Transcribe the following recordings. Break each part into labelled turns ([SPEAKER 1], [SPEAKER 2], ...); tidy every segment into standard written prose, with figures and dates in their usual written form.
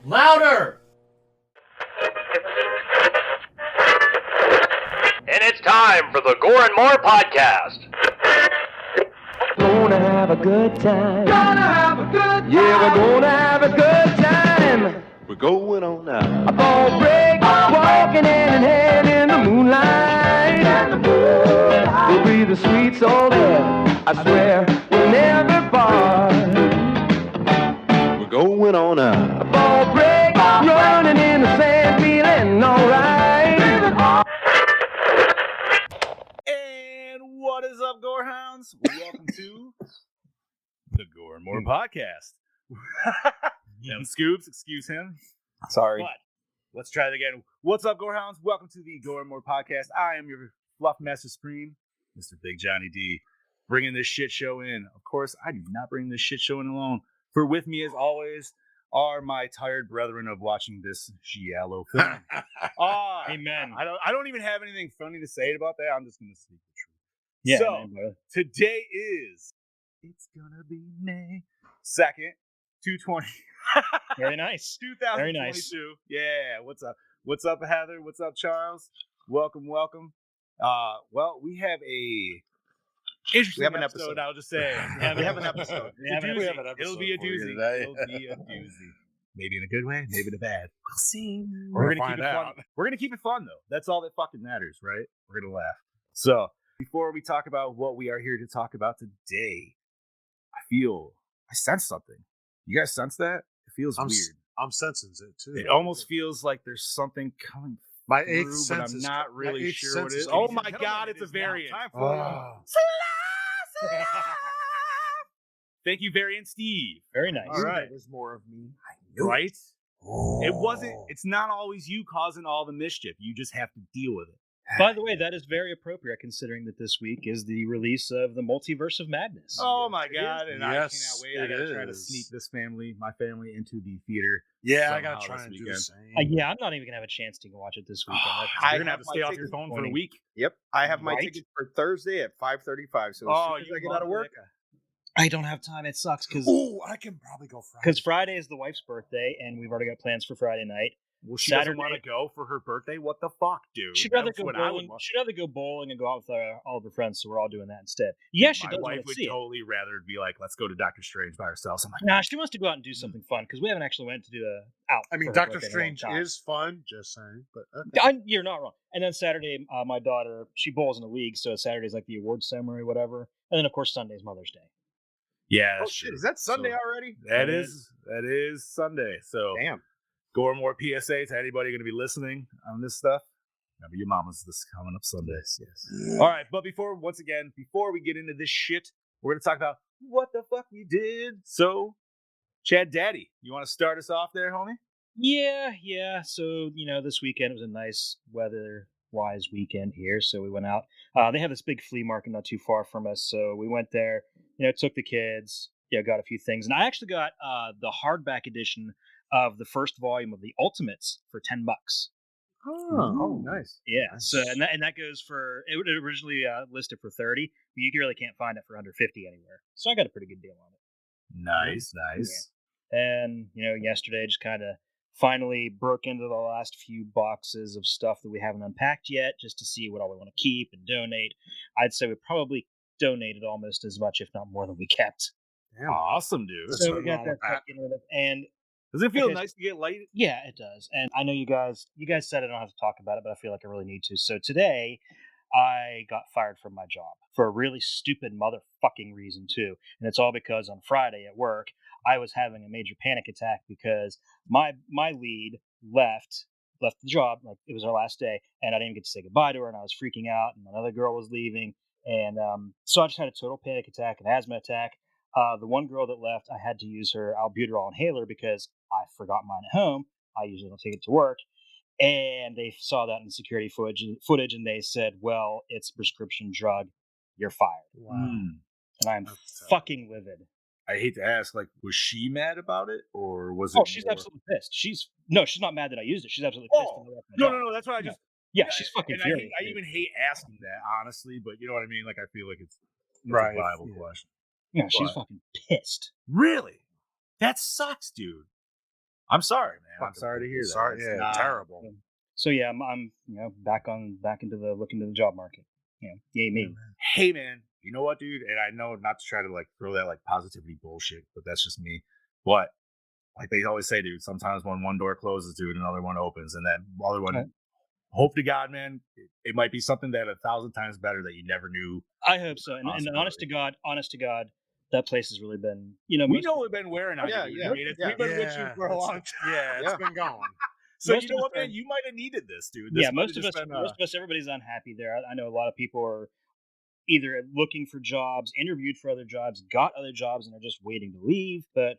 [SPEAKER 1] Louder!
[SPEAKER 2] And it's time for the Gore N More podcast.
[SPEAKER 3] Gonna have a good time.
[SPEAKER 4] Gonna have a good time.
[SPEAKER 3] Yeah, we're gonna have a good time.
[SPEAKER 5] We're going on now.
[SPEAKER 3] A ball break, walking hand in hand in the moonlight. We'll be the sweet soul there. I swear we'll never part.
[SPEAKER 5] We're going on now.
[SPEAKER 3] A ball break, running in the sand, feeling alright.
[SPEAKER 6] And what is up, Gorehounds? Welcome to the Gore N More podcast. Them Scoops, excuse him.
[SPEAKER 7] Sorry.
[SPEAKER 6] But let's try it again. What's up, Gorehounds? Welcome to the Gore N More podcast. I am your Fluff Master Supreme, Mr. Big Johnny D, bringing this shit show in. Of course, I do not bring this shit show in alone. For with me, as always, are my tired brethren of watching this giallo film.
[SPEAKER 7] Amen.
[SPEAKER 6] I don't even have anything funny to say about that. I'm just going to speak the truth.
[SPEAKER 7] Yeah,
[SPEAKER 6] So,
[SPEAKER 7] man, bro.
[SPEAKER 6] today is, it's gonna be May 2nd, 2/20.
[SPEAKER 7] Very nice.
[SPEAKER 6] 2022.
[SPEAKER 7] Very nice.
[SPEAKER 6] Yeah, what's up? What's up, Heather? What's up, Charles? Welcome. Well, we have a interesting
[SPEAKER 5] an
[SPEAKER 6] episode, I'll just say. Yeah, we have an episode. It's a doozy. It'll be a doozy. It'll be a doozy. Maybe in a good way, maybe in a bad. We'll see. We're gonna keep it fun. We're gonna keep it fun though. That's all that fucking matters, right? We're gonna laugh. So before we talk about what we are here to talk about today, I sense something. You guys sense that? It feels weird.
[SPEAKER 8] I'm sensing it too.
[SPEAKER 6] It almost feels like there's something coming
[SPEAKER 8] My
[SPEAKER 6] through,
[SPEAKER 8] eighth
[SPEAKER 6] but
[SPEAKER 8] sense
[SPEAKER 6] I'm
[SPEAKER 8] is
[SPEAKER 6] not really sure what it is.
[SPEAKER 8] is
[SPEAKER 6] Oh
[SPEAKER 8] coming
[SPEAKER 6] my God, it's a variant. Thank you, Variant Steve.
[SPEAKER 7] Very nice.
[SPEAKER 6] All right.
[SPEAKER 8] There's more of me.
[SPEAKER 6] Right?
[SPEAKER 8] Oh.
[SPEAKER 6] It's not always you causing all the mischief. You just have to deal with it.
[SPEAKER 7] By the way, that is very appropriate considering that this week is the release of the Multiverse of Madness.
[SPEAKER 6] Oh my God. And
[SPEAKER 8] Yes,
[SPEAKER 6] I cannot wait. I gotta try to
[SPEAKER 8] is.
[SPEAKER 6] sneak my family into the theater.
[SPEAKER 8] Yeah, I
[SPEAKER 6] somehow
[SPEAKER 8] gotta try
[SPEAKER 6] this
[SPEAKER 8] and do
[SPEAKER 6] weekend.
[SPEAKER 8] the same.
[SPEAKER 7] Yeah, I'm not even gonna have a chance to go watch it this weekend.
[SPEAKER 6] You're gonna have to stay off your phone for a week.
[SPEAKER 5] Yep, I have my
[SPEAKER 7] Right?
[SPEAKER 5] ticket for Thursday at 5:35. So as soon as I get out of work,
[SPEAKER 7] I don't have time. It sucks because
[SPEAKER 8] Ooh, I can probably go Friday.
[SPEAKER 7] Friday is the wife's birthday, and we've already got plans for Friday night.
[SPEAKER 6] Well, she doesn't
[SPEAKER 7] Saturday-
[SPEAKER 6] want to go for her birthday. What the fuck, dude?
[SPEAKER 7] She'd rather
[SPEAKER 6] That's
[SPEAKER 7] go
[SPEAKER 6] what I would
[SPEAKER 7] bowling.
[SPEAKER 6] want.
[SPEAKER 7] She'd rather go bowling and go out with all of her friends. So we're all doing that instead. Yeah, she
[SPEAKER 6] My
[SPEAKER 7] does
[SPEAKER 6] wife
[SPEAKER 7] want to
[SPEAKER 6] would
[SPEAKER 7] see it.
[SPEAKER 6] totally rather be like, let's go to Doctor Strange by ourselves. I'm like,
[SPEAKER 7] Nah, she wants to go out and do something fun because we haven't actually went to do a out.
[SPEAKER 8] I mean,
[SPEAKER 7] for her
[SPEAKER 8] Doctor
[SPEAKER 7] birthday in a long
[SPEAKER 8] Strange
[SPEAKER 7] time.
[SPEAKER 8] is fun. Just saying, but
[SPEAKER 7] You're not wrong. And then Saturday, my daughter, she bowls in a league, so Saturday's like the awards ceremony, whatever. And then of course Sunday's Mother's Day.
[SPEAKER 6] yeah,
[SPEAKER 5] oh
[SPEAKER 6] that's
[SPEAKER 5] shit,
[SPEAKER 6] true.
[SPEAKER 5] is that Sunday
[SPEAKER 6] So,
[SPEAKER 5] already?
[SPEAKER 6] That is Sunday. So
[SPEAKER 5] Damn.
[SPEAKER 6] Gore N More PSA to anybody going to be listening on this stuff. Remember, your mama's this coming up Sundays. Yes. All right, but before we get into this shit, we're going to talk about what the fuck we did. So, Chad Daddy, you want to start us off there, homie?
[SPEAKER 7] Yeah. So, this weekend was a nice weather-wise weekend here. So we went out. They have this big flea market not too far from us. So we went there, took the kids, got a few things. And I actually got the hardback edition of the first volume of the Ultimates for $10.
[SPEAKER 5] Oh, nice.
[SPEAKER 7] Yeah. So and that goes for it originally listed for 30, but you really can't find it for under 50 anywhere. So I got a pretty good deal on it.
[SPEAKER 6] Nice.
[SPEAKER 7] And yesterday just kind of finally broke into the last few boxes of stuff that we haven't unpacked yet, just to see what all we want to keep and donate. I'd say we probably donated almost as much, if not more, than we kept.
[SPEAKER 6] Damn. Awesome, dude.
[SPEAKER 7] So we got that stuff getting rid of, and
[SPEAKER 6] Does it feel
[SPEAKER 7] Okay.
[SPEAKER 6] nice to get light?
[SPEAKER 7] yeah, it does. And I know you guys said I don't have to talk about it, but I feel like I really need to. So today, I got fired from my job for a really stupid motherfucking reason too, and it's all because on Friday at work I was having a major panic attack because my lead left the job, like it was her last day, and I didn't get to say goodbye to her, and I was freaking out, and another girl was leaving, and so I just had a total panic attack, an asthma attack. The one girl that left, I had to use her albuterol inhaler because I forgot mine at home. I usually don't take it to work. And they saw that in security footage, and they said, well, it's a prescription drug. You're fired.
[SPEAKER 8] wow.
[SPEAKER 7] And I'm
[SPEAKER 8] That's tough.
[SPEAKER 7] fucking livid.
[SPEAKER 6] I hate to ask, like, was she mad about it, or was it?
[SPEAKER 7] Oh, she's
[SPEAKER 6] more-
[SPEAKER 7] absolutely pissed. She's not mad that I used it. She's absolutely pissed.
[SPEAKER 6] Oh,
[SPEAKER 7] that I left my job.
[SPEAKER 6] no. That's why I just.
[SPEAKER 7] Yeah, she's fucking
[SPEAKER 6] and
[SPEAKER 7] furious.
[SPEAKER 6] I even hate asking that, honestly, but you know what I mean. Like, I feel like it's
[SPEAKER 8] Right,
[SPEAKER 6] a viable
[SPEAKER 8] yeah.
[SPEAKER 6] question.
[SPEAKER 7] Yeah, she's
[SPEAKER 6] but-
[SPEAKER 7] fucking pissed.
[SPEAKER 6] Really? That sucks, dude. I'm sorry, man. I'm sorry to hear that.
[SPEAKER 5] Sorry, yeah, terrible.
[SPEAKER 7] So yeah, I'm back into the job market. Yay me.
[SPEAKER 6] Hey man, you know what, dude? And I know not to try to like throw that like positivity bullshit, but that's just me. But like they always say, dude, sometimes when one door closes, dude, another one opens, and that other one. Right. Hope to God, man, it might be something that 1,000 times better that you never knew.
[SPEAKER 7] I hope so. And honest to God, that place has really been.
[SPEAKER 6] We know we've been wearing on you. We've been with you for a long time.
[SPEAKER 5] Yeah, it's been going.
[SPEAKER 6] So you know what, man? You might have needed this, dude.
[SPEAKER 7] Most of us, everybody's unhappy there. I know a lot of people are either looking for jobs, interviewed for other jobs, got other jobs, and are just waiting to leave. But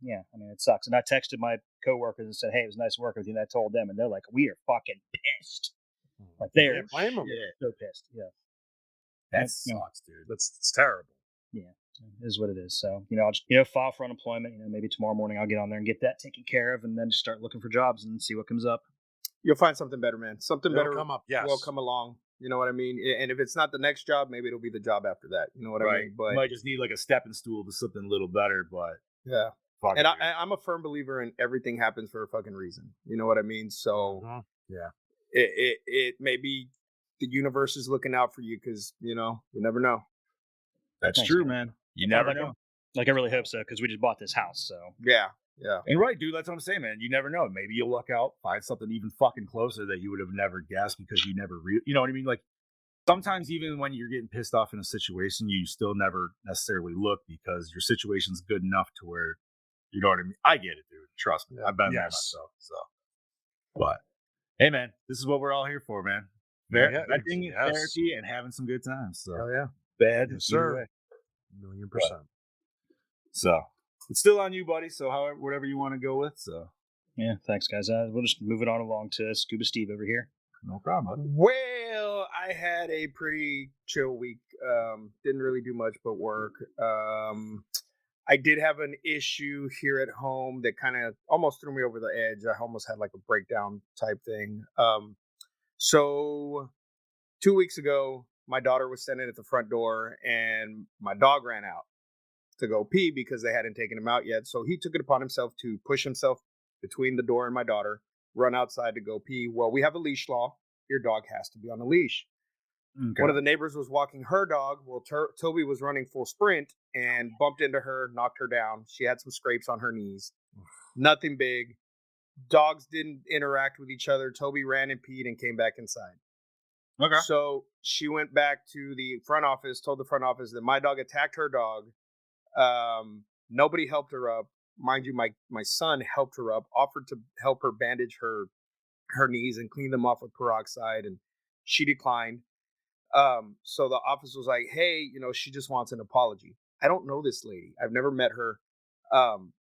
[SPEAKER 7] yeah, I mean, it sucks. And I texted my coworkers and said, "Hey, it was nice working with you." And I told them, and they're like, "We are fucking pissed." Like they're so pissed. Yeah,
[SPEAKER 6] that sucks, dude. It's terrible.
[SPEAKER 7] Yeah, it is what it is. So I'll just file for unemployment. Maybe tomorrow morning I'll get on there and get that taken care of, and then just start looking for jobs and see what comes up.
[SPEAKER 1] You'll find something better, man. Something better
[SPEAKER 5] come up. Yes,
[SPEAKER 1] will come along. You know what I mean? And if it's not the next job, maybe it'll be the job after that. You know what I mean? But
[SPEAKER 6] you might just need like a stepping stool to something a little better. But
[SPEAKER 1] yeah. And I'm a firm believer in everything happens for a fucking reason. You know what I mean? So
[SPEAKER 5] yeah,
[SPEAKER 1] it may be the universe is looking out for you because you never know.
[SPEAKER 6] That's true, man. You never know.
[SPEAKER 7] Like I really hope so because we just bought this house. So
[SPEAKER 1] yeah.
[SPEAKER 6] And right, dude. That's what I'm saying, man. You never know. Maybe you'll luck out, find something even fucking closer that you would have never guessed because you never you know what I mean? Like sometimes even when you're getting pissed off in a situation, you still never necessarily look because your situation's good enough to where. You know what I mean? I get it, dude. Trust me. I've been there myself. So, but hey, man, this is what we're all here for, man. Venting, therapy, and having some good times. So, bad,
[SPEAKER 5] yes, sir. 1,000,000%.
[SPEAKER 6] So, it's still on you, buddy. So, whatever you want to go with. So,
[SPEAKER 7] yeah, thanks, guys. We'll just move it on along to Scuba Steve over here.
[SPEAKER 6] No problem, buddy.
[SPEAKER 1] Well, I had a pretty chill week. Didn't really do much but work. I did have an issue here at home that kind of almost threw me over the edge. I almost had like a breakdown type thing. So 2 weeks ago, my daughter was standing at the front door and my dog ran out to go pee because they hadn't taken him out yet. So he took it upon himself to push himself between the door and my daughter, run outside to go pee. Well, we have a leash law. Your dog has to be on a leash. Okay. One of the neighbors was walking her dog. Well, Toby was running full sprint and bumped into her, knocked her down. She had some scrapes on her knees. Nothing big. Dogs didn't interact with each other. Toby ran and peed and came back inside.
[SPEAKER 6] Okay.
[SPEAKER 1] So she went back to the front office, told the front office that my dog attacked her dog. Nobody helped her up. Mind you, my son helped her up, offered to help her bandage her knees and clean them off with peroxide, and she declined. So the office was like, hey, she just wants an apology. I don't know this lady. I've never met her.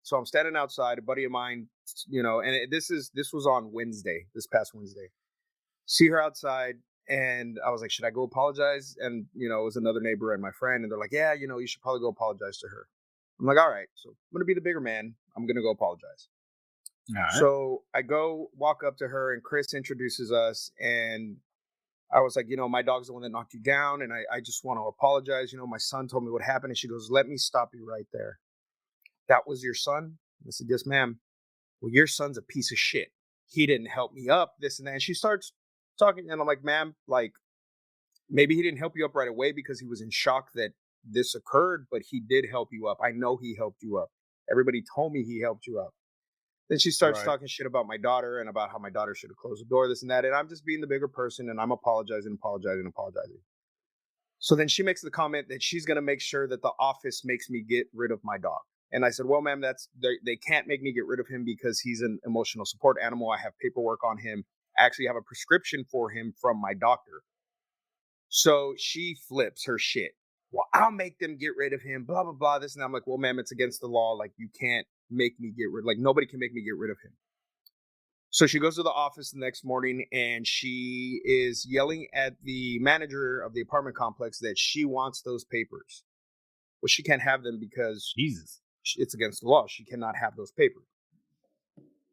[SPEAKER 1] So I'm standing outside, a buddy of mine, and this was on this past Wednesday. See her outside and I was like, should I go apologize? And, it was another neighbor and my friend. And they're like, yeah, you should probably go apologize to her. I'm like, all right, so I'm going to be the bigger man. I'm going to go apologize. All right. So I go walk up to her and Chris introduces us and I was like, my dog's the one that knocked you down, and I just want to apologize. My son told me what happened, and she goes, let me stop you right there. That was your son? I said, yes, ma'am. Well, your son's a piece of shit. He didn't help me up, this and that. And she starts talking, and I'm like, ma'am, like, maybe he didn't help you up right away because he was in shock that this occurred, but he did help you up. I know he helped you up. Everybody told me he helped you up. Then she starts talking shit about my daughter and about how my daughter should have closed the door, this and that. And I'm just being the bigger person and I'm apologizing. So then she makes the comment that she's going to make sure that the office makes me get rid of my dog. And I said, well, ma'am, they can't make me get rid of him because he's an emotional support animal. I have paperwork on him. I actually have a prescription for him from my doctor. So she flips her shit. Well, I'll make them get rid of him, blah, blah, blah, this and that. I'm like, well, ma'am, it's against the law. Like, you can't make me get rid, like, nobody can make me get rid of him. So she goes to the office the next morning and she is yelling at the manager of the apartment complex that she wants those papers. Well, she can't have them because it's against the law. She cannot have those papers.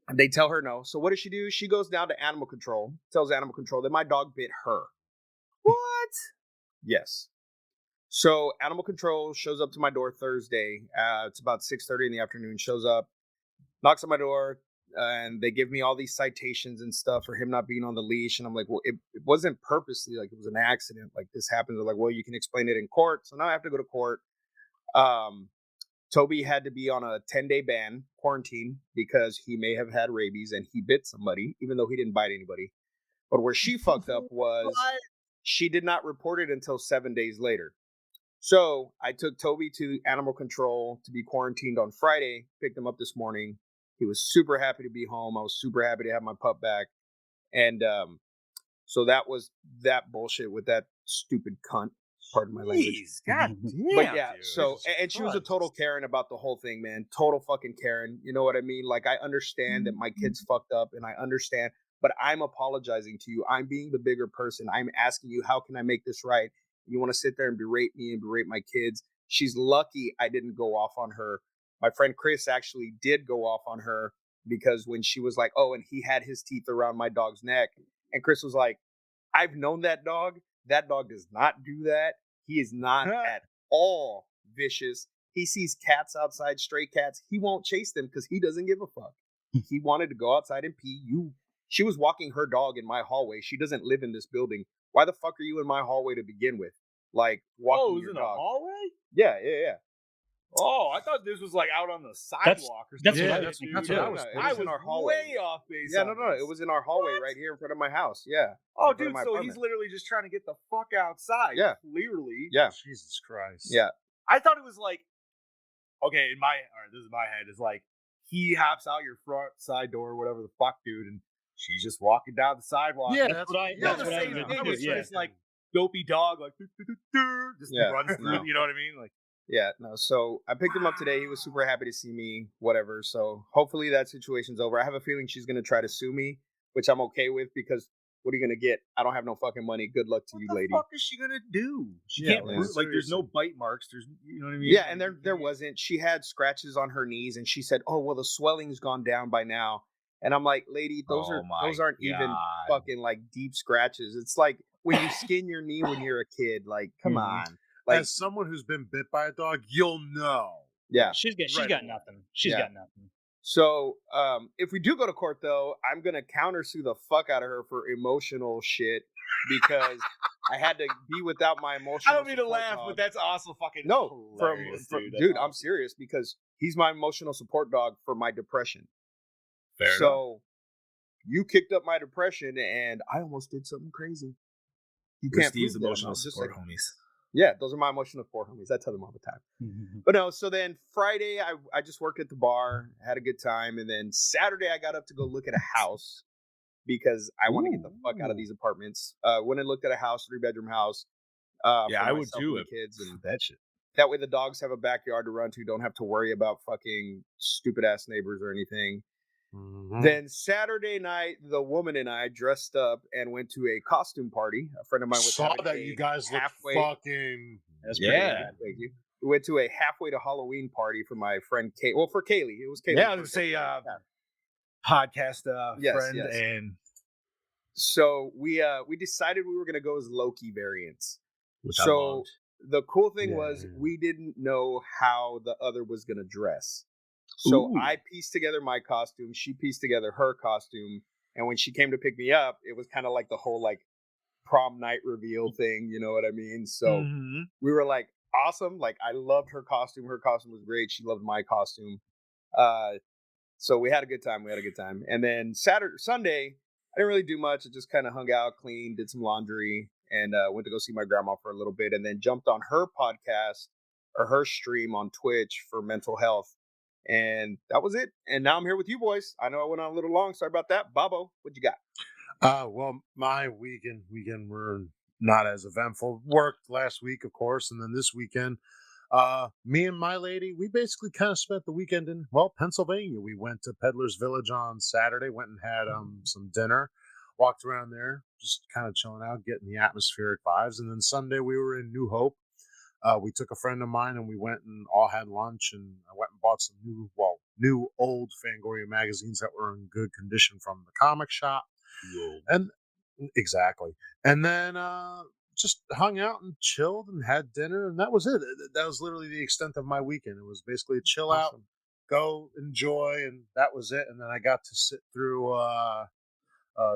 [SPEAKER 1] And they tell her no. So what does she do? She goes down to animal control, tells animal control that my dog bit her. What? Yes. So animal control shows up to my door Thursday. It's about 6:30 in the afternoon. Shows up, knocks on my door, and they give me all these citations and stuff for him not being on the leash. And I'm like, well, it wasn't purposely, like it was an accident. Like this happened. They're like, well, you can explain it in court. So now I have to go to court. Toby had to be on a 10-day ban, quarantine, because he may have had rabies and he bit somebody, even though he didn't bite anybody. But where she fucked up was she did not report it until 7 days later. So I took Toby to animal control to be quarantined on Friday, picked him up this morning. He was super happy to be home. I was super happy to have my pup back. And so that was that bullshit with that stupid cunt. Pardon my language.
[SPEAKER 6] God damn,
[SPEAKER 1] but yeah,
[SPEAKER 6] dude.
[SPEAKER 1] so and she was a total Karen about the whole thing, man. Total fucking Karen. You know what I mean? Like I understand that my kid's fucked up, and I understand, but I'm apologizing to you. I'm being the bigger person. I'm asking you, how can I make this right? You want to sit there and berate me and berate my kids? She's lucky I didn't go off on her. My friend Chris actually did go off on her because when she was like, oh, and he had his teeth around my dog's neck, and Chris was like, I've known that dog. That dog does not do that. He is not at all vicious. He sees cats outside, stray cats. He won't chase them because he doesn't give a fuck. He wanted to go outside and pee. She was walking her dog in my hallway. She doesn't live in this building. Why the fuck are you in my hallway to begin with? Like walking your
[SPEAKER 6] in
[SPEAKER 1] dog.
[SPEAKER 6] a hallway?
[SPEAKER 1] Yeah.
[SPEAKER 6] Oh, I thought this was like out on the sidewalk or something.
[SPEAKER 7] That's what I was.
[SPEAKER 6] I was in our hallway. Way off base.
[SPEAKER 1] Yeah, no. It was in our hallway right here in front of my house. Yeah.
[SPEAKER 6] Oh, dude, so he's literally just trying to get the fuck outside.
[SPEAKER 1] Yeah.
[SPEAKER 6] Clearly.
[SPEAKER 1] Yeah.
[SPEAKER 8] Jesus Christ.
[SPEAKER 1] Yeah.
[SPEAKER 6] I thought it was like, okay, this is my head, is like, he hops out your front side door, whatever the fuck, dude, and she's just walking down the sidewalk.
[SPEAKER 8] Yeah,
[SPEAKER 7] That's what I
[SPEAKER 6] It's
[SPEAKER 7] yeah.
[SPEAKER 6] just like dopey dog, like just runs through. You know what I mean? Like,
[SPEAKER 1] yeah, no. So I picked him up today. He was super happy to see me. Whatever. So hopefully that situation's over. I have a feeling she's gonna try to sue me, which I'm okay with because what are you gonna get? I don't have no fucking money. Good luck to you, lady.
[SPEAKER 6] What the fuck is she gonna do? She can't prove, like. There's no bite marks. There's, you know what I mean?
[SPEAKER 1] Yeah, and there wasn't. She had scratches on her knees, and she said, "Oh well, the swelling's gone down by now." And I'm like, "Lady, those aren't even fucking like deep scratches. It's like when you skin your knee when you're a kid. Like, come on." Like,
[SPEAKER 8] as someone who's been bit by a dog, you'll know.
[SPEAKER 1] Yeah,
[SPEAKER 7] she's got nothing. She's got nothing.
[SPEAKER 1] So, if we do go to court, though, I'm gonna countersue the fuck out of her for emotional shit because I had to be without my emotional.
[SPEAKER 6] I don't mean to laugh,
[SPEAKER 1] dog.
[SPEAKER 6] but that's also fucking
[SPEAKER 1] dude. I'm serious because he's my emotional support dog for my depression.
[SPEAKER 6] Fair
[SPEAKER 1] enough. You kicked up my depression, and I almost did something crazy. You can't
[SPEAKER 6] Steve's
[SPEAKER 1] prove that,
[SPEAKER 6] emotional support homies.
[SPEAKER 1] Yeah, those are my emotional support homies. I tell them all the time. But no, so then Friday, I just worked at the bar, had a good time. And then Saturday, I got up to go look at a house because I want to get the fuck out of these apartments. Went and looked at a house, 3-bedroom house.
[SPEAKER 6] Yeah, I would do it.
[SPEAKER 1] Kids and
[SPEAKER 6] that shit.
[SPEAKER 1] That way the dogs have a backyard to run to. Don't have to worry about fucking stupid ass neighbors or anything. Then Saturday night, the woman and I dressed up and went to a costume party. A friend of mine was
[SPEAKER 8] saw that you guys look fucking.
[SPEAKER 1] That's Thank you. We went to a halfway to Halloween party for my friend Kate. Well, for Kaylee, it was Kaylee.
[SPEAKER 6] Yeah, I was gonna say podcast friend,
[SPEAKER 1] yes.
[SPEAKER 6] And
[SPEAKER 1] so we decided we were gonna go as Loki variants.
[SPEAKER 6] Which
[SPEAKER 1] so the cool thing was we didn't know how the other was gonna dress. So I pieced together my costume. She pieced together her costume. And when she came to pick me up, it was kind of like the whole like prom night reveal thing. You know what I mean? So we were like, awesome. Like I loved her costume. Her costume was great. She loved my costume. So we had a good time. And then Sunday, I didn't really do much. I just kind of hung out, cleaned, did some laundry, and went to go see my grandma for a little bit. And then jumped on her podcast or her stream on Twitch for mental health. And that was it. And now I'm here with you boys. I know I went on a little long. Sorry about that. Bobo, what you got?
[SPEAKER 8] Well, my weekend were not as eventful. Worked last week, of course, and then this weekend, me and my lady, we basically kind of spent the weekend in, Pennsylvania. We went to Peddler's Village on Saturday, went and had some dinner, walked around there, just kind of chilling out, getting the atmospheric vibes. And then Sunday we were in New Hope. We took a friend of mine and we went and all had lunch, and I went and bought some new old Fangoria magazines that were in good condition from the comic shop. And exactly. And then just hung out and chilled and had dinner, and that was it. That was literally the extent of my weekend. It was basically a chill out, go enjoy, and that was it. And then I got to sit through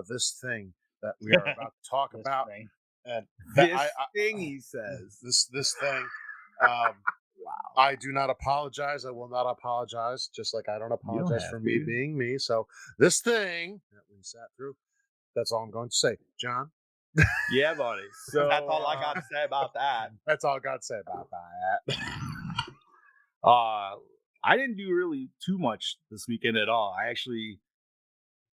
[SPEAKER 8] this thing that we are about to talk about.
[SPEAKER 6] Thing.
[SPEAKER 8] And
[SPEAKER 1] This thing, he says.
[SPEAKER 8] This thing. Wow. I do not apologize. I will not apologize, just like I don't apologize for me being me. So this thing that we sat through, that's all I'm going to say. John?
[SPEAKER 1] Yeah, buddy. So
[SPEAKER 5] that's all I got to say about that.
[SPEAKER 8] That's all I got to say about that.
[SPEAKER 6] I didn't do really too much this weekend at all. I actually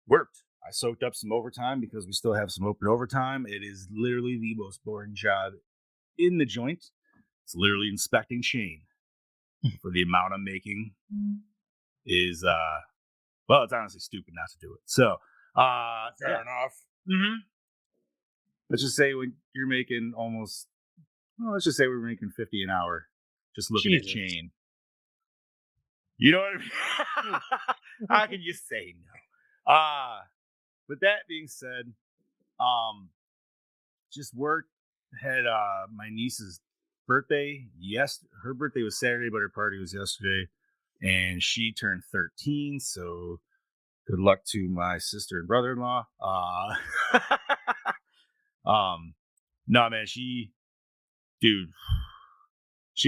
[SPEAKER 6] worked. I soaked up some overtime because we still have some open overtime. It is literally the most boring job in the joint. It's literally inspecting chain for the amount I'm making is well, it's honestly stupid not to do it. So
[SPEAKER 8] Fair enough.
[SPEAKER 6] Mm-hmm. Let's just say when you're making almost, well, let's just say we're making $50 an hour just looking at chain. You know what I mean? How can you say no? With that being said, just worked. Had my niece's birthday. Yes, her birthday was Saturday, but her party was yesterday, and she turned 13. So good luck to my sister and brother-in-law. No, man, she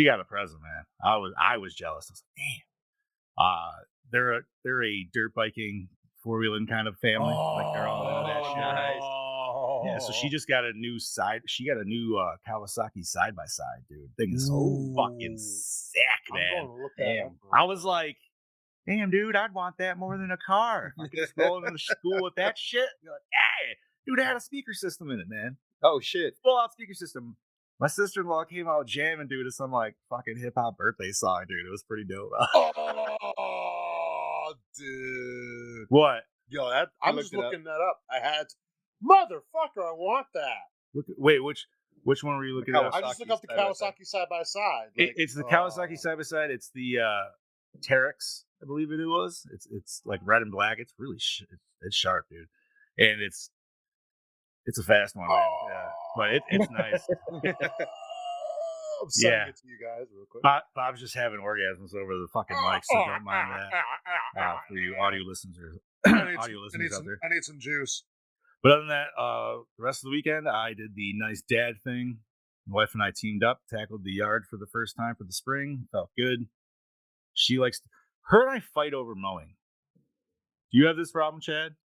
[SPEAKER 6] got a present, man. I was jealous. I was like, damn. They're a dirt biking, four-wheeling kind of family. Like they're all into that shit.
[SPEAKER 8] Nice.
[SPEAKER 6] Yeah, so she just got a new Kawasaki side by side, dude. Thing is so fucking sick, man.
[SPEAKER 8] Damn.
[SPEAKER 6] I was like, damn, dude, I'd want that more than a car. If I could just roll into school with that shit. You're like, hey, dude, it had a speaker system in it, man.
[SPEAKER 1] Oh shit.
[SPEAKER 6] Full out speaker system. My sister-in-law came out jamming, dude, to some like fucking hip hop birthday song, dude. It was pretty dope.
[SPEAKER 8] Oh, dude.
[SPEAKER 6] What?
[SPEAKER 8] Yo, I'm just looking that up. I had motherfucker, I want that.
[SPEAKER 6] Wait, which one were you looking at?
[SPEAKER 8] I just looked up the Kawasaki side by side.
[SPEAKER 6] It's the Kawasaki side by side. It's the Terex, I believe it was. It's like red and black. It's really it's sharp, dude, and it's a fast one, man. Yeah, but it's nice.
[SPEAKER 8] I'm sending it to you guys real quick.
[SPEAKER 6] Bob's just having orgasms over the fucking mic, so don't mind that. For you audio listeners out there.
[SPEAKER 8] I need some juice.
[SPEAKER 6] But other than that, the rest of the weekend, I did the nice dad thing. My wife and I teamed up, tackled the yard for the first time for the spring. Felt good. She likes her and I fight over mowing. Do you have this problem, Chad?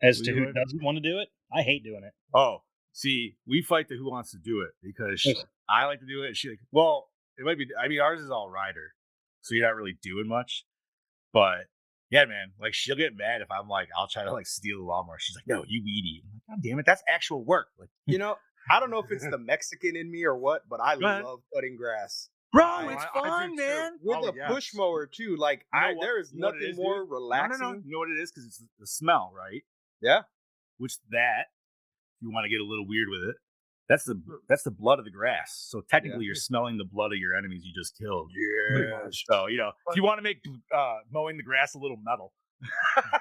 [SPEAKER 7] As to who doesn't want to do it, I hate doing it.
[SPEAKER 6] Oh, see, we fight to who wants to do it because I like to do it. And she like, well, it might be. I mean, ours is all rider, so you're not really doing much. But yeah, man, like she'll get mad if I'm like, I'll try to like steal the lawnmower. She's like, no, you weed eat. I'm like, God damn it, that's actual work. Like,
[SPEAKER 1] you know, I don't know if it's the Mexican in me or what, but I love cutting grass.
[SPEAKER 6] Bro, it's fun, man.
[SPEAKER 1] With a push mower too. Like there is nothing more relaxing.
[SPEAKER 6] No. You know what it is? Because it's the smell, right?
[SPEAKER 1] Yeah.
[SPEAKER 6] Which if you want to get a little weird with it, that's the blood of the grass. So technically, you're smelling the blood of your enemies you just killed.
[SPEAKER 8] Yeah.
[SPEAKER 6] So if you want to make mowing the grass a little metal.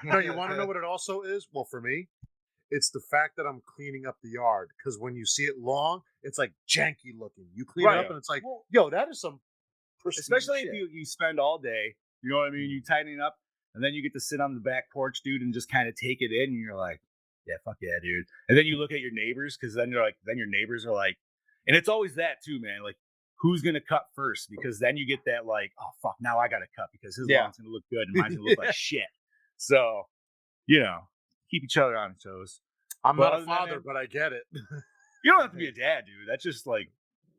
[SPEAKER 8] No, you want to know what it also is? Well, for me, it's the fact that I'm cleaning up the yard. Because when you see it long, it's like janky looking. You clean it up and it's like, yo, that is some
[SPEAKER 6] especially if you spend all day, you know what I mean? You tighten it up, and then you get to sit on the back porch, dude, and just kind of take it in, and you're like, yeah, fuck yeah, dude. And then you look at your neighbors, because then your neighbors are like, and it's always that too, man. Like, who's gonna cut first? Because then you get that like, oh fuck, now I gotta cut because his lawn's gonna look good and mine's gonna look like shit. So, keep each other on toes.
[SPEAKER 8] I'm not a father, but I get it.
[SPEAKER 6] You don't have to be a dad, dude. That's just like,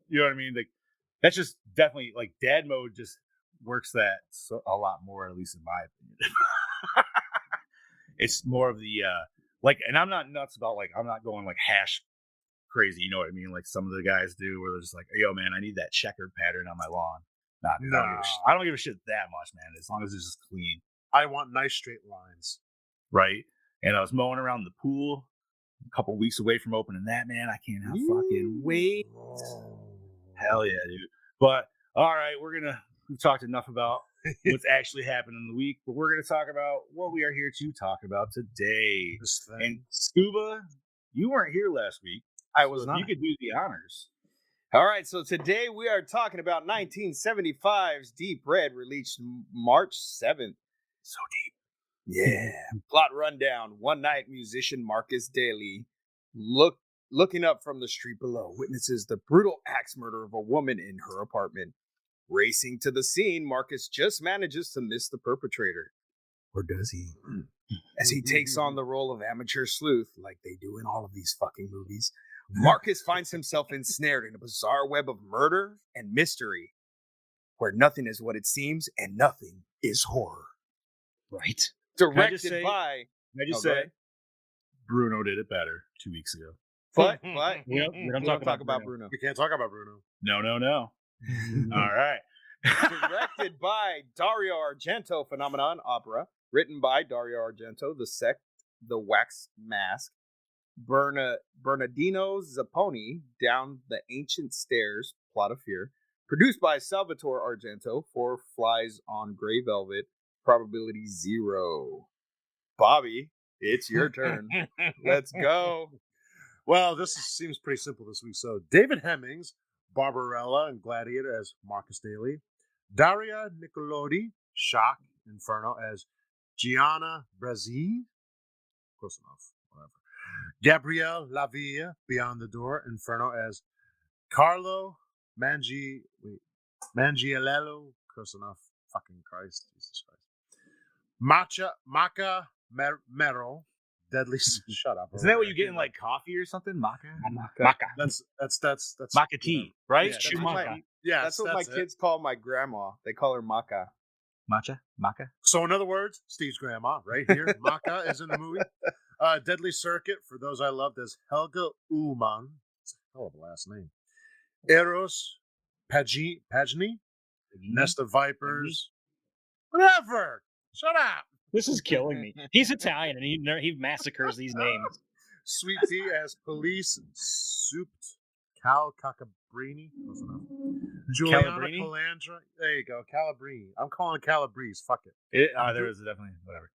[SPEAKER 6] you know what I mean? Like, that's just definitely like dad mode just works that a lot more, at least in my opinion. It's more of the like, and I'm not nuts about like, I'm not going like hash crazy, you know what I mean? Like some of the guys do, where they're just like, yo, man, I need that checkered pattern on my lawn. Nah, dude, I don't give a shit that much, man. As long as it's just clean.
[SPEAKER 8] I want nice straight lines.
[SPEAKER 6] Right. And I was mowing around the pool a couple weeks away from opening that, man. I cannot fucking wait. Hell yeah, dude. But all right, we've talked enough about what's actually happened in the week, but we're gonna talk about what we are here to talk about today. And Scuba, you weren't here last week.
[SPEAKER 1] I was not.
[SPEAKER 6] You could do the honors.
[SPEAKER 1] All right, so today we are talking about 1975's Deep Red, released March 7th. So deep. Yeah. Plot rundown. One night, musician Marcus Daly, looking up from the street below, witnesses the brutal axe murder of a woman in her apartment. Racing to the scene, Marcus just manages to miss the perpetrator. Or does he? As he takes on the role of amateur sleuth, like they do in all of these fucking movies, Marcus finds himself ensnared in a bizarre web of murder and mystery, where nothing is what it seems and nothing is horror.
[SPEAKER 7] Right.
[SPEAKER 1] Directed by...
[SPEAKER 6] Can I just say, Bruno did it better 2 weeks ago.
[SPEAKER 1] But
[SPEAKER 7] We don't talk about
[SPEAKER 1] Bruno.
[SPEAKER 8] We can't talk about Bruno.
[SPEAKER 6] No. All right.
[SPEAKER 1] Directed by Dario Argento, Phenomenon Opera. Written by Dario Argento, The Sect, The Wax Mask, Bernardino Zapponi, Down the Ancient Stairs, Plot of Fear. Produced by Salvatore Argento, Four Flies on Grey Velvet, Probability 0. Bobby, it's your turn. Let's go.
[SPEAKER 8] Well, seems pretty simple this week. So, David Hemmings, Barbarella and Gladiator as Marcus Daly. Daria Nicolodi, Shock, Inferno as Gianna Brazil. Close enough. Whatever. Gabrielle Lavia, Beyond the Door, Inferno as Carlo Mangiello. Close enough. Fucking Christ. Jesus Christ. Maca Mero. Deadly. Shut up.
[SPEAKER 6] Isn't that what you get in like coffee or something? Maca.
[SPEAKER 8] That's
[SPEAKER 6] Maca tea, right?
[SPEAKER 8] Yeah,
[SPEAKER 1] That's what my kids call my grandma. They call her Maca.
[SPEAKER 6] Maca.
[SPEAKER 8] So in other words, Steve's grandma, right here. Maca is in the movie. Deadly Circuit, for those I loved, as Helga Ullman. It's a hell of a last name. Eros Pagni. Nest of Vipers. Whatever. Shut up.
[SPEAKER 7] This is killing me. He's Italian and he massacres these names.
[SPEAKER 8] Sweet Tea as Police Souped Cal Cacabrini. Close enough. Juliana Calandra. There you go. Calabrini. I'm calling it Calabrese. Fuck it.
[SPEAKER 6] There is definitely whatever.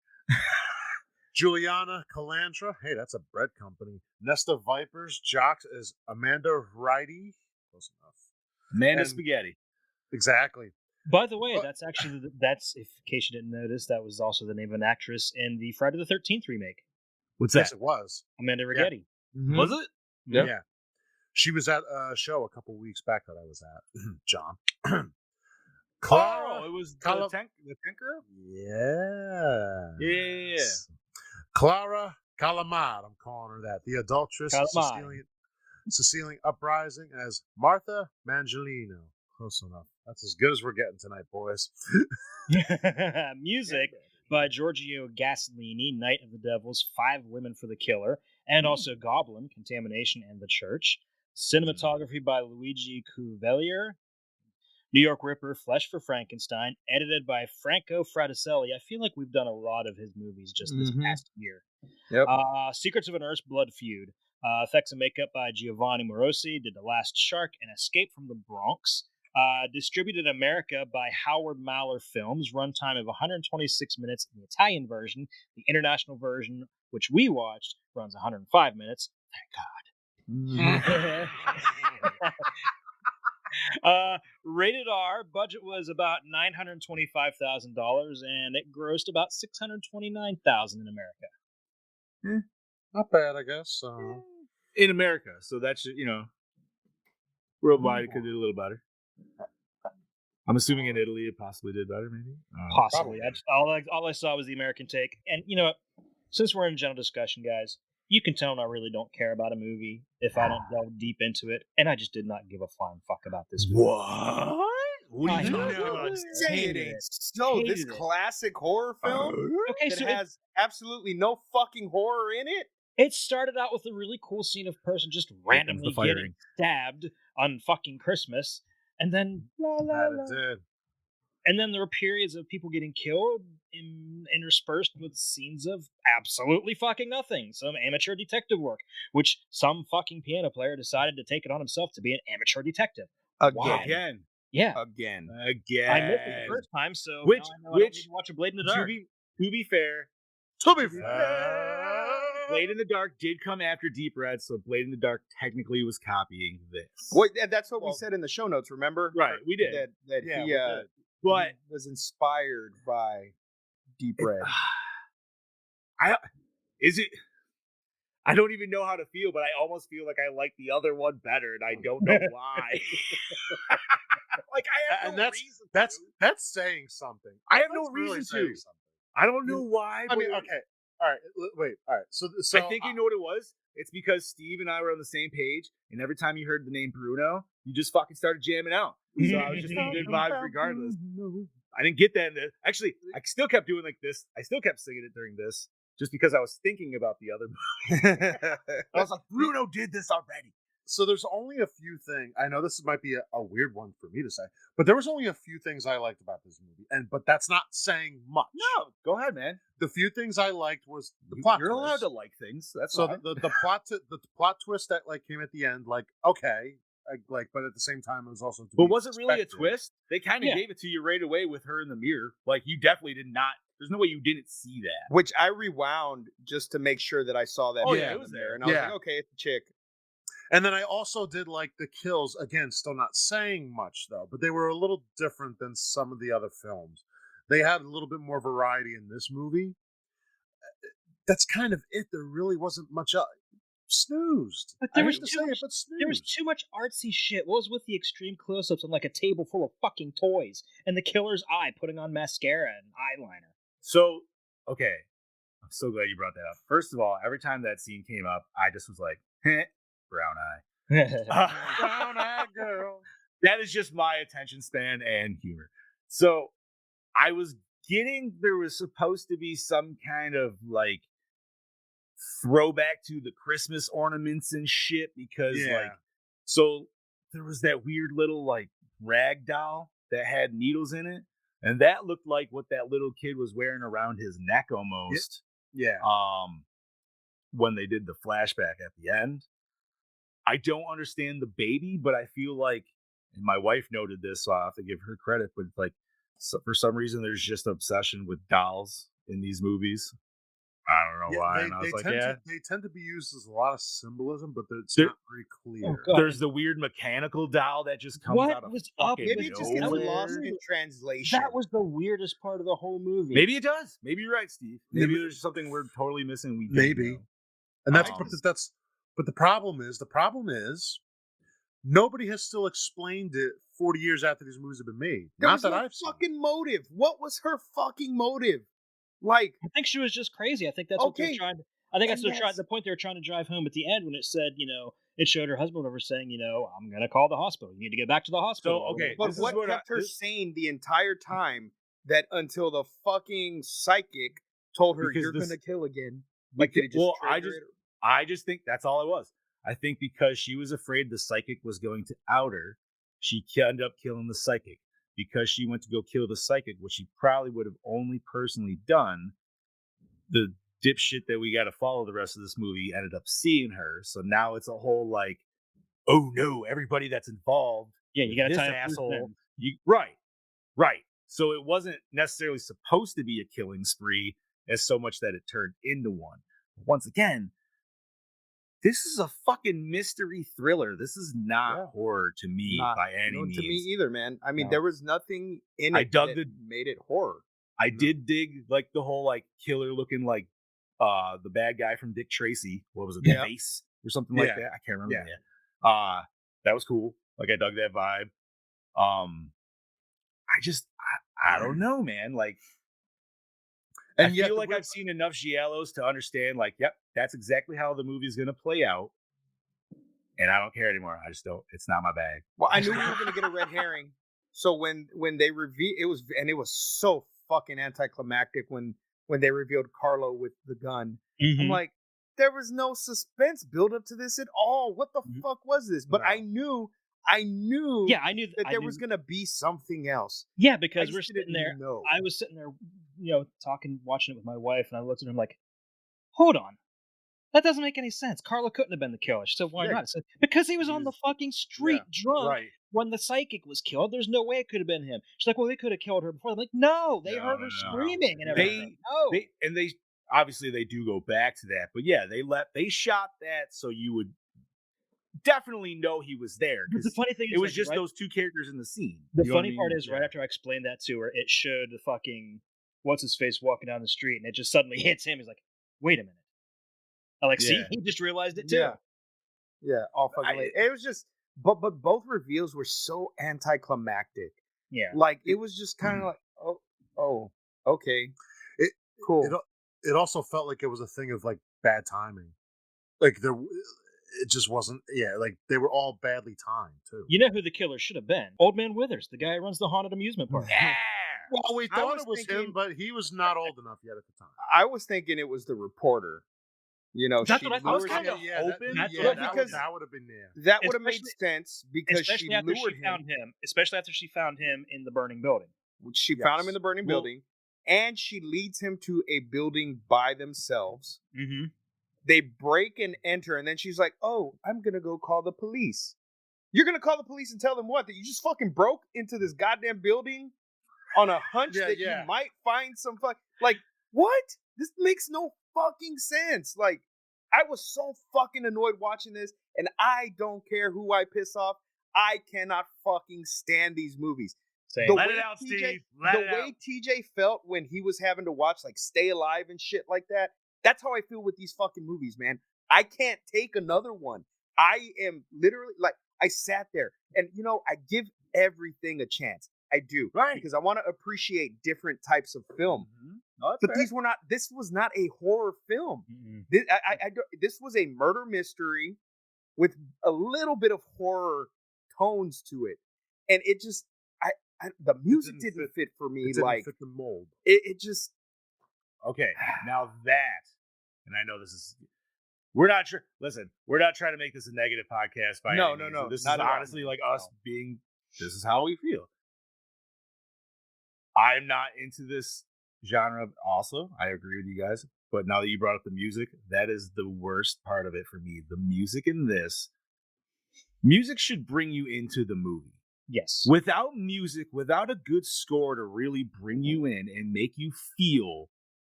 [SPEAKER 8] Juliana Calandra. Hey, that's a bread company. Nesta Vipers. Jocks is Amanda Righty. Close enough.
[SPEAKER 6] Amanda Spaghetti.
[SPEAKER 8] Exactly.
[SPEAKER 7] By the way, that's in case you didn't notice, that was also the name of an actress in the Friday the 13th remake.
[SPEAKER 6] What's that?
[SPEAKER 8] Yes, it was.
[SPEAKER 7] Amanda Rigetti.
[SPEAKER 8] Yeah. Mm-hmm.
[SPEAKER 6] Was it?
[SPEAKER 8] Yeah. She was at a show a couple weeks back that I was at. John.
[SPEAKER 6] Clara, it was the Tinker?
[SPEAKER 8] Yeah. Clara Calamad, I'm calling her that. The adulteress, Sicilian Uprising as Martha Mangelino. Close enough. That's as good as we're getting tonight, boys.
[SPEAKER 7] Music by Giorgio Gasolini, Night of the Devils, 5 Women for the Killer, and also Goblin, Contamination and the Church. Cinematography by Luigi Cuvelier. New York Ripper, Flesh for Frankenstein, edited by Franco Fraticelli. I feel like we've done a lot of his movies just this past year.
[SPEAKER 1] Yep.
[SPEAKER 7] Secrets of an Earth's Blood Feud. Effects and makeup by Giovanni Morosi, did The Last Shark and Escape from the Bronx. Distributed in America by Howard Mahler Films. Runtime of 126 minutes in the Italian version. The international version, which we watched, runs 105 minutes. Thank God. Rated R. Budget was about $925,000, and it grossed about $629,000 in America.
[SPEAKER 8] Not bad, I guess.
[SPEAKER 6] In America, so that's worldwide it could do a little better. I'm assuming in Italy it possibly did better, maybe.
[SPEAKER 7] Possibly. All I saw was the American take, and you know what? Since we're in general discussion, guys, you can tell I really don't care about a movie if I don't delve deep into it, and I just did not give a flying fuck about this movie.
[SPEAKER 6] What? What are you talking about?
[SPEAKER 1] So this classic horror film has absolutely no fucking horror in it.
[SPEAKER 7] It started out with a really cool scene of a person just randomly getting stabbed on fucking Christmas, and then and then there were periods of people getting killed interspersed with scenes of absolutely fucking nothing. Some amateur detective work, which some fucking piano player decided to take it on himself to be an amateur detective.
[SPEAKER 6] Again.
[SPEAKER 7] Yeah.
[SPEAKER 6] Again.
[SPEAKER 7] I missed it the first time, so
[SPEAKER 6] which
[SPEAKER 7] I don't need to watch A Blade in the Dark.
[SPEAKER 6] To be fair, Blade in the Dark did come after Deep Red, so Blade in the Dark technically was copying this.
[SPEAKER 1] Well, that's what we said in the show notes. Remember?
[SPEAKER 6] Right, we did.
[SPEAKER 1] That
[SPEAKER 8] Yeah,
[SPEAKER 1] he,
[SPEAKER 6] but
[SPEAKER 1] he was inspired by Deep Red.
[SPEAKER 6] I don't even know how to feel, but I almost feel like I like the other one better, and I don't know why. Like I have reason.
[SPEAKER 8] That's saying something.
[SPEAKER 6] I have no
[SPEAKER 8] really
[SPEAKER 6] reason
[SPEAKER 8] saying
[SPEAKER 6] to.
[SPEAKER 8] Something.
[SPEAKER 6] I don't know why.
[SPEAKER 8] I mean, okay. All right. Wait. All right. So
[SPEAKER 6] I think you know what it was. It's because Steve and I were on the same page, and every time you heard the name Bruno, you just fucking started jamming out. So I was just in good vibes regardless. I didn't get that. Actually, I still kept doing like this. I still kept singing it during this, just because I was thinking about the other movie. I was like, Bruno did this already.
[SPEAKER 8] So there's only a few things. I know this might be a weird one for me to say, but there was only a few things I liked about this movie, but that's not saying much.
[SPEAKER 6] No, go ahead, man.
[SPEAKER 8] The few things I liked was the plot.
[SPEAKER 6] You're
[SPEAKER 8] twist.
[SPEAKER 6] allowed to like things. That's
[SPEAKER 8] so
[SPEAKER 6] fine.
[SPEAKER 8] the plot twist that like came at the end, like okay, but at the same time it was also.
[SPEAKER 6] But was it really a twist? They kind of gave it to you right away with her in the mirror. Like you definitely did not. There's no way you didn't see that.
[SPEAKER 1] Which I rewound just to make sure that I saw that.
[SPEAKER 6] Oh yeah, it was there,
[SPEAKER 1] and I was like, okay, it's a chick.
[SPEAKER 8] And then I also did like the kills. Again, still not saying much though, but they were a little different than some of the other films. They had a little bit more variety in this movie. That's kind of it. There really wasn't much snoozed.
[SPEAKER 7] But there was too much artsy shit. What was with the extreme close-ups on like a table full of fucking toys and the killer's eye putting on mascara and eyeliner?
[SPEAKER 6] So, okay. I'm so glad you brought that up. First of all, every time that scene came up, I just was like, brown eye.
[SPEAKER 8] Brown eyed girl.
[SPEAKER 6] That is just my attention span and humor. So I was getting there was supposed to be some kind of like throwback to the Christmas ornaments and shit because so there was that weird little like rag doll that had needles in it, and that looked like what that little kid was wearing around his neck almost.
[SPEAKER 8] Yeah.
[SPEAKER 6] When they did the flashback at the end. I don't understand the baby, but I feel like, and my wife noted this, so I have to give her credit, but like, so for some reason, there's just obsession with dolls in these movies. I don't know why. And I was like,
[SPEAKER 8] they tend to be used as a lot of symbolism, but it's not very clear.
[SPEAKER 6] Oh, there's the weird mechanical doll that just comes out of fucking
[SPEAKER 1] Maybe it just gets lost in translation.
[SPEAKER 7] That was the weirdest part of the whole movie.
[SPEAKER 6] Maybe it does. Maybe you're right, Steve. Maybe there's something we're totally missing.
[SPEAKER 8] Maybe. And that's but the problem is nobody has still explained it 40 years after these movies have been made. Not that I've seen.
[SPEAKER 1] Fucking motive. What was her fucking motive? Like,
[SPEAKER 7] I think she was just crazy. I think that's what they're trying. I think that's the point they were trying to drive home at the end when it said, it showed her husband over saying, I'm gonna call the hospital. You need to get back to the hospital.
[SPEAKER 6] So okay,
[SPEAKER 1] but what kept her sane the entire time that until the fucking psychic told her you're gonna kill again? Like, did it just
[SPEAKER 6] I just think that's all it was. I think because she was afraid the psychic was going to out her, she ended up killing the psychic. Because she went to go kill the psychic, which she probably would have only personally done, the dipshit that we got to follow the rest of this movie ended up seeing her. So now it's a whole like, oh no, everybody that's involved.
[SPEAKER 7] Yeah, you got to
[SPEAKER 6] this
[SPEAKER 7] tie
[SPEAKER 6] asshole. Right. So it wasn't necessarily supposed to be a killing spree as so much that it turned into one. Once again, this is a fucking mystery thriller. This is not horror to me by any means.
[SPEAKER 1] To me either, man. I mean, there was nothing in it that made it horror.
[SPEAKER 6] I did dig like the whole like killer looking like the bad guy from Dick Tracy. What was it? The Face or something like that. I can't remember. Yeah. That was cool. Like I dug that vibe. I don't know, man. Like, and I feel like I've seen enough giallos to understand, like, yep, that's exactly how the movie's going to play out. And I don't care anymore. I just don't. It's not my bag.
[SPEAKER 1] Well, I knew we were going to get a red herring. So when they revealed, it was so fucking anticlimactic when they revealed Carlo with the gun. Mm-hmm. I'm like, there was no suspense build up to this at all. What the fuck was this? But I knew that there was going to be something else.
[SPEAKER 7] Yeah, because we're sitting there. I was sitting there, talking, watching it with my wife, and I looked at her and I'm like, hold on. That doesn't make any sense. Carla couldn't have been the killer. She said, why not? I said, because he was on the fucking street drunk when the psychic was killed. There's no way it could have been him. She's like, well, they could have killed her before. I'm like, no, they heard her screaming and everything.
[SPEAKER 6] obviously they do go back to that, but yeah, they shot that so you would definitely know he was there.
[SPEAKER 7] But the funny thing is,
[SPEAKER 6] it was
[SPEAKER 7] like,
[SPEAKER 6] just
[SPEAKER 7] right,
[SPEAKER 6] those two characters in the scene.
[SPEAKER 7] the
[SPEAKER 6] You know what I
[SPEAKER 7] funny
[SPEAKER 6] mean?
[SPEAKER 7] part is, right after I explained that to her, it showed the fucking what's his face walking down the street, and it just suddenly hits him. He's like, "Wait a minute!" I'm like, "See,
[SPEAKER 6] Yeah.
[SPEAKER 7] he just realized it too."
[SPEAKER 1] Yeah, all fucking late. It was just, but both reveals were so anticlimactic.
[SPEAKER 7] Yeah.
[SPEAKER 1] Like it was just kind of like, oh, okay, cool.
[SPEAKER 8] It also felt like it was a thing of like bad timing. Like it just wasn't. Yeah, like they were all badly timed too.
[SPEAKER 7] You know who the killer should have been? Old Man Withers, the guy who runs the haunted amusement park.
[SPEAKER 6] Yeah.
[SPEAKER 8] Well, we
[SPEAKER 1] I
[SPEAKER 8] thought
[SPEAKER 1] was
[SPEAKER 8] it was
[SPEAKER 1] thinking-
[SPEAKER 8] him, but he was not old enough yet at the time.
[SPEAKER 1] I was thinking it was the reporter. You know,
[SPEAKER 7] That's
[SPEAKER 1] she
[SPEAKER 7] what I was
[SPEAKER 1] lured
[SPEAKER 7] kind
[SPEAKER 1] him.
[SPEAKER 7] of
[SPEAKER 8] Yeah,
[SPEAKER 7] hoping.
[SPEAKER 8] that,
[SPEAKER 7] That's
[SPEAKER 8] yeah,
[SPEAKER 7] what I
[SPEAKER 8] that,
[SPEAKER 1] because-
[SPEAKER 8] that would have been there.
[SPEAKER 1] That would have made
[SPEAKER 7] Especially-
[SPEAKER 1] sense because she
[SPEAKER 7] especially after
[SPEAKER 1] lured
[SPEAKER 7] she
[SPEAKER 1] him.
[SPEAKER 7] found him. Especially after she found him in the burning building.
[SPEAKER 1] She found him
[SPEAKER 8] Yes.
[SPEAKER 1] in the burning
[SPEAKER 6] Well-
[SPEAKER 1] building, and she leads him to a building by themselves.
[SPEAKER 7] Mm-hmm.
[SPEAKER 1] They break and enter, and then she's like, "Oh, I'm gonna go call the police." You're gonna call the police and tell them what? That you just fucking broke into this goddamn building on a hunch
[SPEAKER 8] Yeah,
[SPEAKER 1] that
[SPEAKER 8] yeah.
[SPEAKER 1] you might find some like what? This makes no fucking sense. Like, I was so fucking annoyed watching this, and I don't care who I piss off. I cannot fucking stand these movies.
[SPEAKER 7] Same.
[SPEAKER 1] The
[SPEAKER 6] Let
[SPEAKER 1] way
[SPEAKER 6] it out,
[SPEAKER 1] TJ
[SPEAKER 6] Steve. Let
[SPEAKER 1] the
[SPEAKER 6] it
[SPEAKER 1] way
[SPEAKER 6] out.
[SPEAKER 1] TJ felt when he was having to watch like Stay Alive and shit like that, that's how I feel with these fucking movies, man. I can't take another one. I am literally like, I sat there and, you know, I give everything a chance. I do.
[SPEAKER 6] Right.
[SPEAKER 1] Because I want to appreciate different types of film.
[SPEAKER 6] Mhm. No, that's
[SPEAKER 1] But
[SPEAKER 6] fair.
[SPEAKER 1] this was not a horror film.
[SPEAKER 7] Mm-hmm.
[SPEAKER 1] This was a murder mystery with a little bit of horror tones to it. And it just, the music
[SPEAKER 8] didn't
[SPEAKER 1] didn't fit for me.
[SPEAKER 8] It didn't
[SPEAKER 1] Like,
[SPEAKER 8] fit the mold.
[SPEAKER 1] it just,
[SPEAKER 6] Okay, now that, and I know this is, we're not sure. Listen, we're not trying to make this a negative podcast by
[SPEAKER 1] No,
[SPEAKER 6] any
[SPEAKER 1] no,
[SPEAKER 6] means.
[SPEAKER 1] no,
[SPEAKER 6] This is
[SPEAKER 1] not at all.
[SPEAKER 6] honestly like us being. This is how we feel. I'm not into this genre. Also, I agree with you guys. But now that you brought up the music, that is the worst part of it for me. The music in this, music should bring you into the movie.
[SPEAKER 7] Yes.
[SPEAKER 6] Without music, without a good score to really bring you in and make you feel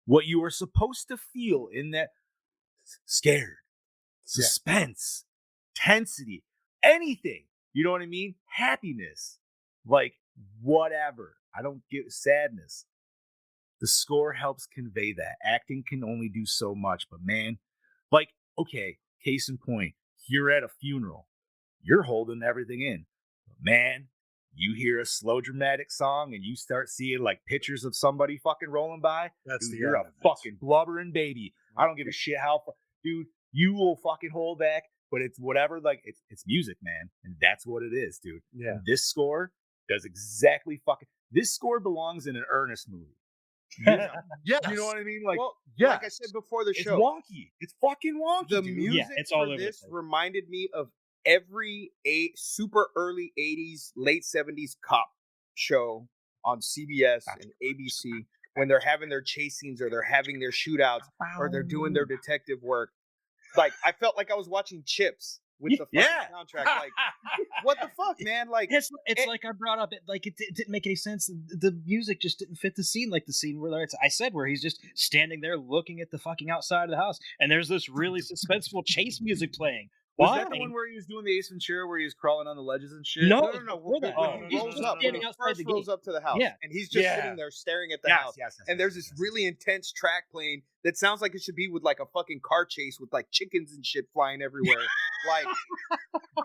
[SPEAKER 6] what you are supposed to feel in that scared, suspense, tensity, anything. You know what I mean? Happiness, like whatever. I don't get sadness. The score helps convey that. Acting can only do so much, but man, like, okay, case in point, you're at a funeral, you're holding everything in. Man, you hear a slow dramatic song and you start seeing like pictures of somebody fucking rolling by.
[SPEAKER 8] That's
[SPEAKER 6] Dude,
[SPEAKER 8] the
[SPEAKER 6] you're a
[SPEAKER 8] end of it.
[SPEAKER 6] fucking blubbering baby. I don't give a shit how, dude. You will fucking hold back, but it's whatever. Like it's music, man, and that's what it is, dude.
[SPEAKER 8] Yeah.
[SPEAKER 6] And this score does exactly fucking. This score belongs in an Ernest movie.
[SPEAKER 8] Yes.
[SPEAKER 6] You know what I mean? Like,
[SPEAKER 1] well,
[SPEAKER 6] yes.
[SPEAKER 1] like I said before the
[SPEAKER 6] it's
[SPEAKER 1] show,
[SPEAKER 6] wonky. It's fucking wonky.
[SPEAKER 1] the
[SPEAKER 6] dude.
[SPEAKER 1] music
[SPEAKER 7] it's all
[SPEAKER 1] for
[SPEAKER 7] over the
[SPEAKER 1] this
[SPEAKER 7] place.
[SPEAKER 1] reminded me of every super early 80s, late 70s cop show on CBS and ABC when they're having their chase scenes or they're having their shootouts or they're doing their detective work. Like, I felt like I was watching Chips with the fucking
[SPEAKER 6] Yeah.
[SPEAKER 1] soundtrack. Like, what the fuck, man? Like,
[SPEAKER 7] It's like I brought up. It didn't make any sense. The music just didn't fit the scene, like the scene where I said where he's just standing there looking at the fucking outside of the house, and there's this really suspenseful chase music playing.
[SPEAKER 6] Was
[SPEAKER 7] Why?
[SPEAKER 6] that the one where he was doing the Ace Ventura, where he was crawling on the ledges and shit?
[SPEAKER 7] No,
[SPEAKER 1] no.
[SPEAKER 7] before that.
[SPEAKER 6] Oh,
[SPEAKER 1] When
[SPEAKER 7] He's
[SPEAKER 1] he rolls
[SPEAKER 7] just
[SPEAKER 1] up, when
[SPEAKER 7] standing
[SPEAKER 1] he
[SPEAKER 7] outside
[SPEAKER 1] first
[SPEAKER 7] the
[SPEAKER 1] rolls
[SPEAKER 7] gate.
[SPEAKER 1] up to the house,
[SPEAKER 7] Yeah.
[SPEAKER 1] and he's just
[SPEAKER 6] Yeah.
[SPEAKER 1] sitting there staring at the
[SPEAKER 6] Yes,
[SPEAKER 1] house.
[SPEAKER 6] yes, yes,
[SPEAKER 1] And
[SPEAKER 6] yes,
[SPEAKER 1] there's
[SPEAKER 6] yes,
[SPEAKER 1] this
[SPEAKER 6] yes.
[SPEAKER 1] really intense track playing that sounds like it should be with like a fucking car chase with like chickens and shit flying everywhere. Like,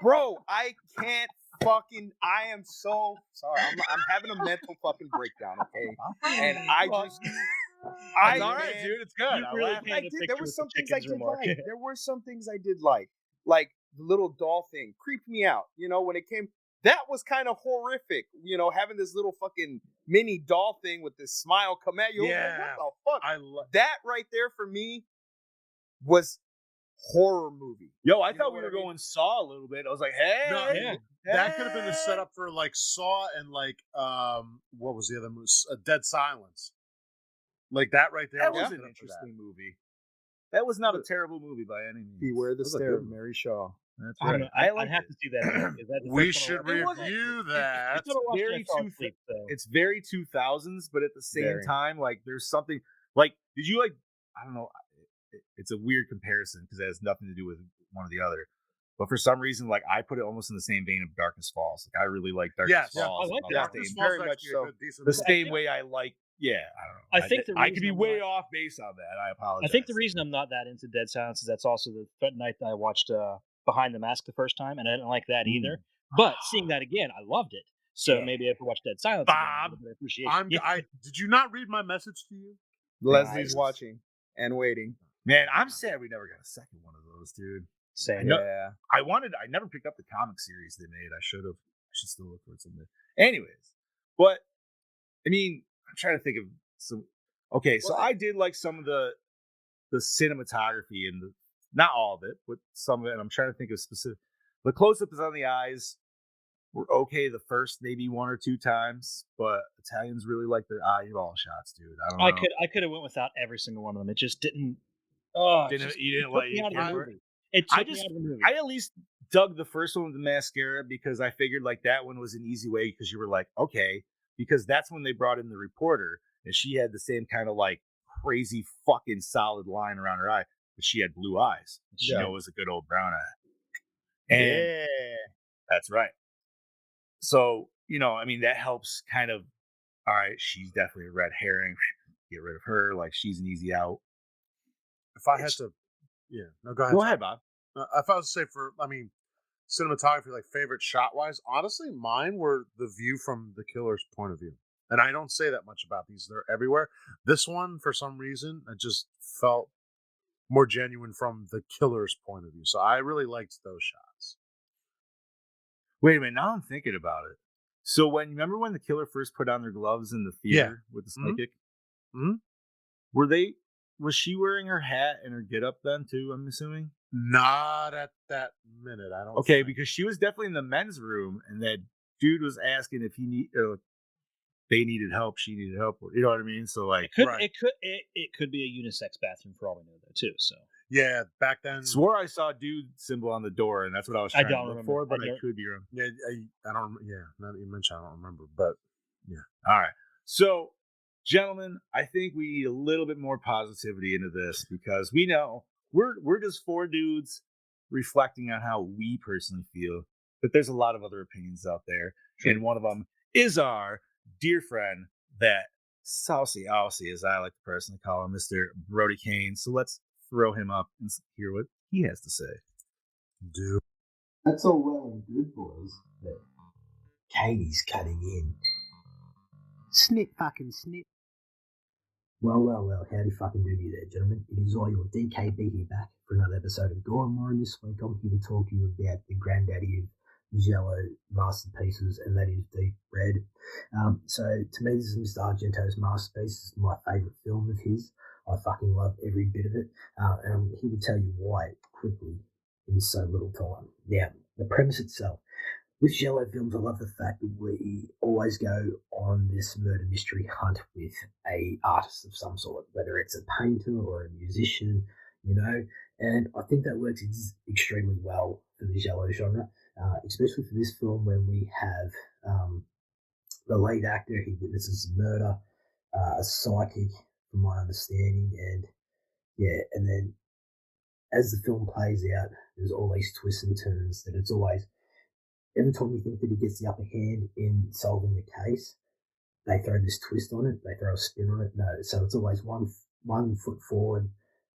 [SPEAKER 1] bro, I can't fucking. I am so sorry. I'm having a mental fucking breakdown. Okay, and I just.
[SPEAKER 6] It's all right,
[SPEAKER 1] man,
[SPEAKER 6] dude. It's good.
[SPEAKER 7] You
[SPEAKER 6] I
[SPEAKER 7] really
[SPEAKER 6] laughed.
[SPEAKER 7] can't.
[SPEAKER 1] I
[SPEAKER 7] Paint a
[SPEAKER 1] did.
[SPEAKER 7] picture
[SPEAKER 1] There were
[SPEAKER 7] with
[SPEAKER 1] some
[SPEAKER 7] the
[SPEAKER 1] things I
[SPEAKER 7] chickens
[SPEAKER 1] did
[SPEAKER 7] remark.
[SPEAKER 1] like. There were some things I did like the little doll thing creeped me out. You know, when it came, that was kind of horrific. You know, having this little fucking mini doll thing with this smile come at you.
[SPEAKER 8] Yeah.
[SPEAKER 1] Like, what the fuck?
[SPEAKER 8] I love.
[SPEAKER 1] That right there for me was horror movie.
[SPEAKER 6] Yo, I
[SPEAKER 1] You know
[SPEAKER 6] thought we
[SPEAKER 1] what
[SPEAKER 6] were
[SPEAKER 1] I mean?
[SPEAKER 6] going Saw a little bit. I was like, hey,
[SPEAKER 8] No,
[SPEAKER 7] Yeah.
[SPEAKER 8] That could have been the setup for like Saw and like what was the other movie? Dead Silence. Like that right there.
[SPEAKER 6] That
[SPEAKER 8] was
[SPEAKER 6] was
[SPEAKER 8] set
[SPEAKER 6] an
[SPEAKER 8] up for that.
[SPEAKER 6] interesting movie. That was not a terrible movie by any means.
[SPEAKER 1] Beware the
[SPEAKER 6] It was a
[SPEAKER 1] Stare
[SPEAKER 6] good
[SPEAKER 1] of
[SPEAKER 6] movie.
[SPEAKER 1] Mary Shaw.
[SPEAKER 6] That's
[SPEAKER 7] I don't
[SPEAKER 6] right.
[SPEAKER 7] know.
[SPEAKER 6] I
[SPEAKER 7] I'd
[SPEAKER 6] like
[SPEAKER 7] have
[SPEAKER 6] it.
[SPEAKER 7] to see that. Is that the
[SPEAKER 8] We
[SPEAKER 7] first one
[SPEAKER 8] should
[SPEAKER 7] I
[SPEAKER 6] It wasn't-
[SPEAKER 8] review
[SPEAKER 7] watched?
[SPEAKER 8] that.
[SPEAKER 7] It's gonna watch
[SPEAKER 6] very
[SPEAKER 7] that fall
[SPEAKER 6] too-
[SPEAKER 7] asleep, so.
[SPEAKER 6] It's very 2000s, but at the same
[SPEAKER 1] Very.
[SPEAKER 6] time, like there's something like. Did you like I don't know. It's a weird comparison because it has nothing to do with one or the other. But for some reason, like I put it almost in the same vein of Darkness Falls. Like I really like Darkness Falls.
[SPEAKER 7] I like
[SPEAKER 8] Darkness Falls
[SPEAKER 1] very
[SPEAKER 8] is
[SPEAKER 1] much
[SPEAKER 8] actually
[SPEAKER 1] so.
[SPEAKER 8] a good, decent
[SPEAKER 6] The
[SPEAKER 8] movie.
[SPEAKER 6] same way I like. Yeah, I don't know.
[SPEAKER 7] I think the
[SPEAKER 6] I could be
[SPEAKER 7] reason
[SPEAKER 6] way
[SPEAKER 7] why-
[SPEAKER 6] off base on that. I apologize.
[SPEAKER 7] I think the reason I'm not that into Dead Silence is that's also the night that I watched Behind the Mask the first time, and I didn't like that either. But seeing that again, I loved it. So maybe if I watch Dead Silence
[SPEAKER 8] Bob,
[SPEAKER 7] again, I appreciate it.
[SPEAKER 8] Did you not read my message to you?
[SPEAKER 1] Leslie's watching and waiting.
[SPEAKER 6] Man, I'm sad we never got a second one of those, dude.
[SPEAKER 7] Same.
[SPEAKER 1] Yeah.
[SPEAKER 6] I never picked up the comic series they made. I should have. I should still look for it someday. Anyways, but I mean, I'm trying to think of some. Okay, so I did like some of the cinematography and not all of it, but some of it. And I'm trying to think of specific. The close-up is on the eyes. Were okay the first maybe one or two times, but Italians really like their eyeball shots, dude. I don't know.
[SPEAKER 7] I could have went without every single one of them. It just didn't. Oh,
[SPEAKER 6] You didn't like
[SPEAKER 7] me out of the
[SPEAKER 6] it?
[SPEAKER 7] movie. It took me out of the movie.
[SPEAKER 6] I at least dug the first one with the mascara because I figured like that one was an easy way because you were like, okay, because that's when they brought in the reporter and she had the same kind of like crazy fucking solid line around her eye, but she had blue eyes. She knew it was a good old brown eye. And that's right. So, I mean, that helps kind of, all right, she's definitely a red herring. Get rid of her. Like, she's an easy out.
[SPEAKER 8] If I had to, no, go ahead.
[SPEAKER 6] Go ahead, Bob.
[SPEAKER 8] If I was to say cinematography, like favorite shot wise, honestly, mine were the view from the killer's point of view. And I don't say that much about these. They're everywhere. This one, for some reason, it just felt more genuine from the killer's point of view. So I really liked those shots.
[SPEAKER 6] Wait a minute. Now I'm thinking about it. So remember when the killer first put on their gloves in the theater with the psychic?
[SPEAKER 8] Mm-hmm.
[SPEAKER 6] Was she wearing her hat and her get up then too, I'm assuming?
[SPEAKER 8] Not at that minute, I don't
[SPEAKER 6] Okay,
[SPEAKER 8] think.
[SPEAKER 6] because she was definitely in the men's room and that dude was asking if they needed help, she needed help. You know what I mean? So like
[SPEAKER 7] it could be a unisex bathroom for all we know though too. So
[SPEAKER 8] yeah, back then
[SPEAKER 6] swore I saw a dude symbol on the door and that's what I was trying to look for, but I could be wrong.
[SPEAKER 8] Yeah, I don't. Yeah, now that you mentioned, I don't remember. But yeah,
[SPEAKER 6] all right. So, gentlemen, I think we need a little bit more positivity into this because we know we're just four dudes reflecting on how we personally feel, but there's a lot of other opinions out there, and one of them is our dear friend, that Saucy Aussie, as I like to personally call him, Mr. Brody Kane. So let's throw him up and hear what he has to say.
[SPEAKER 8] Dude,
[SPEAKER 4] that's all well and good, boys, but Katie's cutting in. Snip fucking snip. Well, howdy fucking doody there, gentlemen. It is I, your DKB here, back for another episode of Gore N More, and this week I'm here to talk to you about the granddaddy of Jello masterpieces, and that is Deep Red. So to me, this is Mr. Argento's masterpiece. This is my favourite film of his. I fucking love every bit of it, and I'm here to tell you why quickly in so little time. Now, the premise itself. With Jello films, I love the fact that we always go on this murder mystery hunt with a artist of some sort, whether it's a painter or a musician, and I think that works extremely well for the Jello genre, especially for this film when we have the lead actor. He witnesses a murder, a psychic, from my understanding, and then as the film plays out, there's all these twists and turns that it's always. Every time you think that he gets the upper hand in solving the case, they throw this twist on it. They throw a spin on it. No, so it's always one foot forward,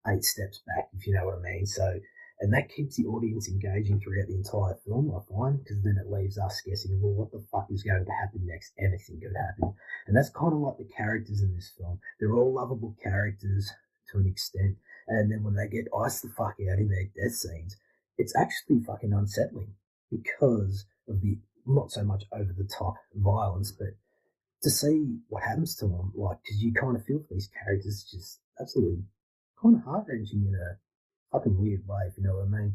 [SPEAKER 4] 8 steps back, if you know what I mean. So, and that keeps the audience engaging throughout the entire film, I find, because then it leaves us guessing, well, what the fuck is going to happen next? Anything could happen. And that's kind of like the characters in this film. They're all lovable characters to an extent. And then when they get iced the fuck out in their death scenes, it's actually fucking unsettling. Because of the not so much over the top violence, but to see what happens to them, like, because you kind of feel for these characters, just absolutely kind of heart wrenching in a fucking weird way, if you know what I mean.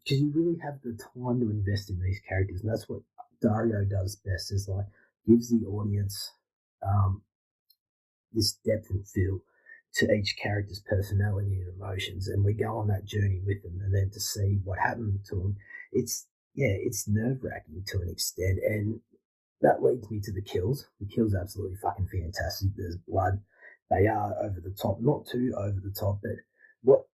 [SPEAKER 4] Because you really have the time to invest in these characters, and that's what Dario does best. Is like gives the audience this depth and feel to each character's personality and emotions, and we go on that journey with them, and then to see what happened to them, it's nerve-wracking to an extent, and that leads me to the kills. The kills are absolutely fucking fantastic. There's blood, they are over the top, not too over the top, but what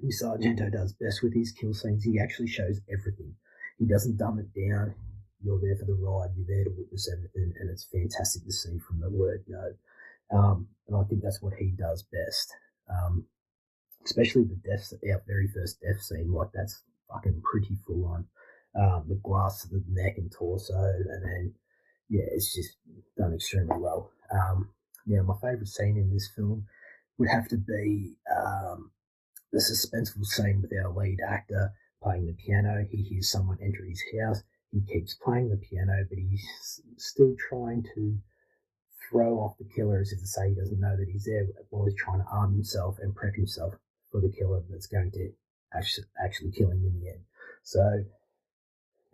[SPEAKER 4] Mr. Argento does best with his kill scenes, he actually shows everything. He doesn't dumb it down. You're there for the ride. You're there to witness everything, and it's fantastic to see from the word go. And I think that's what he does best. Especially our very first death scene, like that's fucking pretty full on. The glass to the neck and torso, and then it's just done extremely well. Now, my favourite scene in this film would have to be the suspenseful scene with our lead actor playing the piano. He hears someone enter his house. He keeps playing the piano, but he's still trying to throw off the killer as if to say he doesn't know that he's there while he's trying to arm himself and prep himself for the killer that's going to actually kill him in the end. So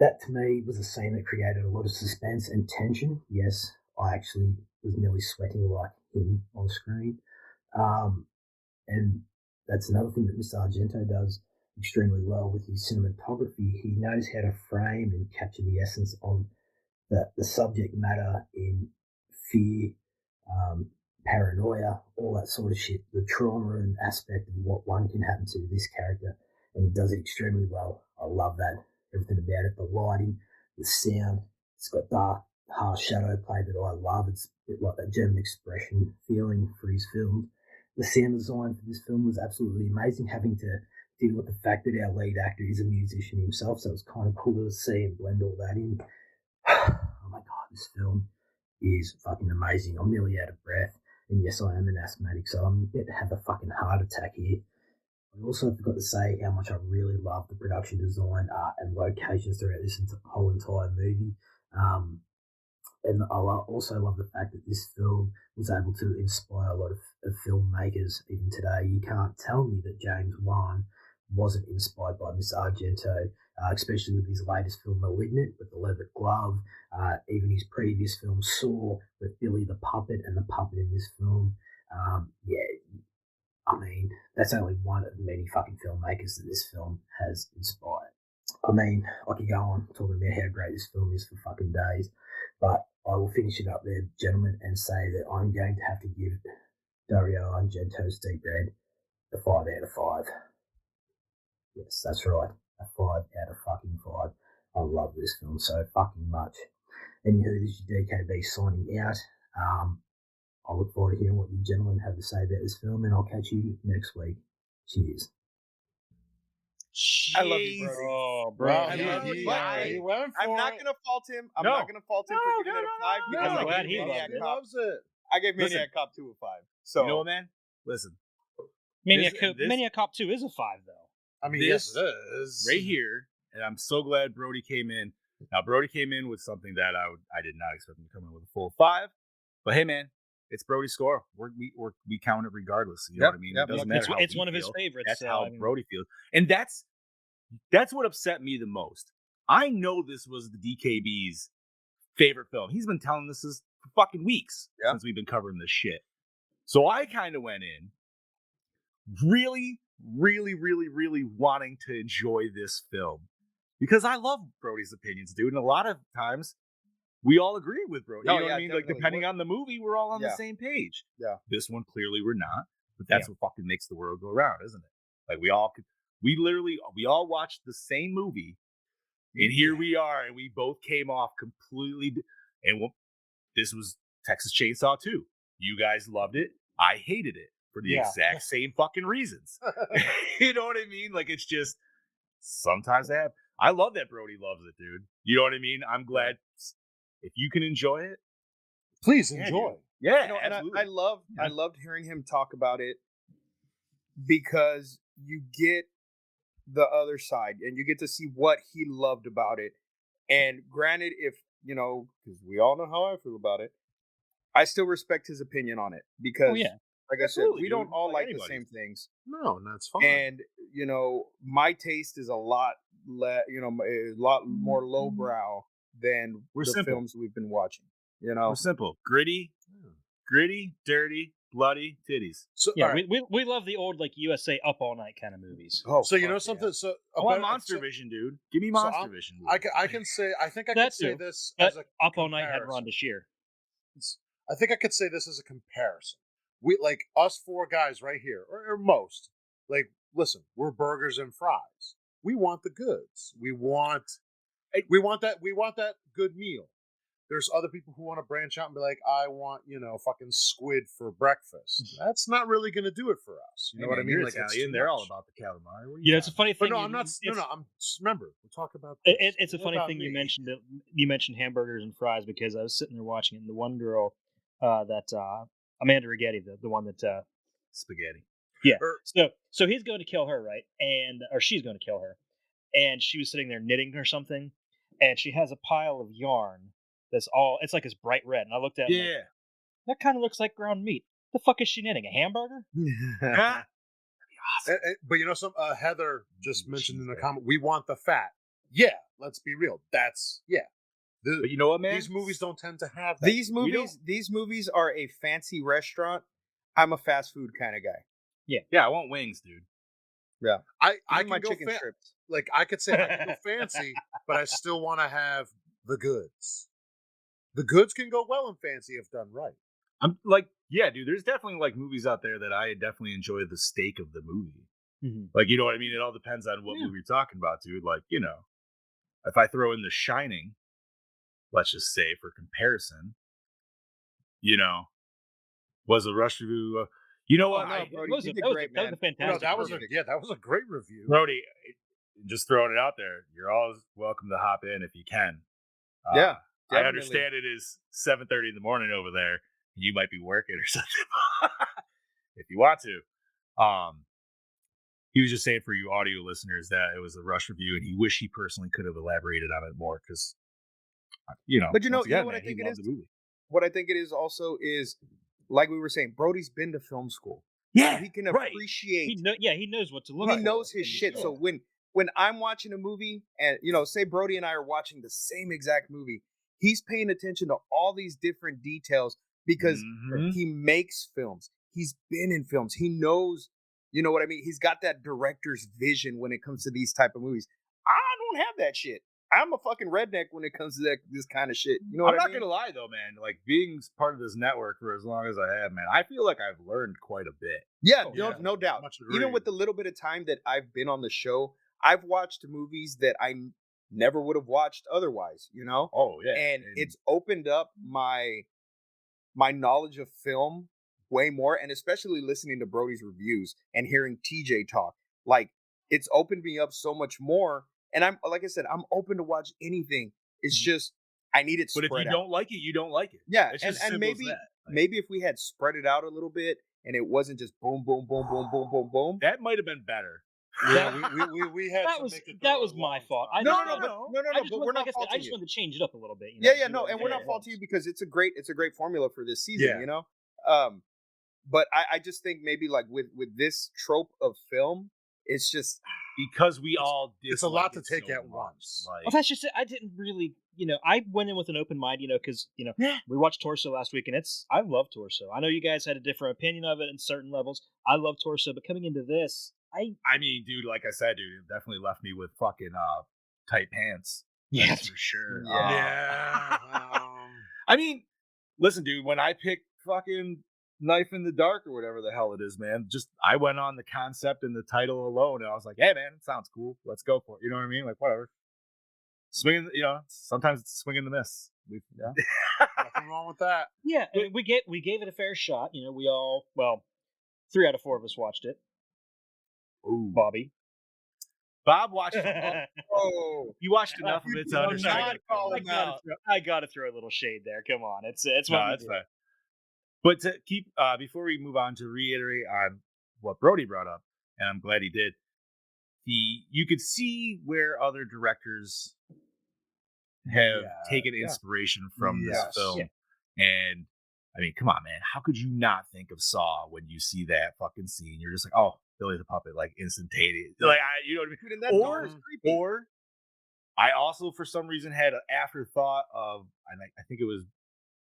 [SPEAKER 4] that to me was a scene that created a lot of suspense and tension. Yes, I actually was nearly sweating like him on screen. And that's another thing that Mr. Argento does extremely well with his cinematography. He knows how to frame and capture the essence of the subject matter in fear, paranoia, all that sort of shit, the trauma and aspect of what one can happen to this character. And he does it extremely well. I love that. Everything about it, the lighting, the sound. It's got dark, harsh shadow play that I love. It's a bit like that German expression feeling for his films. The sound design for this film was absolutely amazing, having to deal with the fact that our lead actor is a musician himself, so it's kind of cool to see and blend all that in. Oh my god, this film is fucking amazing. I'm nearly out of breath, and yes, I am an asthmatic, so I'm about to have a fucking heart attack here. I also forgot to say how much I really love the production design, art, and locations throughout this whole entire movie. And I also love the fact that this film was able to inspire a lot of filmmakers even today. You can't tell me that James Wan wasn't inspired by Miss Argento, especially with his latest film, *Malignant*, with the leather glove. Even his previous film, *Saw*, with Billy the Puppet and the puppet in this film. I mean, that's only one of many fucking filmmakers that this film has inspired. I mean, I could go on talking about how great this film is for fucking days, but I will finish it up there, gentlemen, and say that I'm going to have to give Dario Argento's Deep Red a 5 out of 5. Yes, that's right, a 5 out of fucking 5. I love this film so fucking much. Anywho, this is your DKB signing out. I look forward to hearing what you gentlemen have to say about this film, and I'll catch you next week. Cheers.
[SPEAKER 1] I love you, Brody.
[SPEAKER 7] Oh, bro.
[SPEAKER 1] I love you. I'm not going to fault him. I'm not going to fault him for giving it a 5 because
[SPEAKER 7] I'm glad
[SPEAKER 1] I gave Maniac Cop.
[SPEAKER 8] loves it.
[SPEAKER 1] I gave Maniac Cop 2 a 5. So
[SPEAKER 6] you know what, man? Listen.
[SPEAKER 7] Maniac Cop 2 is a 5, though.
[SPEAKER 8] I mean,
[SPEAKER 6] this
[SPEAKER 8] yes, it is.
[SPEAKER 6] right here, and I'm so glad Brody came in. Now, Brody came in with something that I did not expect him to come in with a full 5. But hey, man, it's Brody's score. We count it regardless. You know what I mean? It doesn't matter.
[SPEAKER 7] It's one of his favorites.
[SPEAKER 6] That's how Brody feels, and that's what upset me the most. I know this was the DKB's favorite film. He's been telling this for fucking weeks since we've been covering this shit. So I kind of went in really, really, really, really wanting to enjoy this film because I love Brody's opinions, dude. And a lot of times we all agree with Brody. You know what I mean? Like, depending on the movie, we're all on the same page.
[SPEAKER 1] Yeah.
[SPEAKER 6] This one, clearly, we're not. But that's what fucking makes the world go round, isn't it? Like, we all watched the same movie, and here we are, and we both came off completely. This was Texas Chainsaw 2. You guys loved it. I hated it for the exact same fucking reasons. You know what I mean? Like, it's just, sometimes I love that Brody loves it, dude. You know what I mean? I'm glad. If you can enjoy it,
[SPEAKER 8] please enjoy.
[SPEAKER 6] Yeah,
[SPEAKER 1] you know, and I loved hearing him talk about it because you get the other side and you get to see what he loved about it. And granted, if you know, because we all know how I feel about it, I still respect his opinion on it because, like I said, we don't all like the same things.
[SPEAKER 8] No, and that's fine.
[SPEAKER 1] And you know, my taste is a lot more lowbrow than the films we've been watching. You know,
[SPEAKER 6] we're simple, gritty, dirty, bloody titties.
[SPEAKER 7] So we love the old like USA Up All Night kind of movies.
[SPEAKER 8] Oh, so you know something? Yeah. So
[SPEAKER 6] I want Monster Vision, dude. Give me Monster Vision.
[SPEAKER 8] I can say I think I could say this as a
[SPEAKER 7] Up All Night had Rhonda Shear.
[SPEAKER 8] I think I could say this as a comparison. we like us four guys right here, or most. Like, listen, we're burgers and fries. We want the goods. We want that good meal. There's other people who want to branch out and be like, I want, fucking squid for breakfast. That's not really going to do it for us. You know what I mean?
[SPEAKER 6] You're
[SPEAKER 8] Like,
[SPEAKER 6] Italian. They're all about the calamari.
[SPEAKER 7] It's a funny thing.
[SPEAKER 8] But no, I'm not. I'm remember we're talking about.
[SPEAKER 7] It's a funny thing you mentioned. You mentioned hamburgers and fries because I was sitting there watching it, and the one girl, Amanda Rigetti, the one that
[SPEAKER 6] spaghetti.
[SPEAKER 7] Yeah. So he's going to kill her, right? Or she's going to kill her, and she was sitting there knitting or something, and she has a pile of yarn it's like it's bright red, and I looked at it.
[SPEAKER 6] Yeah.
[SPEAKER 7] Like, that kind of looks like ground meat. The fuck is she knitting? A hamburger?
[SPEAKER 8] Awesome. But Heather just mentioned in the comment, we want the fat. Yeah, let's be real. That's
[SPEAKER 6] but you know what, man?
[SPEAKER 8] These movies don't tend to have that.
[SPEAKER 1] These movies are a fancy restaurant. I'm a fast food kind of guy.
[SPEAKER 6] Yeah, I want wings, dude.
[SPEAKER 1] Yeah,
[SPEAKER 8] I
[SPEAKER 1] can
[SPEAKER 8] my
[SPEAKER 1] go
[SPEAKER 8] chicken
[SPEAKER 1] strips.
[SPEAKER 8] Like I could say I can go fancy, but I still want to have the goods. The goods can go well and fancy if done right.
[SPEAKER 6] I'm like, yeah, dude. There's definitely like movies out there that I definitely enjoy the steak of the movie.
[SPEAKER 7] Mm-hmm.
[SPEAKER 6] Like, you know what I mean? It all depends on what movie you're talking about, dude. Like, if I throw in The Shining, let's just say for comparison, was a rush review. You know what?
[SPEAKER 1] That was a
[SPEAKER 7] fantastic.
[SPEAKER 8] That was a great review,
[SPEAKER 6] Brody. Just throwing it out there. You're always welcome to hop in if you can.
[SPEAKER 1] Yeah,
[SPEAKER 6] I understand it is 7:30 in the morning over there. You might be working or something. If you want to. He was just saying for you audio listeners that it was a rush review, and he wished he personally could have elaborated on it more because,
[SPEAKER 1] But what I think it is. What I think it is also is, like we were saying, Brody's been to film school.
[SPEAKER 6] Yeah,
[SPEAKER 1] so he can appreciate.
[SPEAKER 7] He knows what to look for.
[SPEAKER 1] He knows his shit. So when I'm watching a movie, and say Brody and I are watching the same exact movie, he's paying attention to all these different details because he makes films. He's been in films. He knows. You know what I mean? He's got that director's vision when it comes to these type of movies. I don't have that shit. I'm a fucking redneck when it comes to this kind of shit. You know what I mean?
[SPEAKER 6] I'm not gonna lie though, man. Like being part of this network for as long as I have, man, I feel like I've learned quite a bit.
[SPEAKER 1] Yeah, no doubt. Even with the little bit of time that I've been on the show, I've watched movies that I never would have watched otherwise.
[SPEAKER 6] Oh yeah,
[SPEAKER 1] and it's opened up my knowledge of film way more, and especially listening to Brody's reviews and hearing TJ talk, like it's opened me up so much more. And I'm like I said, I'm open to watch anything. It's just I need it spread out.
[SPEAKER 6] But if you don't like it, you don't like it.
[SPEAKER 1] Yeah, and maybe if we had spread it out a little bit and it wasn't just boom, boom, boom, boom, boom, boom, boom,
[SPEAKER 6] that might have been better.
[SPEAKER 8] Yeah, we had
[SPEAKER 7] that was my fault.
[SPEAKER 1] No, but we're not faulting
[SPEAKER 7] I just wanted to change it up a little bit.
[SPEAKER 1] And we're not faulting you because it's a great formula for this season. But I just think maybe like with this trope of film, it's just
[SPEAKER 6] because it's
[SPEAKER 8] a lot to take at once.
[SPEAKER 7] Well, that's just it. I didn't really, I went in with an open mind, because we watched Torso last week, and I love Torso. I know you guys had a different opinion of it in certain levels. I love Torso, but coming into this,
[SPEAKER 6] I mean, dude, like I said, dude, it definitely left me with fucking tight pants.
[SPEAKER 7] Yeah,
[SPEAKER 6] that's for sure.
[SPEAKER 8] Yeah.
[SPEAKER 6] I mean, listen, dude, when I picked fucking Knife in the Dark or whatever the hell it is, man, I went on the concept and the title alone, and I was like, hey, man, it sounds cool. Let's go for it. You know what I mean? Like, whatever. Swinging, sometimes it's swinging the miss.
[SPEAKER 8] Nothing wrong with that.
[SPEAKER 7] Yeah, we gave it a fair shot. We all, 3 out of 4 of us watched it.
[SPEAKER 6] Ooh.
[SPEAKER 7] Bob
[SPEAKER 6] watched it. Oh, you watched enough of it to understand.
[SPEAKER 7] I gotta throw a little shade there. Come on, it's
[SPEAKER 6] that's fine. But to keep before we move on, to reiterate on what Brody brought up, and I'm glad he did. You could see where other directors have taken inspiration from this film, and I mean, come on, man, how could you not think of Saw when you see that fucking scene? You're just like, oh, Billy the Puppet, like instantaneous, like you know what I mean? Or I also for some reason had an afterthought of, and I think it was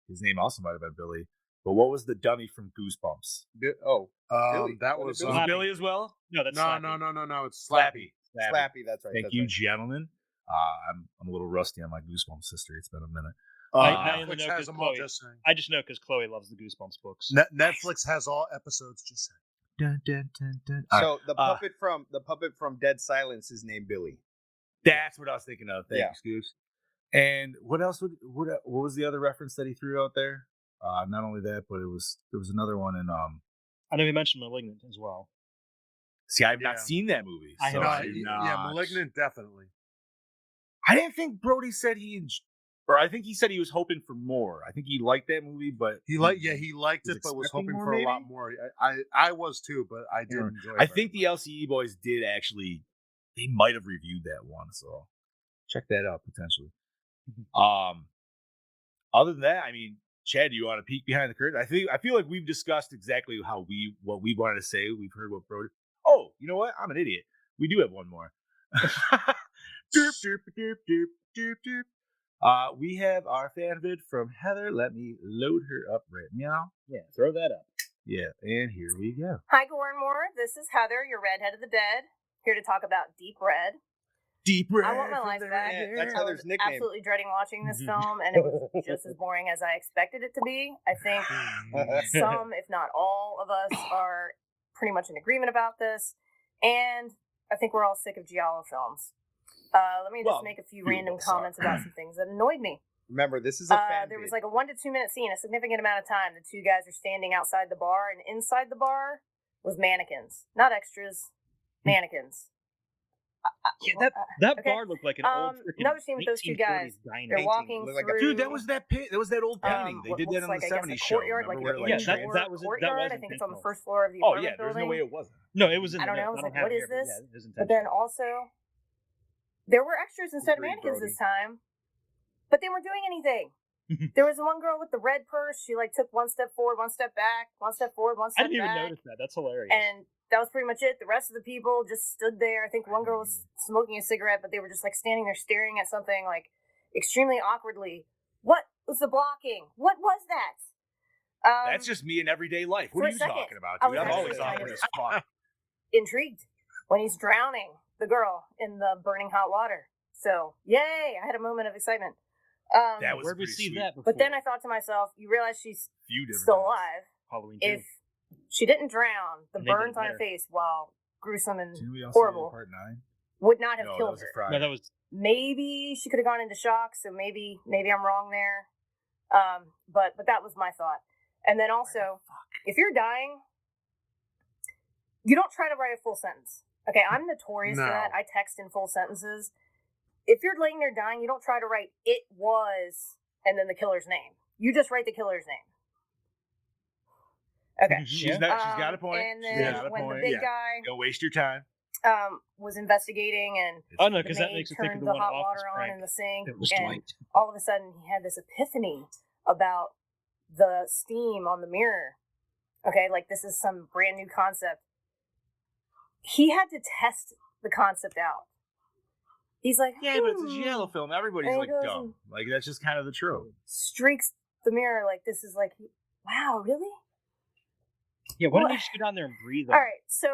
[SPEAKER 6] his name also might have been Billy. But what was the dummy from Goosebumps?
[SPEAKER 1] Billy.
[SPEAKER 8] That was
[SPEAKER 6] Billy as well.
[SPEAKER 7] No, that's
[SPEAKER 8] no. It's Slappy.
[SPEAKER 1] Slappy. That's right.
[SPEAKER 6] Thank you, gentlemen. I'm a little rusty on my Goosebumps history. It's been a minute.
[SPEAKER 7] I only
[SPEAKER 8] Netflix
[SPEAKER 7] know
[SPEAKER 8] has
[SPEAKER 7] 'cause
[SPEAKER 8] them all.
[SPEAKER 7] Chloe-
[SPEAKER 8] Just saying.
[SPEAKER 7] I just know because Chloe loves the Goosebumps books.
[SPEAKER 8] Netflix has all episodes. Just saying.
[SPEAKER 6] Dun, dun, dun, dun.
[SPEAKER 1] So the puppet from Dead Silence is named Billy.
[SPEAKER 6] That's what I was thinking of. Thank
[SPEAKER 1] Yeah.
[SPEAKER 6] you, Scoops. And what else? What was the other reference that he threw out there? Not only that, but there was another one in
[SPEAKER 7] I know he mentioned Malignant as well.
[SPEAKER 6] See, I've
[SPEAKER 8] Yeah.
[SPEAKER 6] not seen that movie.
[SPEAKER 7] I
[SPEAKER 6] So
[SPEAKER 7] have
[SPEAKER 6] I did
[SPEAKER 8] Yeah,
[SPEAKER 6] not.
[SPEAKER 8] Malignant definitely.
[SPEAKER 6] I didn't think Brody said or I think he said he was hoping for more. I think he liked that movie, but
[SPEAKER 8] He liked
[SPEAKER 6] was
[SPEAKER 8] it, but was
[SPEAKER 6] expecting
[SPEAKER 8] hoping
[SPEAKER 6] more,
[SPEAKER 8] for a lot
[SPEAKER 6] maybe?
[SPEAKER 8] more. I was too, but I did enjoy it.
[SPEAKER 6] I think the LCE boys did actually. They might have reviewed that one, so check that out potentially. Other than that, I mean, Chad, do you want to peek behind the curtain? I feel like we've discussed exactly what we wanted to say. We've heard what Brody. Oh, you know what? I'm an idiot. We do have one more. Derp, derp, derp, derp, derp, derp. We have our fan vid from Heather. Let me load her up right now.
[SPEAKER 7] Yeah, throw that up.
[SPEAKER 6] Yeah, and here we go.
[SPEAKER 9] Hi, Gore N More. This is Heather, your redhead of the dead, here to talk about Deep Red.
[SPEAKER 6] Deep Red.
[SPEAKER 9] I want my life back.
[SPEAKER 1] That's
[SPEAKER 9] I
[SPEAKER 1] Heather's
[SPEAKER 9] was
[SPEAKER 1] nickname.
[SPEAKER 9] absolutely dreading watching this film, and it was just as boring as I expected it to be. I think some, if not all, of us are pretty much in agreement about this, and I think we're all sick of giallo films. Let me just make a few random comments about some things that annoyed me.
[SPEAKER 1] Remember, this is a fan
[SPEAKER 9] There was
[SPEAKER 1] vid.
[SPEAKER 9] like a 1 to 2 minute scene, a significant amount of time. The two guys are standing outside the bar, and inside the bar was mannequins, not extras, mannequins.
[SPEAKER 7] Yeah, that
[SPEAKER 9] okay.
[SPEAKER 7] bar looked like an old
[SPEAKER 9] another scene with those two guys.
[SPEAKER 7] 1940s diner.
[SPEAKER 9] They're walking
[SPEAKER 1] Looked like a-
[SPEAKER 9] through.
[SPEAKER 6] Dude, that was that old painting. They
[SPEAKER 9] what
[SPEAKER 6] did that
[SPEAKER 9] looks
[SPEAKER 6] on
[SPEAKER 9] like,
[SPEAKER 6] the
[SPEAKER 9] I guess,
[SPEAKER 6] 70s
[SPEAKER 9] a
[SPEAKER 6] show.
[SPEAKER 9] courtyard, like
[SPEAKER 6] Remember
[SPEAKER 9] an
[SPEAKER 6] where,
[SPEAKER 7] Yeah,
[SPEAKER 9] indoor
[SPEAKER 7] that was
[SPEAKER 9] courtyard. I
[SPEAKER 7] in
[SPEAKER 9] think it's on the
[SPEAKER 7] Pittsburgh.
[SPEAKER 9] first floor of the
[SPEAKER 6] Oh
[SPEAKER 9] apartment
[SPEAKER 6] yeah, there's
[SPEAKER 9] building.
[SPEAKER 6] no way it wasn't.
[SPEAKER 7] No, it was in
[SPEAKER 9] I don't
[SPEAKER 7] the
[SPEAKER 9] know. I
[SPEAKER 7] notes.
[SPEAKER 9] was like,
[SPEAKER 7] have
[SPEAKER 9] what
[SPEAKER 7] it
[SPEAKER 9] is
[SPEAKER 7] here, but
[SPEAKER 9] this?
[SPEAKER 7] yeah, it was
[SPEAKER 9] But
[SPEAKER 7] intentional.
[SPEAKER 9] then also, there were extras instead of
[SPEAKER 1] Agreed,
[SPEAKER 9] mannequins
[SPEAKER 1] Brody.
[SPEAKER 9] this time, but they weren't doing anything. There was one girl with the red purse. She like took one step forward, one step back, one step forward, one
[SPEAKER 7] I
[SPEAKER 9] step
[SPEAKER 7] didn't even
[SPEAKER 9] back.
[SPEAKER 7] notice that. That's hilarious.
[SPEAKER 9] And that was pretty much it. The rest of the people just stood there. I think one girl was smoking a cigarette, but they were just like standing there staring at something like extremely awkwardly. What was the blocking? What was that?
[SPEAKER 6] That's just me in everyday life. What
[SPEAKER 9] for
[SPEAKER 6] are
[SPEAKER 9] a
[SPEAKER 6] you
[SPEAKER 9] second,
[SPEAKER 6] talking about,
[SPEAKER 9] I
[SPEAKER 6] dude?
[SPEAKER 9] was
[SPEAKER 6] I'm always
[SPEAKER 9] actually kind
[SPEAKER 6] awkward
[SPEAKER 9] of
[SPEAKER 6] as fuck.
[SPEAKER 9] intrigued when he's drowning the girl in the burning hot water. So, yay! I had a moment of excitement.
[SPEAKER 6] That was
[SPEAKER 7] Where'd we
[SPEAKER 6] pretty
[SPEAKER 7] see
[SPEAKER 6] sweet.
[SPEAKER 7] that before?
[SPEAKER 9] But then I thought to myself, you realize she's
[SPEAKER 6] Few different
[SPEAKER 9] still
[SPEAKER 6] times.
[SPEAKER 9] alive.
[SPEAKER 7] Halloween 2.
[SPEAKER 9] If she didn't drown, the
[SPEAKER 7] And they did
[SPEAKER 9] burns on her
[SPEAKER 7] better.
[SPEAKER 9] face, while gruesome and
[SPEAKER 6] Didn't we also
[SPEAKER 9] horrible,
[SPEAKER 6] do part 9?
[SPEAKER 9] would not have
[SPEAKER 6] No, that
[SPEAKER 9] killed
[SPEAKER 6] was a
[SPEAKER 9] her.
[SPEAKER 6] Friday.
[SPEAKER 7] No, that was
[SPEAKER 9] Maybe she could have gone into shock, so maybe I'm wrong there. But that was my thought. And then also, if you're dying, you don't try to write a full sentence. Okay, I'm notorious for
[SPEAKER 8] No.
[SPEAKER 9] that. I text in full sentences. If you're laying there dying, you don't try to write "it was" and then the killer's name. You just write the killer's name. Okay.
[SPEAKER 6] She's got a point.
[SPEAKER 9] And
[SPEAKER 6] She's
[SPEAKER 9] then
[SPEAKER 6] got a
[SPEAKER 9] when
[SPEAKER 6] point.
[SPEAKER 9] the big guy
[SPEAKER 6] Don't waste your time.
[SPEAKER 9] was investigating and
[SPEAKER 7] Oh no,
[SPEAKER 9] the
[SPEAKER 7] because that
[SPEAKER 9] maid
[SPEAKER 7] makes me think of
[SPEAKER 9] turned
[SPEAKER 7] the
[SPEAKER 9] the
[SPEAKER 7] one
[SPEAKER 9] hot
[SPEAKER 7] Office
[SPEAKER 9] water on
[SPEAKER 7] prank.
[SPEAKER 9] in the sink,
[SPEAKER 7] It was
[SPEAKER 9] and
[SPEAKER 7] Dwight.
[SPEAKER 9] all of a sudden he had this epiphany about the steam on the mirror. Okay, like this is some brand new concept. He had to test the concept out. He's like,
[SPEAKER 6] Yeah, but it's a giallo film. Everybody's
[SPEAKER 9] And he
[SPEAKER 6] like
[SPEAKER 9] goes
[SPEAKER 6] dumb. Like that's just kind of the trope.
[SPEAKER 9] streaks the mirror like this is like, wow, really?
[SPEAKER 7] Yeah, why don't
[SPEAKER 9] Well-
[SPEAKER 7] you just go down there and breathe?
[SPEAKER 9] All right, so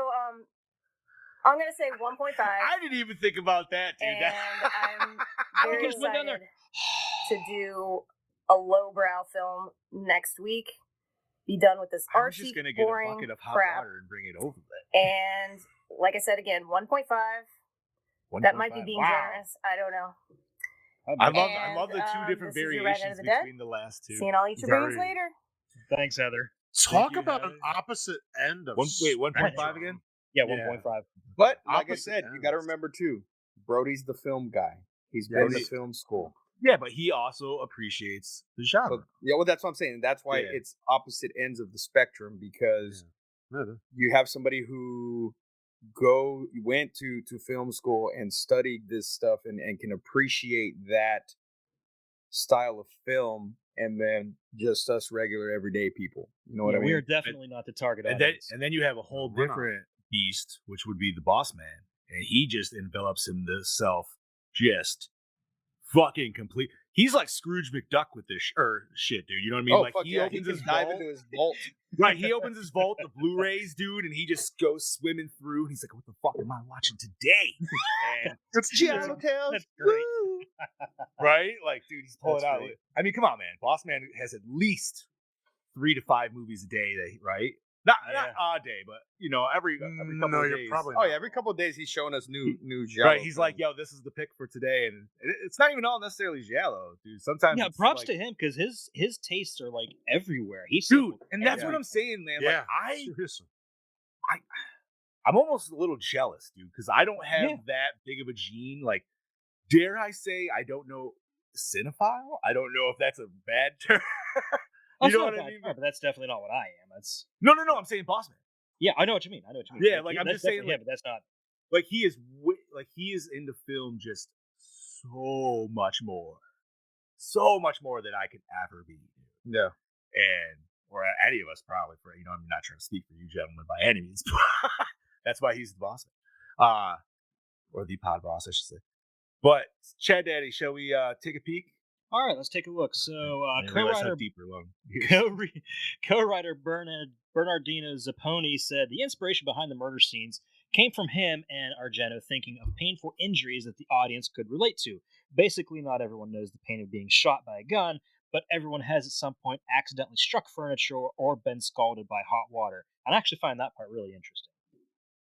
[SPEAKER 9] I'm gonna say 1.5.
[SPEAKER 6] I didn't even think about that, dude.
[SPEAKER 9] And I'm very
[SPEAKER 7] Just went down
[SPEAKER 9] excited
[SPEAKER 7] there.
[SPEAKER 9] to do a lowbrow film next week. Be done with this
[SPEAKER 6] I was just
[SPEAKER 9] artsy,
[SPEAKER 6] gonna get a
[SPEAKER 9] boring
[SPEAKER 6] bucket of hot
[SPEAKER 9] crap.
[SPEAKER 6] water and bring it over that.
[SPEAKER 9] And like I said again, 1.5. That might be
[SPEAKER 6] 1.5.
[SPEAKER 9] being
[SPEAKER 6] Wow.
[SPEAKER 9] generous. I don't know.
[SPEAKER 6] I
[SPEAKER 9] And,
[SPEAKER 6] love the two different
[SPEAKER 9] this is your Redhead
[SPEAKER 6] variations
[SPEAKER 9] of the Dead.
[SPEAKER 6] between the last two.
[SPEAKER 9] See, and I'll eat your brains
[SPEAKER 8] Very-
[SPEAKER 9] later.
[SPEAKER 7] Thanks, Heather.
[SPEAKER 8] Talk
[SPEAKER 6] you,
[SPEAKER 8] about
[SPEAKER 6] Heather.
[SPEAKER 8] an opposite end of
[SPEAKER 6] 1.5 again?
[SPEAKER 7] Yeah,
[SPEAKER 8] Yeah.
[SPEAKER 7] 1.5.
[SPEAKER 1] But like I
[SPEAKER 8] Opposite
[SPEAKER 1] said, you got to
[SPEAKER 8] ends.
[SPEAKER 1] remember too, Brody's the film guy. He's
[SPEAKER 8] Yeah,
[SPEAKER 1] been to
[SPEAKER 8] he-
[SPEAKER 1] film school.
[SPEAKER 6] Yeah, but he also appreciaes the genre.
[SPEAKER 1] So, yeah, well, that's what I'm saying. That's why
[SPEAKER 6] Yeah.
[SPEAKER 1] it's opposite ends of the spectrum because
[SPEAKER 8] Yeah.
[SPEAKER 1] you have somebody who went to film school and studied this stuff and can appreciate that style of film, and then just us regular everyday people. You know what I mean?
[SPEAKER 7] We are definitely not the target
[SPEAKER 6] And then,
[SPEAKER 7] audience.
[SPEAKER 6] and then you have a whole
[SPEAKER 8] We're not.
[SPEAKER 6] different beast, which would be the boss man, and he just envelops himself just fucking complete. He's like Scrooge McDuck with this shit, dude. You know what I mean?
[SPEAKER 1] Oh,
[SPEAKER 6] like
[SPEAKER 1] fuck
[SPEAKER 6] he
[SPEAKER 1] yeah.
[SPEAKER 6] opens
[SPEAKER 1] He
[SPEAKER 6] his
[SPEAKER 1] can dive
[SPEAKER 6] vault.
[SPEAKER 1] into his vault.
[SPEAKER 6] Right, he opens his vault, the Blu-rays, dude, and he just goes swimming through. And he's like, "What the fuck am I watching today?" And
[SPEAKER 1] It's Giallo Tales.
[SPEAKER 7] That's great.
[SPEAKER 1] Woo!
[SPEAKER 6] Right? Like, dude, he's pulling
[SPEAKER 1] That's
[SPEAKER 6] out.
[SPEAKER 1] great.
[SPEAKER 6] I mean, come on, man. Boss Man has at least 3 to 5 movies a day, right? Not a day, but every couple
[SPEAKER 8] No,
[SPEAKER 6] of
[SPEAKER 8] you're
[SPEAKER 6] days.
[SPEAKER 8] probably
[SPEAKER 1] Oh
[SPEAKER 8] not.
[SPEAKER 1] yeah, every couple of days he's showing us new Giallo
[SPEAKER 6] Right, he's like,
[SPEAKER 1] films.
[SPEAKER 6] yo, this is the pick for today, and it's not even all necessarily Giallo, dude. Sometimes,
[SPEAKER 7] Yeah,
[SPEAKER 6] it's
[SPEAKER 7] props
[SPEAKER 6] like,
[SPEAKER 7] to him because his tastes are like everywhere. He's
[SPEAKER 6] dude, and that's what
[SPEAKER 7] everything.
[SPEAKER 6] I'm saying, man.
[SPEAKER 8] Yeah,
[SPEAKER 6] Like,
[SPEAKER 8] seriously.
[SPEAKER 6] I'm almost a little jealous, dude, because I don't have
[SPEAKER 7] Yeah.
[SPEAKER 6] that big of a gene. Like, dare I say, I don't know cinephile. I don't know if that's a bad term.
[SPEAKER 7] Oh,
[SPEAKER 6] You
[SPEAKER 7] it's
[SPEAKER 6] know
[SPEAKER 7] not
[SPEAKER 6] what
[SPEAKER 7] a
[SPEAKER 6] I
[SPEAKER 7] bad
[SPEAKER 6] mean?
[SPEAKER 7] term, but that's definitely not what I am. That's
[SPEAKER 6] No. I'm saying Boss Man.
[SPEAKER 7] yeah, I know what you mean. I know what you mean.
[SPEAKER 6] Yeah, like, I'm
[SPEAKER 7] that's
[SPEAKER 6] just saying,
[SPEAKER 7] definitely him,
[SPEAKER 6] like-
[SPEAKER 7] but that's not.
[SPEAKER 6] Like, he is into film just so much more than I could ever be. Dude.
[SPEAKER 1] Yeah.
[SPEAKER 6] Or any of us probably. I'm not trying to speak for you gentlemen by any means. That's why he's the boss man. Or the pod boss, I should say. But Chad Daddy, shall we take a peek?
[SPEAKER 7] All right, let's take a look. So,
[SPEAKER 6] I didn't realize how
[SPEAKER 7] co-writer
[SPEAKER 6] deep we're long.
[SPEAKER 7] co-writer Bernardino Zapponi said the inspiration behind the murder scenes came from him and Argento thinking of painful injuries that the audience could relate to. Basically, not everyone knows the pain of being shot by a gun, but everyone has at some point accidentally struck furniture or been scalded by hot water. I actually find that part really interesting.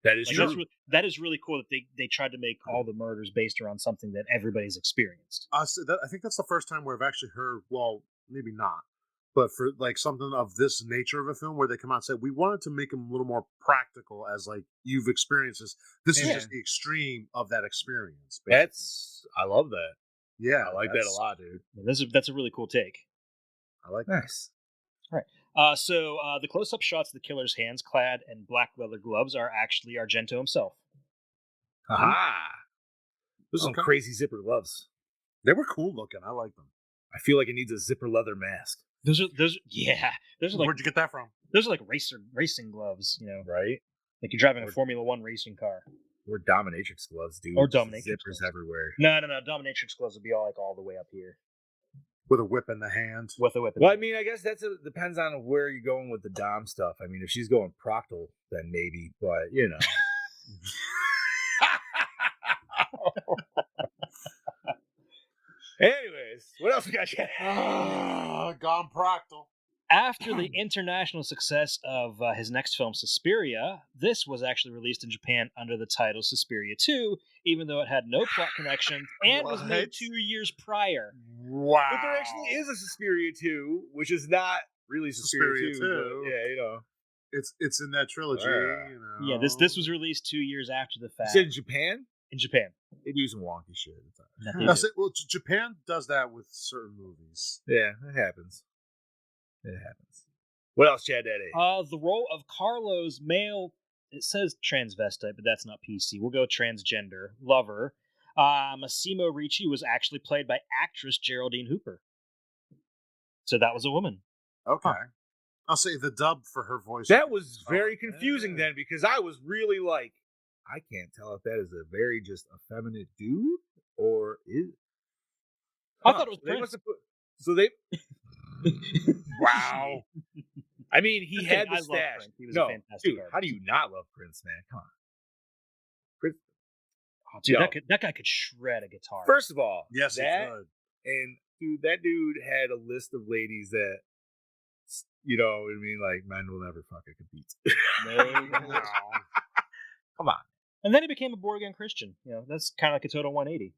[SPEAKER 6] That is
[SPEAKER 7] Like,
[SPEAKER 6] true.
[SPEAKER 7] that is really cool that they tried to make all the murders based around something that everybody's experienced.
[SPEAKER 8] I think that's the first time where I've actually heard, well, maybe not, but for like something of this nature of a film where they come out and say, we wanted to make them a little more practical as like you've experienced this. This is just the extreme of that experience. Basically.
[SPEAKER 6] I love that.
[SPEAKER 8] Yeah.
[SPEAKER 6] I like that a lot, dude.
[SPEAKER 7] That's a really cool take.
[SPEAKER 8] I like
[SPEAKER 6] Nice.
[SPEAKER 7] So the close-up shots of the killer's hands clad in black leather gloves are actually Argento himself.
[SPEAKER 6] Aha! Those are some
[SPEAKER 8] Okay.
[SPEAKER 6] crazy zipper gloves.
[SPEAKER 8] They were cool looking. I like them.
[SPEAKER 6] I feel like it needs a zipper leather mask.
[SPEAKER 7] Those are like
[SPEAKER 8] Where'd you get that from?
[SPEAKER 7] those are like racing gloves,
[SPEAKER 6] Right?
[SPEAKER 7] like you're driving a Formula One racing car.
[SPEAKER 6] Or dominatrix gloves, dude.
[SPEAKER 7] Or
[SPEAKER 6] Just
[SPEAKER 7] dominatrix
[SPEAKER 6] zippers
[SPEAKER 7] gloves.
[SPEAKER 6] everywhere.
[SPEAKER 7] No, dominatrix gloves would be all the way up here
[SPEAKER 8] With a whip in the hand.
[SPEAKER 7] with a whip.
[SPEAKER 6] Well, I mean, I guess depends on where you're going with the dom stuff. I mean, if she's going proctal, then maybe, but Anyways, what else we got?
[SPEAKER 8] Gone proctal.
[SPEAKER 7] After the international success of his next film, Suspiria, this was actually released in Japan under the title Suspiria 2, even though it had no plot connection and was made 2 years prior.
[SPEAKER 8] Wow.
[SPEAKER 6] But there actually is a Suspiria 2, which is not really Suspiria 2. But yeah,
[SPEAKER 8] It's in that trilogy.
[SPEAKER 7] Yeah, this was released 2 years after the
[SPEAKER 6] You
[SPEAKER 7] fact.
[SPEAKER 6] said in Japan?
[SPEAKER 7] In Japan.
[SPEAKER 6] They do some wonky shit.
[SPEAKER 7] That they
[SPEAKER 8] I'll
[SPEAKER 7] do.
[SPEAKER 8] say, well, Japan does that with certain movies.
[SPEAKER 6] Yeah, it happens. What else, Chad Daddy?
[SPEAKER 7] The role of Carlo's male, it says transvestite, but that's not PC. We'll go transgender lover. Massimo Ricci was actually played by actress Geraldine Hooper. So that was a woman.
[SPEAKER 8] Okay. I'll say the dub for her voice.
[SPEAKER 6] That was very confusing then, because I was really like, I can't tell if that is a very just effeminate dude or is.
[SPEAKER 7] I thought it was
[SPEAKER 6] They
[SPEAKER 7] Prince.
[SPEAKER 6] must have put. So they. Wow. I mean, he had the
[SPEAKER 7] I love
[SPEAKER 6] stash.
[SPEAKER 7] Prince. He was
[SPEAKER 6] No,
[SPEAKER 7] a fantastic
[SPEAKER 6] dude,
[SPEAKER 7] artist.
[SPEAKER 6] how do you not love Prince, man? Come on. Prince.
[SPEAKER 7] Oh, dude,
[SPEAKER 6] Yo.
[SPEAKER 7] that guy could shred a guitar.
[SPEAKER 6] First of all,
[SPEAKER 8] Yes,
[SPEAKER 6] that,
[SPEAKER 8] it could.
[SPEAKER 6] and dude, that dude had a list of ladies that, you know what I mean, like men will never fucking compete.
[SPEAKER 7] No.
[SPEAKER 6] Come on.
[SPEAKER 7] And then he became a born again Christian. That's kind of like a total 180.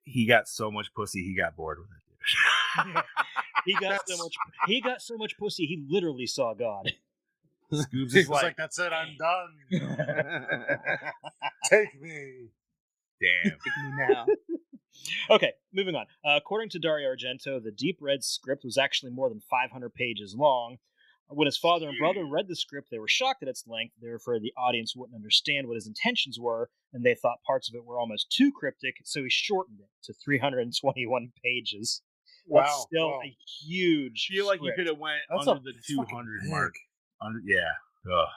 [SPEAKER 6] He got so much pussy, he got bored with it, dude.
[SPEAKER 7] He got so much pussy. He literally saw God.
[SPEAKER 6] Scoobs
[SPEAKER 8] He
[SPEAKER 6] is
[SPEAKER 8] was
[SPEAKER 6] like,
[SPEAKER 8] like, that's it, I'm done. Take me.
[SPEAKER 6] damn.
[SPEAKER 1] now.
[SPEAKER 7] Okay, moving on. According to Dario Argento, the Deep Red script was actually more than 500 pages long. When his father and brother read the script, they were shocked at its length. They were afraid the audience wouldn't understand what his intentions were, and they thought parts of it were almost too cryptic, so he shortened it to 321 pages. That's
[SPEAKER 8] Wow.
[SPEAKER 7] still
[SPEAKER 8] Wow.
[SPEAKER 7] a huge
[SPEAKER 6] I feel like you
[SPEAKER 7] script.
[SPEAKER 6] could have went
[SPEAKER 8] That's
[SPEAKER 6] under
[SPEAKER 8] a-
[SPEAKER 6] the
[SPEAKER 8] it's fucking
[SPEAKER 6] 200
[SPEAKER 8] big.
[SPEAKER 6] mark. Yeah. Ugh.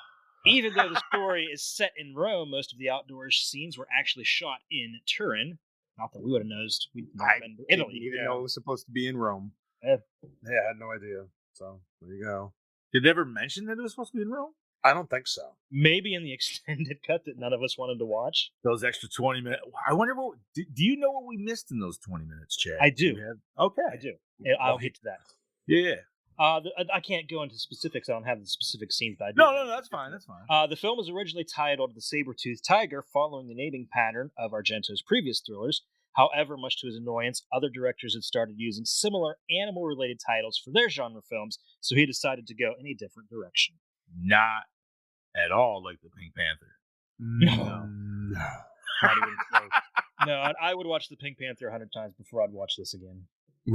[SPEAKER 7] Even though the story is set in Rome, most of the outdoor scenes were actually shot in Turin. Not that we would have noticed. We'd never been to Italy.
[SPEAKER 1] Didn't even know it was supposed to be in Rome.
[SPEAKER 8] Yeah, I had no idea. So there you go.
[SPEAKER 6] Did they ever mention that it was supposed to be in Rome?
[SPEAKER 8] I don't think so.
[SPEAKER 7] Maybe in the extended cut that none of us wanted to watch.
[SPEAKER 6] Those extra 20 minutes. I wonder what. Do you know what we missed in those 20 minutes, Chad?
[SPEAKER 7] I do.
[SPEAKER 6] Okay.
[SPEAKER 7] I do. I'll get to that.
[SPEAKER 6] Yeah.
[SPEAKER 7] I can't go into specifics. I don't have the specific scenes, but I do.
[SPEAKER 6] No, that's fine. That's fine.
[SPEAKER 7] The film was originally titled The Saber-Toothed Tiger, following the naming pattern of Argento's previous thrillers. However, much to his annoyance, other directors had started using similar animal-related titles for their genre films, so he decided to go in a different direction.
[SPEAKER 6] Not at all like the Pink Panther.
[SPEAKER 7] No. Not even close. No, I would watch the Pink Panther 100 times before I'd watch this again.
[SPEAKER 8] I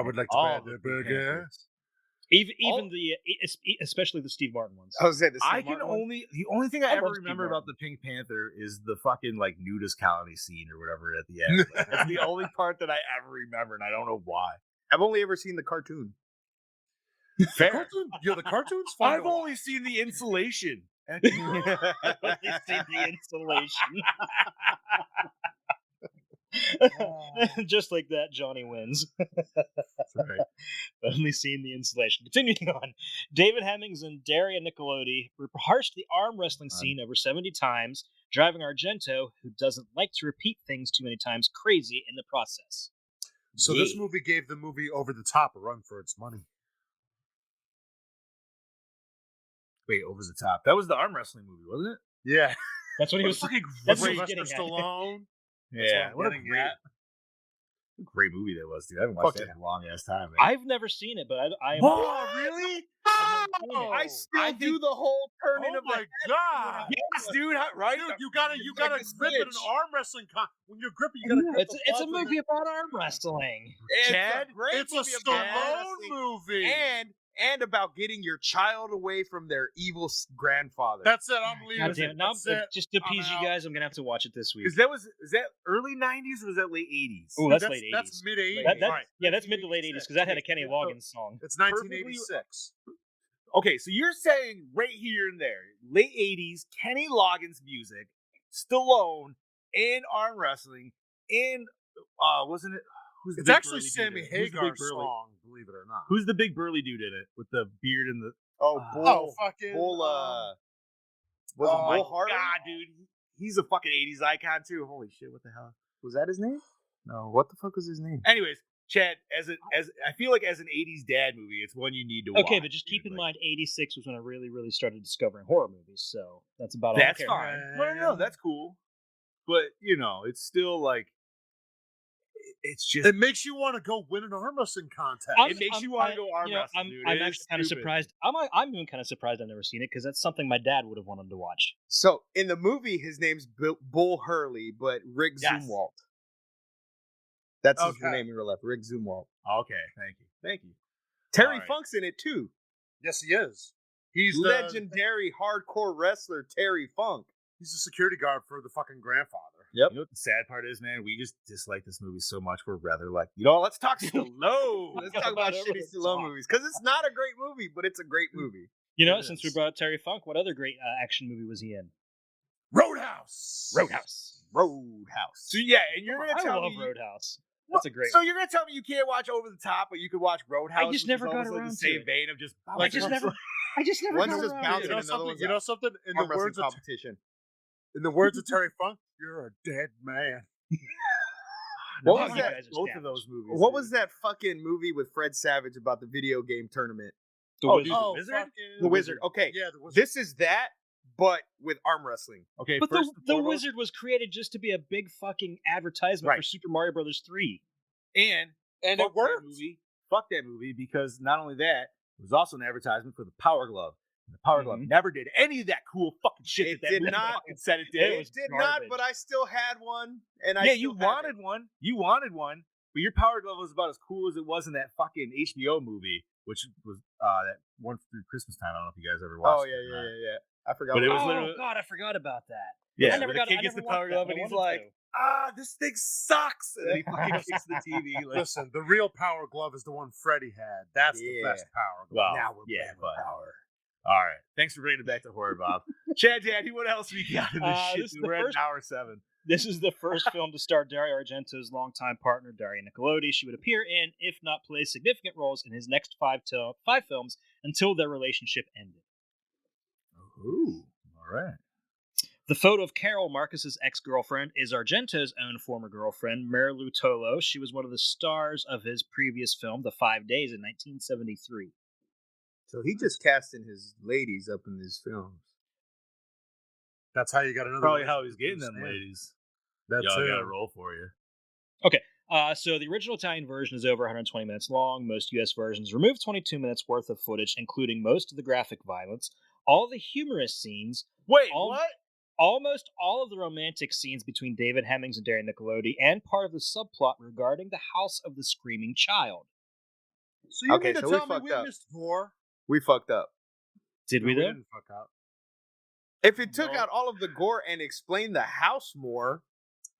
[SPEAKER 8] would like to buy the burger.
[SPEAKER 7] Especially the Steve Martin ones.
[SPEAKER 1] I was saying
[SPEAKER 6] the only thing I ever remember about the Pink Panther is the fucking like nudist colony scene or whatever at the end. Like, that's the only part that I ever remember, and I don't know why.
[SPEAKER 1] I've only ever seen the cartoon.
[SPEAKER 6] Fair.
[SPEAKER 8] The cartoon's fun.
[SPEAKER 6] I've only seen the Insulation.
[SPEAKER 7] I've only seen the Installation. Just like that, Johnny wins.
[SPEAKER 6] That's right.
[SPEAKER 7] Only seen the Installation. Continuing on, David Hemmings and Daria Nicolodi rehearsed the arm wrestling scene over 70 times, driving Argento, who doesn't like to repeat things too many times, crazy in the process.
[SPEAKER 8] So this movie gave the movie Over the Top a run for its money.
[SPEAKER 6] Wait, Over the Top. That was the arm wrestling movie, wasn't it?
[SPEAKER 8] Yeah.
[SPEAKER 7] That's what he was
[SPEAKER 6] fucking
[SPEAKER 7] That's what
[SPEAKER 6] great.
[SPEAKER 7] he was getting at.
[SPEAKER 8] Stallone.
[SPEAKER 6] Yeah, what a great movie that was, dude. I haven't watched that in a long ass time, man.
[SPEAKER 7] I've never seen it, but I
[SPEAKER 6] Oh, really?
[SPEAKER 1] I still do the whole turning of
[SPEAKER 8] my god!
[SPEAKER 6] Yes, dude. Right?
[SPEAKER 8] Dude, you gotta grip it in an arm wrestling when you're gripping. You gotta.
[SPEAKER 7] It's a movie about arm wrestling.
[SPEAKER 1] Chad,
[SPEAKER 8] it's a Stallone movie,
[SPEAKER 1] and about getting your child away from their evil grandfather.
[SPEAKER 8] That's it. I'm leaving.
[SPEAKER 7] God damn it! Now, just to appease you guys, I'm gonna have to watch it this week.
[SPEAKER 6] Is that early '90s or was that late '80s?
[SPEAKER 7] Oh, that's late '80s.
[SPEAKER 8] That's mid '80s.
[SPEAKER 7] Yeah, that's mid to late '80s because that had a Kenny Loggins song.
[SPEAKER 8] It's 1986.
[SPEAKER 6] Okay, so you're saying right here and there, late '80s, Kenny Loggins music, Stallone, and arm wrestling, and wasn't it?
[SPEAKER 8] It's actually Sammy Hagar's song, believe it or not.
[SPEAKER 6] Who's the big burly dude in it with the beard and the?
[SPEAKER 1] Bull
[SPEAKER 6] Harley? God, dude, he's a fucking '80s icon too. Holy shit, what the hell was that? His name? No, what the fuck was his name? Anyways, Chad, as I feel like as an '80s dad movie, it's one you need to watch.
[SPEAKER 7] Okay, but just keep in mind, '86 was when I really, really started discovering horror movies. So that's about all.
[SPEAKER 6] That's fine. No, that's cool. But it's still like. It's just.
[SPEAKER 8] It makes you want to go win an arm wrestling contest.
[SPEAKER 6] It makes you want to go arm wrestling, dude.
[SPEAKER 7] I'm actually kind of surprised. I'm even kind of surprised I've never seen it because that's something my dad would have wanted to watch.
[SPEAKER 1] So in the movie, his name's Bull Hurley, but Rick Zumwalt. That's his name in real life, Rick Zumwalt.
[SPEAKER 6] Okay, thank you.
[SPEAKER 1] Terry Funk's in it too.
[SPEAKER 8] Yes, he is. He's
[SPEAKER 1] legendary hardcore wrestler Terry Funk.
[SPEAKER 8] He's the security guard for the fucking grandfather.
[SPEAKER 1] Yep.
[SPEAKER 6] You know what the sad part is, man? We just dislike this movie so much. We're rather like, let's talk Stallone. Let's talk about shitty Stallone movies because it's not a great movie, but it's a great movie.
[SPEAKER 7] Since we brought up Terry Funk, what other great action movie was he in?
[SPEAKER 8] Roadhouse.
[SPEAKER 6] So yeah, and you're gonna tell me
[SPEAKER 7] Roadhouse. That's a great.
[SPEAKER 6] So you're gonna tell me you can't watch Over the Top, but you could watch Roadhouse.
[SPEAKER 7] I just never got around
[SPEAKER 6] the same vein of just.
[SPEAKER 7] I just never
[SPEAKER 1] One's
[SPEAKER 7] got
[SPEAKER 1] just
[SPEAKER 7] around.
[SPEAKER 1] bouncing, another one's
[SPEAKER 8] you know something? In the words of
[SPEAKER 1] competition.
[SPEAKER 8] In the words of Terry Funk, you're a dead man.
[SPEAKER 1] What was that?
[SPEAKER 6] Both of those movies.
[SPEAKER 1] What was that fucking movie with Fred Savage about the video game tournament?
[SPEAKER 6] The Wizard.
[SPEAKER 1] The Wizard. Okay.
[SPEAKER 8] Yeah, the Wizard.
[SPEAKER 1] This is that, but with arm wrestling.
[SPEAKER 6] Okay,
[SPEAKER 7] but the Wizard was created just to be a big fucking advertisement for Super Mario Brothers 3.
[SPEAKER 6] And it worked. Fuck that movie because not only that, it was also an advertisement for the Power Glove. And the Power Glove never did any of that cool fucking shit that
[SPEAKER 1] did
[SPEAKER 6] movie
[SPEAKER 1] not.
[SPEAKER 6] fucking said it did.
[SPEAKER 1] It did not, but I still had one. And
[SPEAKER 6] you wanted one. You wanted one. But your Power Glove was about as cool as it was in that fucking HBO movie, which was that one through Christmas time. I don't know if you guys ever watched it.
[SPEAKER 1] Oh, yeah. I forgot.
[SPEAKER 6] But it was literally.
[SPEAKER 7] God, I forgot about that.
[SPEAKER 6] Yeah,
[SPEAKER 7] the kid gets the Power Glove and he's like,
[SPEAKER 6] this thing sucks. And then he fucking kicks the TV. Like,
[SPEAKER 8] listen, the real Power Glove is the one Freddy had. That's the best Power Glove.
[SPEAKER 6] Well,
[SPEAKER 8] now we're playing with power.
[SPEAKER 6] All right. Thanks for bringing it back to horror, Bob. Chad, Daddy, what else we got in this shit? We're at hour 7.
[SPEAKER 7] This is the first film to star Dario Argento's longtime partner, Daria Nicolodi. She would appear in, if not play significant roles in his next 5 films until their relationship ended.
[SPEAKER 6] Ooh, all right.
[SPEAKER 7] The photo of Carol, Marcus's ex-girlfriend, is Argento's own former girlfriend, Marilu Tolo. She was one of the stars of his previous film, The 5 Days, in 1973.
[SPEAKER 1] So he just casting his ladies up in these films.
[SPEAKER 8] That's how you got another.
[SPEAKER 6] Probably how he's getting them ladies.
[SPEAKER 8] That's
[SPEAKER 6] Y'all got to roll for you.
[SPEAKER 7] Okay, so the original Italian version is over 120 minutes long. Most U.S. versions remove 22 minutes worth of footage, including most of the graphic violence, all the humorous scenes.
[SPEAKER 6] Wait, what?
[SPEAKER 7] Almost all of the romantic scenes between David Hemmings and Darren Niccolodi, and part of the subplot regarding the House of the Screaming Child.
[SPEAKER 8] So you mean to tell me we missed gore?
[SPEAKER 1] We fucked up.
[SPEAKER 7] Did we though?
[SPEAKER 8] Didn't fuck up.
[SPEAKER 1] If it took out all of the gore and explained the house more.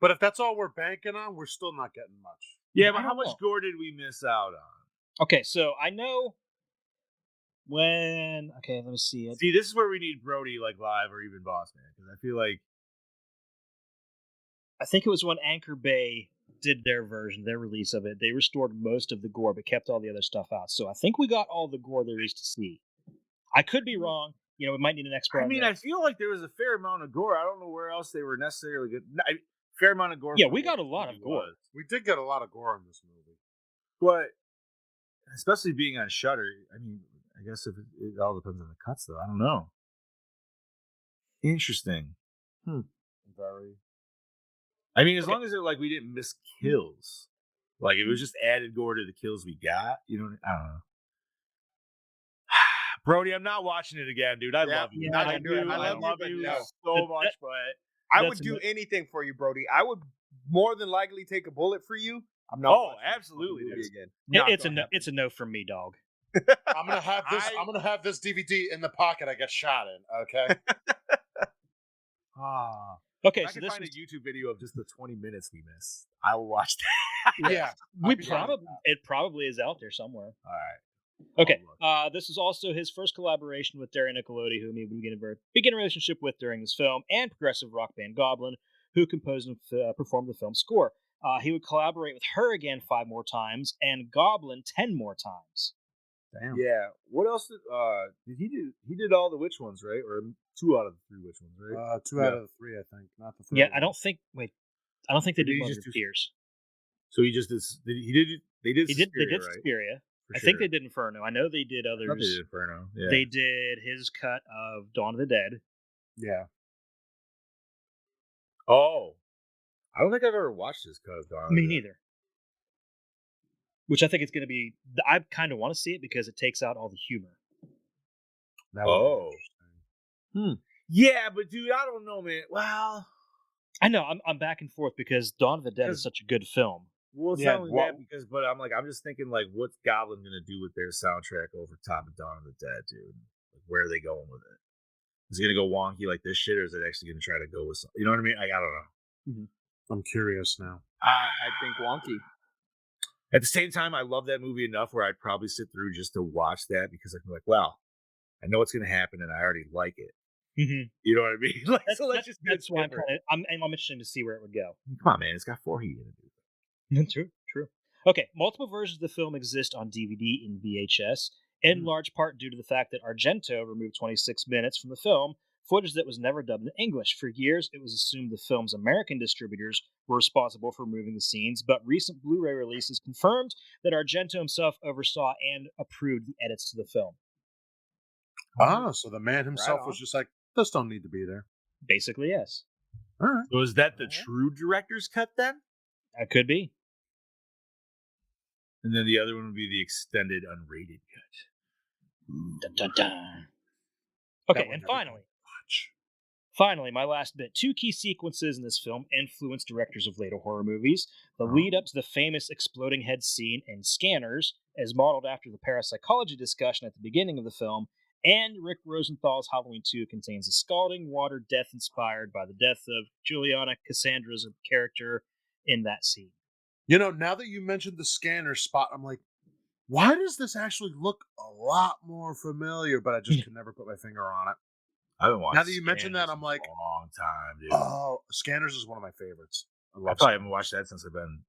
[SPEAKER 8] But if that's all we're banking on, we're still not getting much.
[SPEAKER 6] Yeah, but how much gore did we miss out on?
[SPEAKER 7] Okay, so I know when. Okay, let me see it.
[SPEAKER 6] See, this is where we need Brody like live or even Boss Man, because I feel like
[SPEAKER 7] I think it was when Anchor Bay did their version, their release of it. They restored most of the gore, but kept all the other stuff out. So I think we got all the gore there is to see. I could be wrong. You know, we might need an expert.
[SPEAKER 6] I mean, I feel like there was a fair amount of gore. I don't know where else they were necessarily good. Fair amount of gore.
[SPEAKER 7] Yeah, we got a lot of gore.
[SPEAKER 8] We did get a lot of gore in this movie,
[SPEAKER 6] but especially being on Shudder. I mean, I guess if it all depends on the cuts, though. I don't know. Interesting.
[SPEAKER 8] Very.
[SPEAKER 6] I mean, as long as we didn't miss kills, like if it was just added gore to the kills we got, you know, I don't know. Brody, I'm not watching it again, dude. I love you.
[SPEAKER 1] I
[SPEAKER 6] love you so much, but
[SPEAKER 1] I would do anything for you, Brody. I would more than likely take a bullet for you. I'm not.
[SPEAKER 6] Oh, absolutely.
[SPEAKER 1] Again.
[SPEAKER 7] It's a no from me, dog.
[SPEAKER 8] I'm gonna have this. I'm gonna have this DVD in the pocket I got shot in. Okay.
[SPEAKER 7] Okay,
[SPEAKER 6] if
[SPEAKER 7] so
[SPEAKER 6] I can
[SPEAKER 7] this
[SPEAKER 6] find
[SPEAKER 7] was
[SPEAKER 6] a YouTube video of just the 20 minutes we missed, I will watch that.
[SPEAKER 8] Yeah,
[SPEAKER 7] it probably is out there somewhere.
[SPEAKER 6] All right.
[SPEAKER 7] Okay, this is also his first collaboration with Darren Niccolodi, whom he would begin a relationship with during this film, and progressive rock band Goblin, who composed and performed the film's score. He would collaborate with her again 5 more times, and Goblin 10 more times.
[SPEAKER 6] Damn. Yeah. What else did he do? He did all the witch ones, right? Or 2 out of the 3 witch ones, right?
[SPEAKER 8] 2 out of the 3, I think. Not the 3.
[SPEAKER 7] Yeah, I don't think they did Mother
[SPEAKER 6] just
[SPEAKER 7] Tears.
[SPEAKER 6] So he just did. They did
[SPEAKER 7] Suspiria.
[SPEAKER 6] Right?
[SPEAKER 7] I think they did Inferno. I know they did others.
[SPEAKER 6] They did Inferno. Yeah.
[SPEAKER 7] They did his cut of Dawn of the Dead.
[SPEAKER 8] Yeah.
[SPEAKER 6] Oh, I don't think I've ever watched this cut of Dawn of the Dead.
[SPEAKER 7] Me neither. Which I think it's going to be. I kind of want to see it because it takes out all the humor.
[SPEAKER 6] Yeah, but dude, I don't know, man. Well,
[SPEAKER 7] I know I'm back and forth because Dawn of the Dead is such a good film.
[SPEAKER 6] Well, it's not only that but I'm just thinking like, what's Goblin gonna do with their soundtrack over top of Dawn of the Dead, dude? Like, where are they going with it? Is it gonna go wonky like this shit, or is it actually gonna try to go with something? You know what I mean? Like, I don't know.
[SPEAKER 7] Mm-hmm.
[SPEAKER 8] I'm curious now.
[SPEAKER 1] I think wonky.
[SPEAKER 6] At the same time, I love that movie enough where I'd probably sit through just to watch that because I'm like, well, I know what's gonna happen and I already like it.
[SPEAKER 7] Mm-hmm.
[SPEAKER 6] You know what I mean? Like,
[SPEAKER 7] that's why I'm interested to see where it would go.
[SPEAKER 6] Come on, man! It's got 4 heat in it.
[SPEAKER 7] True. Okay, multiple versions of the film exist on DVD and VHS, in large part due to the fact that Argento removed 26 minutes from the film, footage that was never dubbed in English. For years, it was assumed the film's American distributors were responsible for removing the scenes, but recent Blu-ray releases confirmed that Argento himself oversaw and approved the edits to the film.
[SPEAKER 8] So the man himself was just like, this don't need to be there.
[SPEAKER 7] Basically, yes.
[SPEAKER 8] All right.
[SPEAKER 6] So is that the true director's cut then?
[SPEAKER 7] That could be.
[SPEAKER 6] And then the other one would be the extended unrated cut.
[SPEAKER 7] Dun, dun, dun. Okay, and finally, my last bit. 2 key sequences in this film influenced directors of later horror movies. The lead up to the famous exploding head scene in Scanners, as modeled after the parapsychology discussion at the beginning of the film, and Rick Rosenthal's Halloween 2 contains a scalding water death inspired by the death of Juliana Cassandra's character in that scene.
[SPEAKER 8] You know, now that you mentioned the scanner spot, I'm like, why does this actually look a lot more familiar? But I just could never put my finger on it.
[SPEAKER 6] I haven't watched.
[SPEAKER 8] Now that you mentioned that, I'm like,
[SPEAKER 6] a long time, dude.
[SPEAKER 8] Oh, Scanners is one of my favorites.
[SPEAKER 6] I probably haven't watched that since I've been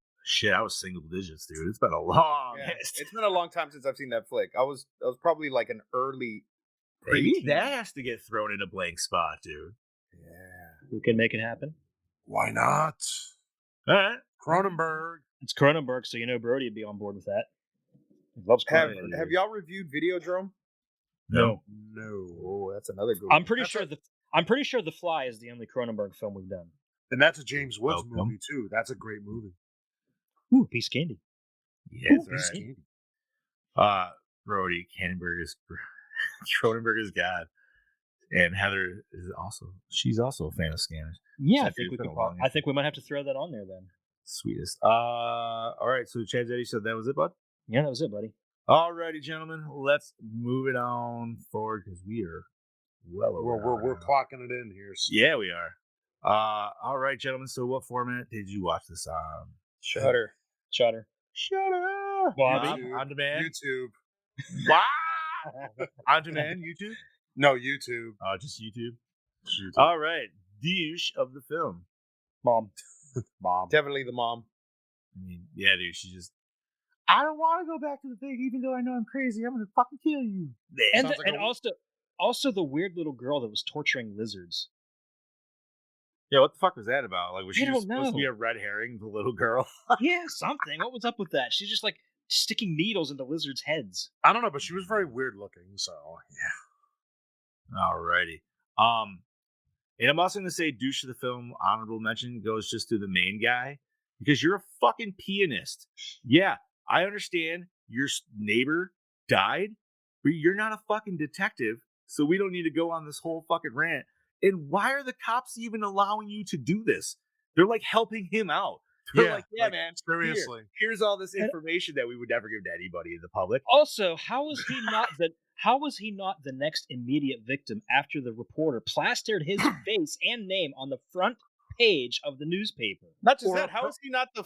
[SPEAKER 6] I was single digits, dude. It's been a long.
[SPEAKER 1] It's been a long time since I've seen that flick. I was probably like an early
[SPEAKER 6] Maybe that has to get thrown in a blank spot, dude.
[SPEAKER 1] Yeah.
[SPEAKER 7] Who can make it happen?
[SPEAKER 8] Why not?
[SPEAKER 6] All right.
[SPEAKER 8] Cronenberg.
[SPEAKER 7] It's Cronenberg, so Brody would be on board with that. He loves
[SPEAKER 1] Have
[SPEAKER 7] Cronenberg.
[SPEAKER 1] y'all reviewed Videodrome?
[SPEAKER 6] No.
[SPEAKER 1] Oh, that's another good
[SPEAKER 7] I'm
[SPEAKER 1] one.
[SPEAKER 7] pretty sure The Fly is the only Cronenberg film we've done.
[SPEAKER 8] And that's a James Woods
[SPEAKER 6] Welcome.
[SPEAKER 8] movie, too. That's a great movie.
[SPEAKER 7] Ooh, piece of candy.
[SPEAKER 6] Yeah,
[SPEAKER 7] Ooh,
[SPEAKER 6] that's
[SPEAKER 7] piece of
[SPEAKER 6] right.
[SPEAKER 7] candy.
[SPEAKER 6] Brody, Cronenberg is God. And Heather she's also a fan of scanners.
[SPEAKER 7] Yeah,
[SPEAKER 6] I
[SPEAKER 7] think we might have to throw that on there then.
[SPEAKER 6] Sweetest. All right, so Chad Eddie said that was it, bud?
[SPEAKER 7] Yeah, that was it, buddy.
[SPEAKER 6] Alrighty, gentlemen, let's move it on forward because we are well over.
[SPEAKER 8] We're clocking it in here. So.
[SPEAKER 6] Yeah, we are. All right, gentlemen. So, what format did you watch this on?
[SPEAKER 1] Shutter.
[SPEAKER 6] Bobby,
[SPEAKER 1] YouTube.
[SPEAKER 6] on demand.
[SPEAKER 8] YouTube.
[SPEAKER 6] Wow. On demand, YouTube.
[SPEAKER 8] No, YouTube.
[SPEAKER 6] Just YouTube. All right, douche of the film.
[SPEAKER 7] Mom.
[SPEAKER 1] Definitely the mom.
[SPEAKER 6] I mean, yeah, dude. She just. I don't want to go back to the thing, even though I know I'm crazy. I'm gonna fucking kill you.
[SPEAKER 7] And also the weird little girl that was torturing lizards.
[SPEAKER 6] Yeah, what the fuck was that about? Like, was she
[SPEAKER 7] don't
[SPEAKER 6] supposed to be
[SPEAKER 7] know.
[SPEAKER 6] a red herring, the little girl?
[SPEAKER 7] Yeah, something. What was up with that? She's just like sticking needles into lizards' heads.
[SPEAKER 8] I don't know, but she was very weird looking, so yeah.
[SPEAKER 6] Alrighty. And I'm also gonna say douche of the film, honorable mention goes just to the main guy. Because you're a fucking pianist. Yeah, I understand your neighbor died, but you're not a fucking detective, so we don't need to go on this whole fucking rant. And why are the cops even allowing you to do this? They're like helping him out. They're like, man,
[SPEAKER 8] seriously.
[SPEAKER 6] Here's all this information that we would never give to anybody in the public.
[SPEAKER 7] Also, how was he not the next immediate victim after the reporter plastered his face and name on the front page of the newspaper?
[SPEAKER 1] Not just that, how is he not the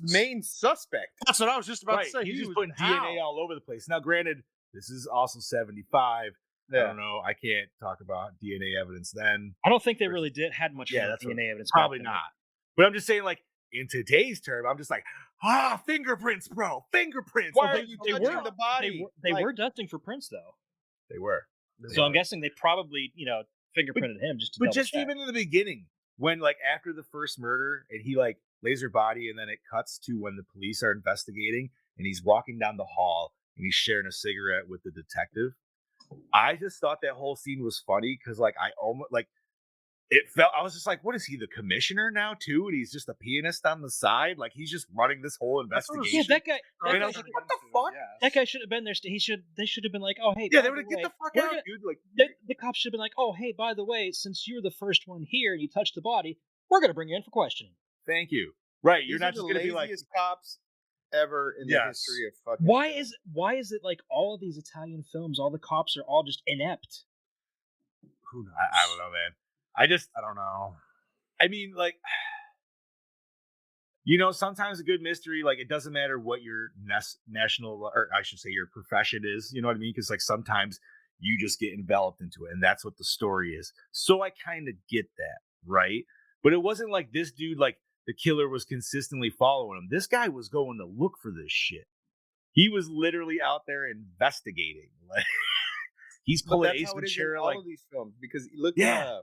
[SPEAKER 1] main suspect?
[SPEAKER 8] That's what I was just about to say.
[SPEAKER 6] He's just putting DNA all over the place. Now, granted, this is also 75. I don't know. I can't talk about DNA evidence then.
[SPEAKER 7] I don't think they really had much DNA evidence.
[SPEAKER 6] Probably not. But I'm just saying, like, in today's term, I'm just like, fingerprints, bro. Fingerprints.
[SPEAKER 1] Why are you touching the body?
[SPEAKER 7] They were dusting for prints, though.
[SPEAKER 6] They were.
[SPEAKER 7] So I'm guessing they probably, fingerprinted him just to double check.
[SPEAKER 6] Even in the beginning, when, like, after the first murder, and he, like, lays her body, and then it cuts to when the police are investigating, and he's walking down the hall, and he's sharing a cigarette with the detective. I just thought that whole scene was funny because, like, I was just like, what is he, the commissioner now too? And he's just a pianist on the side, like he's just running this whole investigation.
[SPEAKER 7] Yeah, that guy.
[SPEAKER 6] And I was like, what the fuck?
[SPEAKER 7] That guy should have been there. They should have been like, oh hey,
[SPEAKER 6] yeah, they would have get the fuck out, dude. Like
[SPEAKER 7] the cops should have been like, oh hey, by the way, since you're the first one here and you touched the body, we're gonna bring you in for questioning.
[SPEAKER 6] Thank you. Right, you're not just gonna be like
[SPEAKER 1] cops ever in the history of fucking.
[SPEAKER 7] Why is it like all of these Italian films, all the cops are all just inept?
[SPEAKER 6] Who knows? I don't know, man. I don't know. I mean, like, sometimes a good mystery, like, it doesn't matter what your national, or I should say your profession is, you know what I mean? Because, like, sometimes you just get enveloped into it, and that's what the story is. So I kind of get that, right? But it wasn't like this dude, like, the killer was consistently following him. This guy was going to look for this shit. He was literally out there investigating. Like, he's pulling Ace Ventura,
[SPEAKER 1] all of these films, because look at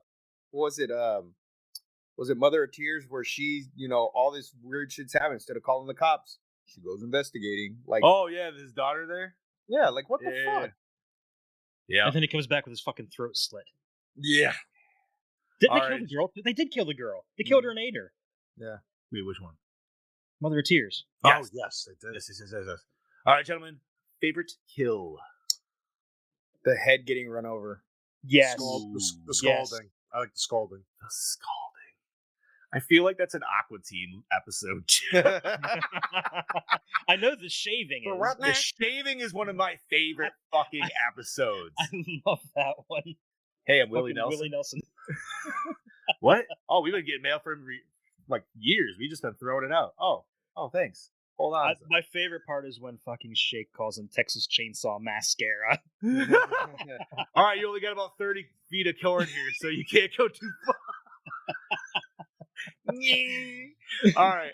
[SPEAKER 1] was it Mother of Tears, where she, all this weird shit's happening. Instead of calling the cops, she goes investigating. Like,
[SPEAKER 6] oh yeah, his daughter there.
[SPEAKER 1] Yeah, like what the fuck?
[SPEAKER 6] Yeah,
[SPEAKER 7] and then he comes back with his fucking throat slit.
[SPEAKER 6] Yeah.
[SPEAKER 7] Didn't they kill the girl? They did kill the girl. They killed her and ate her.
[SPEAKER 6] Yeah. Wait, which one?
[SPEAKER 7] Mother of Tears.
[SPEAKER 6] Yes. Oh yes, they did. Yes. All right, gentlemen. Favorite kill?
[SPEAKER 1] The head getting run over.
[SPEAKER 7] Yes.
[SPEAKER 8] The scalding. I like the scalding.
[SPEAKER 6] The scalding. I feel like that's an Aqua Teen episode.
[SPEAKER 7] I know the shaving is.
[SPEAKER 6] The shaving is one of my favorite fucking episodes.
[SPEAKER 7] I love that one.
[SPEAKER 6] Hey, I'm Willie Nelson.
[SPEAKER 7] Willie Nelson.
[SPEAKER 6] What? Oh, we've been getting mail for like years. We just been throwing it out. Oh, thanks. Hold on.
[SPEAKER 7] My favorite part is when fucking Shake calls him Texas Chainsaw Mascara.
[SPEAKER 6] All right, you only got about 30 feet of cord here, so you can't go too far. All right.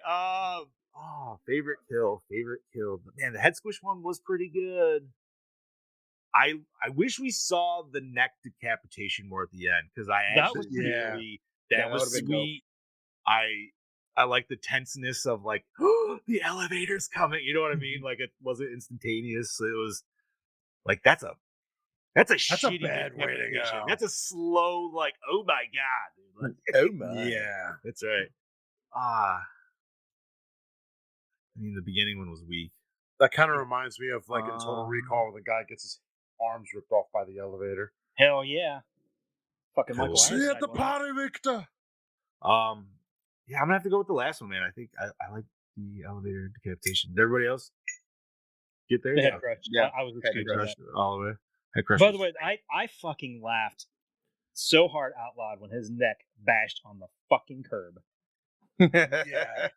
[SPEAKER 6] Favorite kill. Man, the head squish one was pretty good. I wish we saw the neck decapitation more at the end because I actually that was sweet. I like the tenseness of like the elevator's coming. You know what I mean? Like it wasn't instantaneous. It was like that's a shitty
[SPEAKER 8] bad way to go.
[SPEAKER 6] That's a slow like oh my god. Like,
[SPEAKER 8] oh my. Yeah,
[SPEAKER 6] that's right. I mean the beginning one was weak.
[SPEAKER 8] That kind of reminds me of like in Total Recall when the guy gets his arms ripped off by the elevator.
[SPEAKER 7] Hell yeah. Fucking Michael.
[SPEAKER 8] See you at the party, Victor.
[SPEAKER 6] Yeah, I'm gonna have to go with the last one, man. I think I like the elevator decapitation. Did everybody else get there?
[SPEAKER 7] The head crush.
[SPEAKER 1] Yeah,
[SPEAKER 7] I was
[SPEAKER 6] head crush all the way. Head crush.
[SPEAKER 7] By the way, I fucking laughed so hard out loud when his neck bashed on the fucking curb.
[SPEAKER 8] Yeah,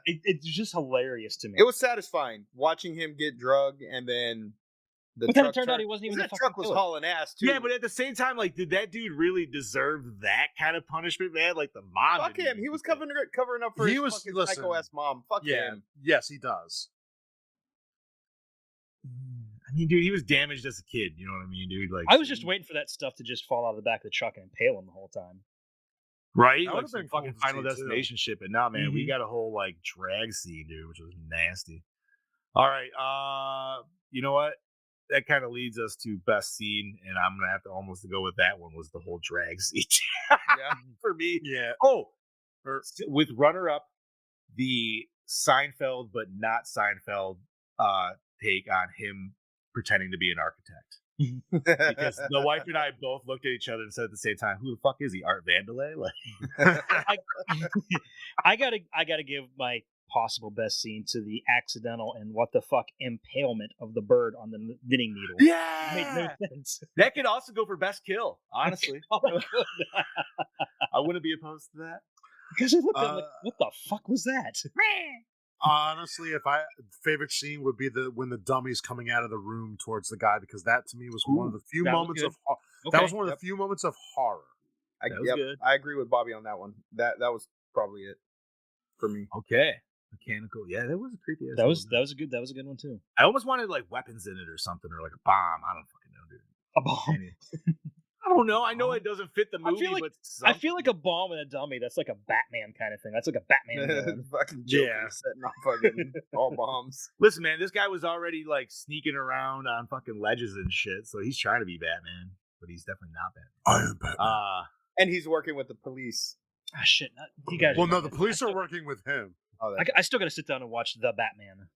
[SPEAKER 7] it's just hilarious to me.
[SPEAKER 1] It was satisfying watching him get drugged, and then
[SPEAKER 7] but then it turned out he wasn't even
[SPEAKER 1] the truck was hauling ass too.
[SPEAKER 6] Yeah, but at the same time, like, did that dude really deserve that kind of punishment, man? Like the mom.
[SPEAKER 1] Fuck him. He was covering up for his fucking psycho ass mom. Fuck him.
[SPEAKER 8] Yes, he does.
[SPEAKER 6] I mean, dude, he was damaged as a kid. You know what I mean, dude? Like,
[SPEAKER 7] I was just waiting for that stuff to just fall out of the back of the truck and impale him the whole time.
[SPEAKER 6] Right?
[SPEAKER 8] That
[SPEAKER 6] like some fucking Final Destination shit. But now, man, we got a whole like drag scene, dude, which was nasty. All right, you know what? That kind of leads us to best scene, and I'm gonna have to almost go with that one. Was the whole drag scene?
[SPEAKER 1] Yeah,
[SPEAKER 6] for me.
[SPEAKER 8] Yeah.
[SPEAKER 6] Oh, with runner up, the Seinfeld but not Seinfeld take on him pretending to be an architect. Because the wife and I both looked at each other and said at the same time, "Who the fuck is he? Art Vandelay?" Like,
[SPEAKER 7] I gotta give my possible best scene to the accidental and what the fuck impalement of the bird on the knitting needle.
[SPEAKER 6] Yeah,
[SPEAKER 7] made no sense.
[SPEAKER 6] That could also go for best kill. Honestly, I wouldn't be opposed to that.
[SPEAKER 7] Because it looked like, what the fuck was that?
[SPEAKER 8] Honestly, favorite scene would be when the dummy's coming out of the room towards the guy, because that to me was one of the few moments of that was one of the few moments of horror.
[SPEAKER 1] I agree with Bobby on that one. That was probably it for me.
[SPEAKER 6] Okay. Mechanical, yeah, that was a creepy.
[SPEAKER 7] That was a good one too.
[SPEAKER 6] I almost wanted like weapons in it or something, or like a bomb. I don't fucking know, dude.
[SPEAKER 7] A bomb.
[SPEAKER 6] I don't know. I know it doesn't fit the movie,
[SPEAKER 7] I feel like a bomb and a dummy. That's like a Batman kind of thing. That's like a Batman villain.
[SPEAKER 1] Fucking Joker setting off fucking all bombs.
[SPEAKER 6] Listen, man, this guy was already like sneaking around on fucking ledges and shit, so he's trying to be Batman, but he's definitely not Batman.
[SPEAKER 8] I am Batman.
[SPEAKER 1] And he's working with the police.
[SPEAKER 7] Ah, shit. You guys.
[SPEAKER 8] Well, no, the police are working with him.
[SPEAKER 1] Oh,
[SPEAKER 7] I still got to sit down and watch The Batman.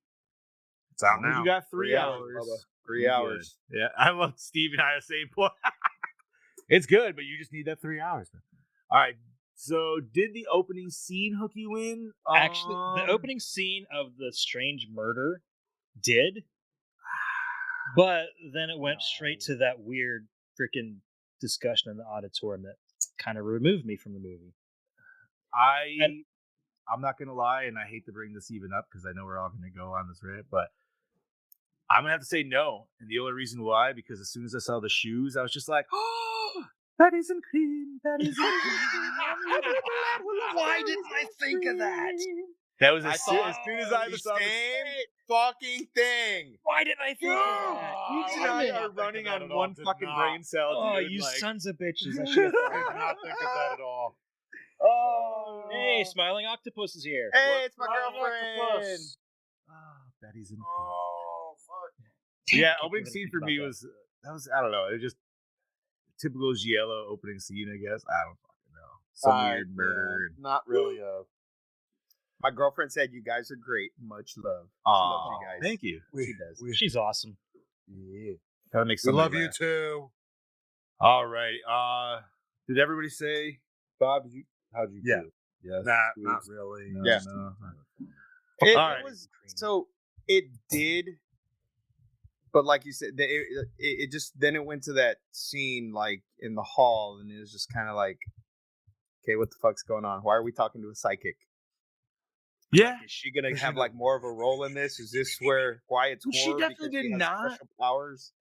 [SPEAKER 8] It's out now.
[SPEAKER 6] You got 3 hours.
[SPEAKER 1] 3 hours.
[SPEAKER 6] Yeah, I love Steve and I are saying, boy, it's good, but you just need that 3 hours. Man. All right. So, did the opening scene hook you in?
[SPEAKER 7] Actually, the opening scene of the strange murder did, but then it went straight to that weird freaking discussion in the auditorium that kind of removed me from the movie.
[SPEAKER 6] I'm not going to lie, and I hate to bring this even up because I know we're all going to go on this rant, but I'm going to have to say no. And the only reason why, because as soon as I saw the shoes, I was just like, oh, that isn't cream. That isn't cream.
[SPEAKER 1] Why didn't I think of that?
[SPEAKER 6] That was as soon as I
[SPEAKER 1] the
[SPEAKER 6] saw
[SPEAKER 1] same fucking thing.
[SPEAKER 7] Why didn't I think of that?
[SPEAKER 6] You and I are running on one fucking brain cell.
[SPEAKER 7] Oh,
[SPEAKER 6] dude,
[SPEAKER 7] you
[SPEAKER 6] like...
[SPEAKER 7] sons of bitches. I should have
[SPEAKER 8] did not think of that at all.
[SPEAKER 6] Oh,
[SPEAKER 7] hey, Smiling Octopus is here.
[SPEAKER 1] Hey, it's my girlfriend.
[SPEAKER 6] Oh, Betty's in. Oh, fuck. Yeah, opening scene for me was I don't know. It was just typical Giello opening scene, I guess. I don't fucking know. Some weird murder.
[SPEAKER 8] Not really.
[SPEAKER 1] My girlfriend said you guys are great. Much love.
[SPEAKER 6] Oh,
[SPEAKER 1] you guys.
[SPEAKER 6] Thank you.
[SPEAKER 1] She does.
[SPEAKER 7] She's awesome.
[SPEAKER 8] Yeah.
[SPEAKER 6] That makes
[SPEAKER 8] we love you too.
[SPEAKER 6] All right. Did everybody say, Bob? How'd you feel?
[SPEAKER 8] Yeah. Not really.
[SPEAKER 6] No,
[SPEAKER 1] yeah.
[SPEAKER 6] No.
[SPEAKER 1] It was so it did, but like you said, it just then it went to that scene like in the hall, and it was just kind of like, okay, what the fuck's going on? Why are we talking to a psychic?
[SPEAKER 6] Yeah,
[SPEAKER 1] like, is she gonna have like more of a role in this? Is this where Wyatt's
[SPEAKER 6] she definitely did not
[SPEAKER 1] special powers?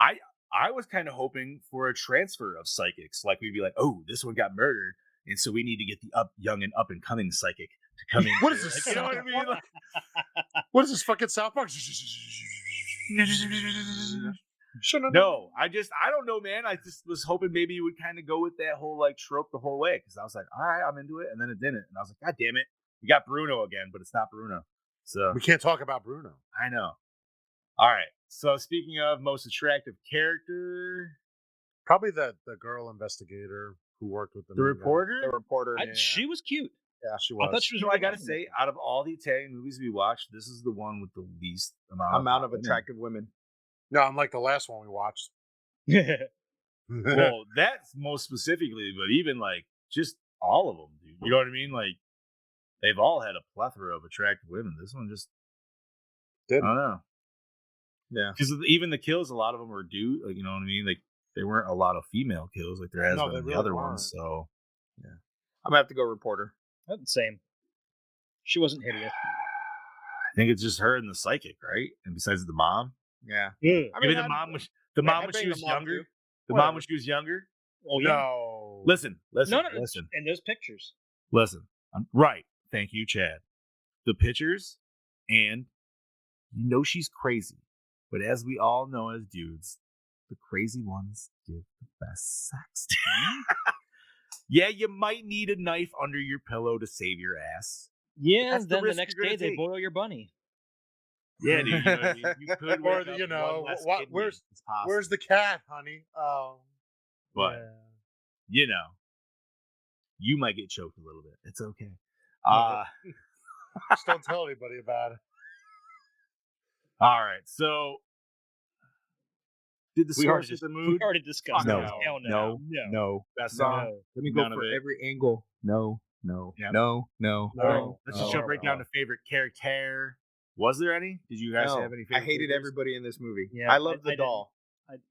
[SPEAKER 6] I was kind of hoping for a transfer of psychics, like we'd be like, oh, this one got murdered, and so we need to get the young and up and coming psychic to come in.
[SPEAKER 8] What is this?
[SPEAKER 6] Like, you know what I mean? Like,
[SPEAKER 8] what is this fucking South Park?
[SPEAKER 6] No, I don't know, man. I just was hoping maybe you would kind of go with that whole like trope the whole way because I was like, all right, I'm into it, and then it didn't, and I was like, God damn it, we got Bruno again, but it's not Bruno. So
[SPEAKER 8] We can't talk about Bruno.
[SPEAKER 6] I know. All right. So speaking of most attractive character,
[SPEAKER 8] Probably the girl investigator who worked with
[SPEAKER 6] the
[SPEAKER 8] main guy.
[SPEAKER 6] reporter.
[SPEAKER 1] The reporter.
[SPEAKER 7] She was cute.
[SPEAKER 8] Yeah, she
[SPEAKER 7] I
[SPEAKER 8] was.
[SPEAKER 7] thought she was.
[SPEAKER 6] So
[SPEAKER 7] Really
[SPEAKER 6] I gotta
[SPEAKER 7] awesome.
[SPEAKER 6] say, out of all the Italian movies we watched, this is the one with the least
[SPEAKER 1] amount of attractive women.
[SPEAKER 8] No, unlike the last one we watched.
[SPEAKER 6] Well, that's most specifically, but even like just all of them, dude. You know what I mean? Like they've all had a plethora of attractive women. This one just
[SPEAKER 8] didn't.
[SPEAKER 6] I don't know.
[SPEAKER 1] Yeah,
[SPEAKER 6] because even the kills, a lot of them were dude. Like you know what I mean? Like there weren't a lot of female kills like there has been in the other ones. So
[SPEAKER 1] yeah, I'm gonna have to go reporter.
[SPEAKER 7] Same. She wasn't hideous.
[SPEAKER 6] I think it's just her and the psychic, right? And besides the mom,
[SPEAKER 1] Yeah,
[SPEAKER 6] I mean the mom was when she was younger. The mom when she was younger.
[SPEAKER 7] Oh yeah.
[SPEAKER 8] No.
[SPEAKER 6] Listen.
[SPEAKER 7] No.
[SPEAKER 6] Listen.
[SPEAKER 7] And those pictures.
[SPEAKER 6] Listen. Right. Thank you, Chad. The pictures, and you know she's crazy. But as we all know as dudes, the crazy ones give the best sex. Yeah, you might need a knife under your pillow to save your ass.
[SPEAKER 7] Yeah,
[SPEAKER 6] That's
[SPEAKER 7] and
[SPEAKER 6] the
[SPEAKER 7] then the
[SPEAKER 6] risk
[SPEAKER 7] next
[SPEAKER 6] you're
[SPEAKER 7] day
[SPEAKER 6] gonna
[SPEAKER 7] they
[SPEAKER 6] take.
[SPEAKER 7] boil your bunny.
[SPEAKER 6] Yeah, dude. You know what I mean? You could
[SPEAKER 8] Or
[SPEAKER 6] wake up
[SPEAKER 8] you know,
[SPEAKER 6] one less
[SPEAKER 8] what?
[SPEAKER 6] kidney.
[SPEAKER 8] Where's
[SPEAKER 6] It's possible.
[SPEAKER 8] where's the cat, honey? Oh,
[SPEAKER 6] But
[SPEAKER 8] yeah.
[SPEAKER 6] you know, you might get choked a little bit. It's okay.
[SPEAKER 8] Just don't tell anybody about it.
[SPEAKER 6] All right. So, did the
[SPEAKER 7] We already,
[SPEAKER 6] source of the
[SPEAKER 7] we
[SPEAKER 6] mood?
[SPEAKER 7] already discussed
[SPEAKER 1] No.
[SPEAKER 7] this. Hell no.
[SPEAKER 1] No.
[SPEAKER 6] Best
[SPEAKER 1] No.
[SPEAKER 6] song.
[SPEAKER 1] Let me go
[SPEAKER 6] None of
[SPEAKER 1] for
[SPEAKER 6] it.
[SPEAKER 1] every angle. No.
[SPEAKER 6] Yep.
[SPEAKER 1] No.
[SPEAKER 6] Let's just jump right down to favorite character. Was there any? Did you guys have any?
[SPEAKER 1] I
[SPEAKER 6] Favorite
[SPEAKER 1] hated
[SPEAKER 6] characters?
[SPEAKER 1] everybody in this movie.
[SPEAKER 7] Yeah,
[SPEAKER 1] I love
[SPEAKER 7] I
[SPEAKER 1] the doll.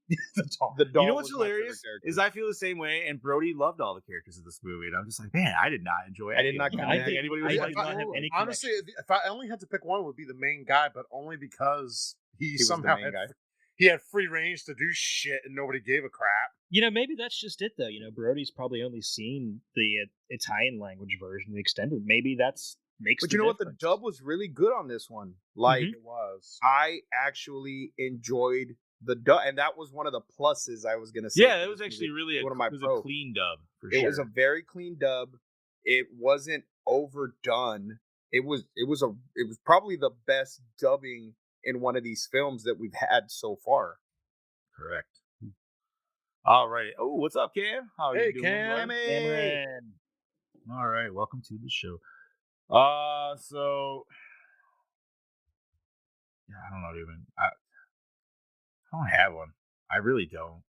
[SPEAKER 7] The doll.
[SPEAKER 1] The doll.
[SPEAKER 6] You know what's
[SPEAKER 1] was my favorite
[SPEAKER 6] hilarious
[SPEAKER 1] character.
[SPEAKER 6] is I feel the same way, and Brody loved all the characters of this movie, and I'm just like, man, I did not enjoy it.
[SPEAKER 1] I did not
[SPEAKER 7] Yeah,
[SPEAKER 1] connect.
[SPEAKER 7] I think
[SPEAKER 6] anybody
[SPEAKER 7] I
[SPEAKER 6] was
[SPEAKER 7] did
[SPEAKER 6] like,
[SPEAKER 7] not have any
[SPEAKER 8] Honestly,
[SPEAKER 7] connection.
[SPEAKER 8] if I only had to pick one, it would be the main guy, but only because he
[SPEAKER 1] was the
[SPEAKER 8] somehow
[SPEAKER 1] main
[SPEAKER 8] had,
[SPEAKER 1] guy.
[SPEAKER 8] he had free range to do shit, and nobody gave a crap.
[SPEAKER 7] Maybe that's just it, though. Brody's probably only seen the Italian language version, the extended. Maybe that's makes.
[SPEAKER 1] But you know what? The dub was really good on this one. Like
[SPEAKER 8] It was.
[SPEAKER 1] I actually enjoyed the dub, and that was one of the pluses I was gonna say.
[SPEAKER 6] Yeah,
[SPEAKER 1] for
[SPEAKER 6] it was
[SPEAKER 1] this
[SPEAKER 6] actually
[SPEAKER 1] movie.
[SPEAKER 6] really
[SPEAKER 1] one of my
[SPEAKER 6] it was a
[SPEAKER 1] pros.
[SPEAKER 6] clean dub for
[SPEAKER 1] It
[SPEAKER 6] sure.
[SPEAKER 1] was a very clean dub. It wasn't overdone. It was probably the best dubbing in one of these films that we've had so far.
[SPEAKER 6] Correct. All right. Oh, what's up, Cam? How are
[SPEAKER 8] Hey,
[SPEAKER 6] you doing,
[SPEAKER 8] Cam.
[SPEAKER 6] buddy?
[SPEAKER 7] Cameron.
[SPEAKER 6] All right, welcome to the show. So yeah, I don't know, even I don't have one. I really don't.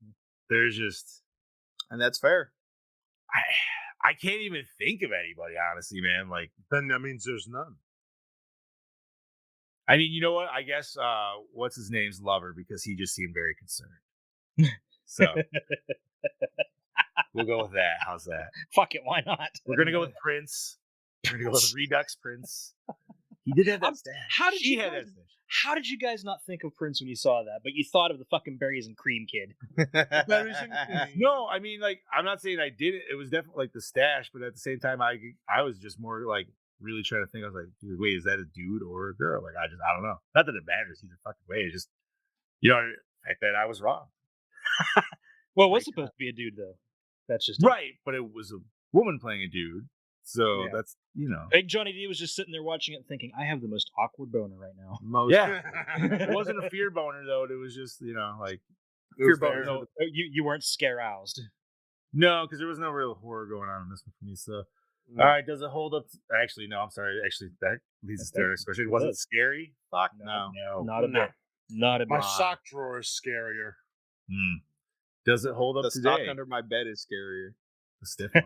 [SPEAKER 6] There's just
[SPEAKER 1] And that's fair.
[SPEAKER 6] I can't even think of anybody, honestly, man. Like,
[SPEAKER 8] Then that means there's none.
[SPEAKER 6] I mean, you know what? I guess what's his name's lover because he just seemed very concerned. So we'll go with that. How's that?
[SPEAKER 7] Fuck it, why not?
[SPEAKER 6] We're gonna go with Prince. We're gonna go with Redux Prince. He did have that stash.
[SPEAKER 7] How did
[SPEAKER 6] She
[SPEAKER 7] you
[SPEAKER 6] had
[SPEAKER 7] guys,
[SPEAKER 6] that stash.
[SPEAKER 7] How did you guys not think of Prince when you saw that, but you thought of the fucking berries and cream kid?
[SPEAKER 6] No, I mean, like, I'm not saying I did it. It was definitely like the stash, but at the same time, I was just more like really trying to think. I was like, dude, wait, is that a dude or a girl? Like, I don't know. Not that it matters either fucking way. It's just, the fact that I was wrong.
[SPEAKER 7] Well, it was supposed to be a dude, though. That's just
[SPEAKER 6] Right, but it was a woman playing a dude. So that's,
[SPEAKER 7] Big Johnny D was just sitting there watching it and thinking, I have the most awkward boner right now.
[SPEAKER 6] Yeah. It wasn't a fear boner, though. It was just, like,
[SPEAKER 1] Fear boner.
[SPEAKER 7] No, you weren't scare-roused.
[SPEAKER 6] no, because there was no real horror going on in this one for me. So, all right, does it hold up? Actually, no, I'm sorry. Actually, that leads us to our next question. Was it scary? Fuck no.
[SPEAKER 7] Not a bit. Not a
[SPEAKER 8] My
[SPEAKER 7] bit.
[SPEAKER 8] sock drawer is scarier.
[SPEAKER 6] Does it hold up
[SPEAKER 1] The
[SPEAKER 6] today?
[SPEAKER 1] stock under my bed is scarier.
[SPEAKER 6] The stiff one.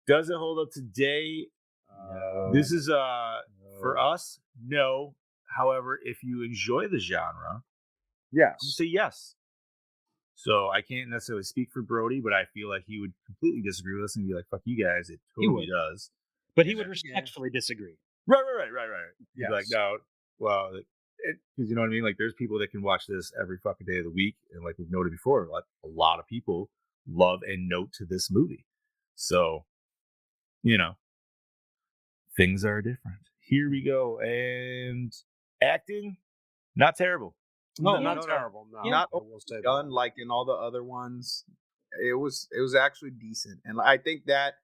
[SPEAKER 6] Does it hold up today? This is for us. No. However, if you enjoy the genre,
[SPEAKER 8] Yes.
[SPEAKER 6] you say yes. So I can't necessarily speak for Brody, but I feel like he would completely disagree with us and be like, "Fuck you guys!" It totally does.
[SPEAKER 7] But he would respectfully disagree.
[SPEAKER 6] Right. He'd
[SPEAKER 8] Yes.
[SPEAKER 6] be like, no, well, because you know what I mean. Like, there's people that can watch this every fucking day of the week, and like we've noted before, like a lot of people love and note to this movie. So, things are different. Here we go, and acting, not terrible.
[SPEAKER 8] No, not terrible. No,
[SPEAKER 1] not
[SPEAKER 8] I will say
[SPEAKER 1] done
[SPEAKER 8] that.
[SPEAKER 1] like in all the other ones. It was actually decent, and I think that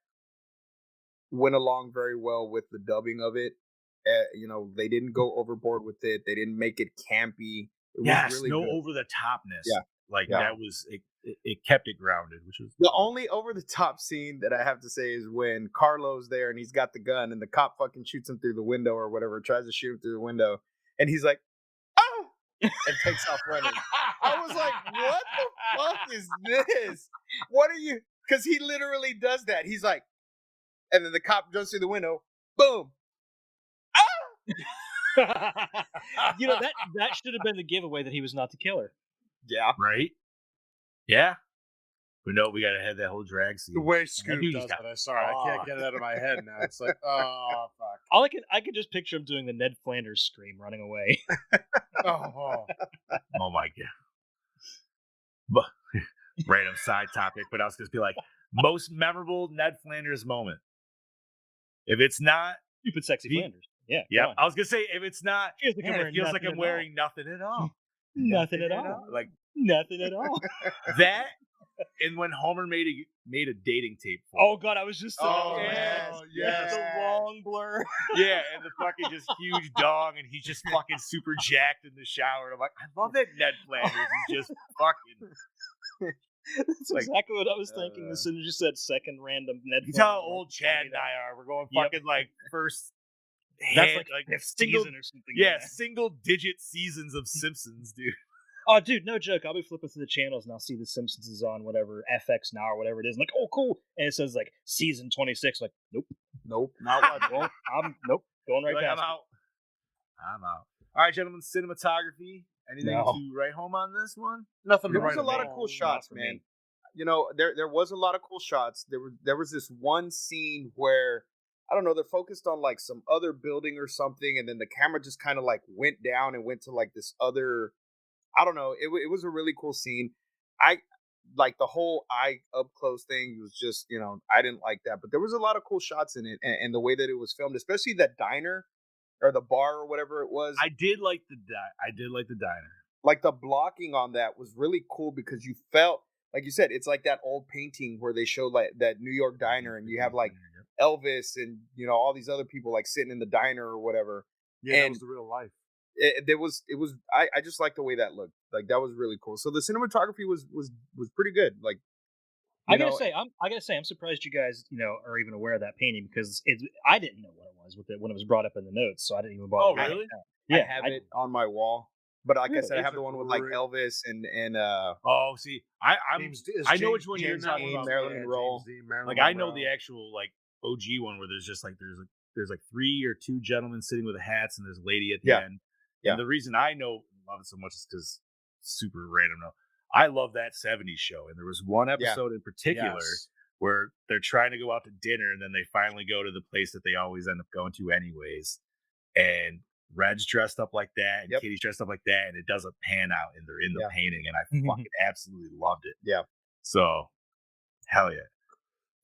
[SPEAKER 1] went along very well with the dubbing of it. They didn't go overboard with it. They didn't make it campy. It was really
[SPEAKER 6] no
[SPEAKER 1] good.
[SPEAKER 6] over the topness.
[SPEAKER 1] Yeah.
[SPEAKER 6] That was it kept it grounded, which was
[SPEAKER 1] The only over the top scene that I have to say is when Carlo's there and he's got the gun and the cop fucking shoots him through the window or whatever, tries to shoot him through the window, and he's like, "Oh!" and takes off running. I was like, "What the fuck is this? What are you?" Because he literally does that. He's like, and then the cop goes through the window, boom.
[SPEAKER 7] That should have been the giveaway that he was not the killer.
[SPEAKER 1] Yeah.
[SPEAKER 6] Right? Yeah. But no, we gotta have that whole drag scene.
[SPEAKER 8] The way Scoop does it, I'm sorry, I can't get it out of my head now. It's like, oh fuck.
[SPEAKER 7] I can just picture him doing the Ned Flanders scream, running away.
[SPEAKER 8] Oh
[SPEAKER 6] my god. But random side topic, but I was gonna be like, most memorable Ned Flanders moment. If it's not
[SPEAKER 7] Stupid Sexy Flanders. Yeah.
[SPEAKER 6] Yeah. I was gonna say if it's not,
[SPEAKER 7] it feels like I'm wearing
[SPEAKER 6] nothing at all.
[SPEAKER 7] Nothing at all.
[SPEAKER 6] Like
[SPEAKER 7] nothing at all.
[SPEAKER 6] that, and when Homer made a dating tape.
[SPEAKER 7] Oh god, I was just
[SPEAKER 8] yes.
[SPEAKER 7] the long blur.
[SPEAKER 6] Yeah, and the fucking just huge dong, and he's just fucking super jacked in the shower. I'm like, I love that Ned Flanders. He's just fucking.
[SPEAKER 7] That's exactly what I was thinking as soon as you said second random Ned.
[SPEAKER 6] You tell how old Chad and I are. We're going fucking like first.
[SPEAKER 7] That's like
[SPEAKER 6] single
[SPEAKER 7] season or something.
[SPEAKER 6] Yeah, single digit seasons of Simpsons, dude.
[SPEAKER 7] Oh, dude, no joke. I'll be flipping through the channels and I'll see The Simpsons is on whatever FX now or whatever it is. I'm like, oh, cool. And it says like season 26. Like, nope, not watching. Nope, going right past.
[SPEAKER 6] I'm out. All right, gentlemen, cinematography. Anything to write home on this one?
[SPEAKER 8] Nothing.
[SPEAKER 1] There was a lot of cool shots, man. There was a lot of cool shots. There was this one scene where I don't know, they're focused on like some other building or something, and then the camera just kind of like went down and went to like this other. I don't know. It was a really cool scene. I like the whole eye up close thing was just, I didn't like that, but there was a lot of cool shots in it, and the way that it was filmed, especially that diner or the bar or whatever it was.
[SPEAKER 6] I did like the diner.
[SPEAKER 1] Like the blocking on that was really cool because you felt, like you said, it's like that old painting where they show like that New York diner, and you have like Elvis and all these other people like sitting in the diner or whatever.
[SPEAKER 8] Yeah,
[SPEAKER 1] and
[SPEAKER 8] that was the real life.
[SPEAKER 1] I just like the way that looked. Like that was really cool. So the cinematography was pretty good. Like
[SPEAKER 7] I gotta say, I'm surprised you guys, are even aware of that painting because I didn't know what it was when it was brought up in the notes, so I didn't even bother.
[SPEAKER 6] Oh, really?
[SPEAKER 1] Yeah, I have it on my wall. But like I said, I have the one with like Elvis and
[SPEAKER 6] oh, see, I know which one you're talking about.
[SPEAKER 1] Marilyn Monroe.
[SPEAKER 6] Like I know the actual like OG one where there's just like there's like 3 or 2 gentlemen sitting with hats and there's a lady at the end. Yeah. And the reason I love it so much is because super random. No, I love that 70s show, and there was one episode in particular where they're trying to go out to dinner, and then they finally go to the place that they always end up going to anyways. And Red's dressed up like that, and Kitty's dressed up like that, and it doesn't pan out, and they're in the painting, and I fucking absolutely loved it.
[SPEAKER 1] Yeah.
[SPEAKER 6] So, hell yeah.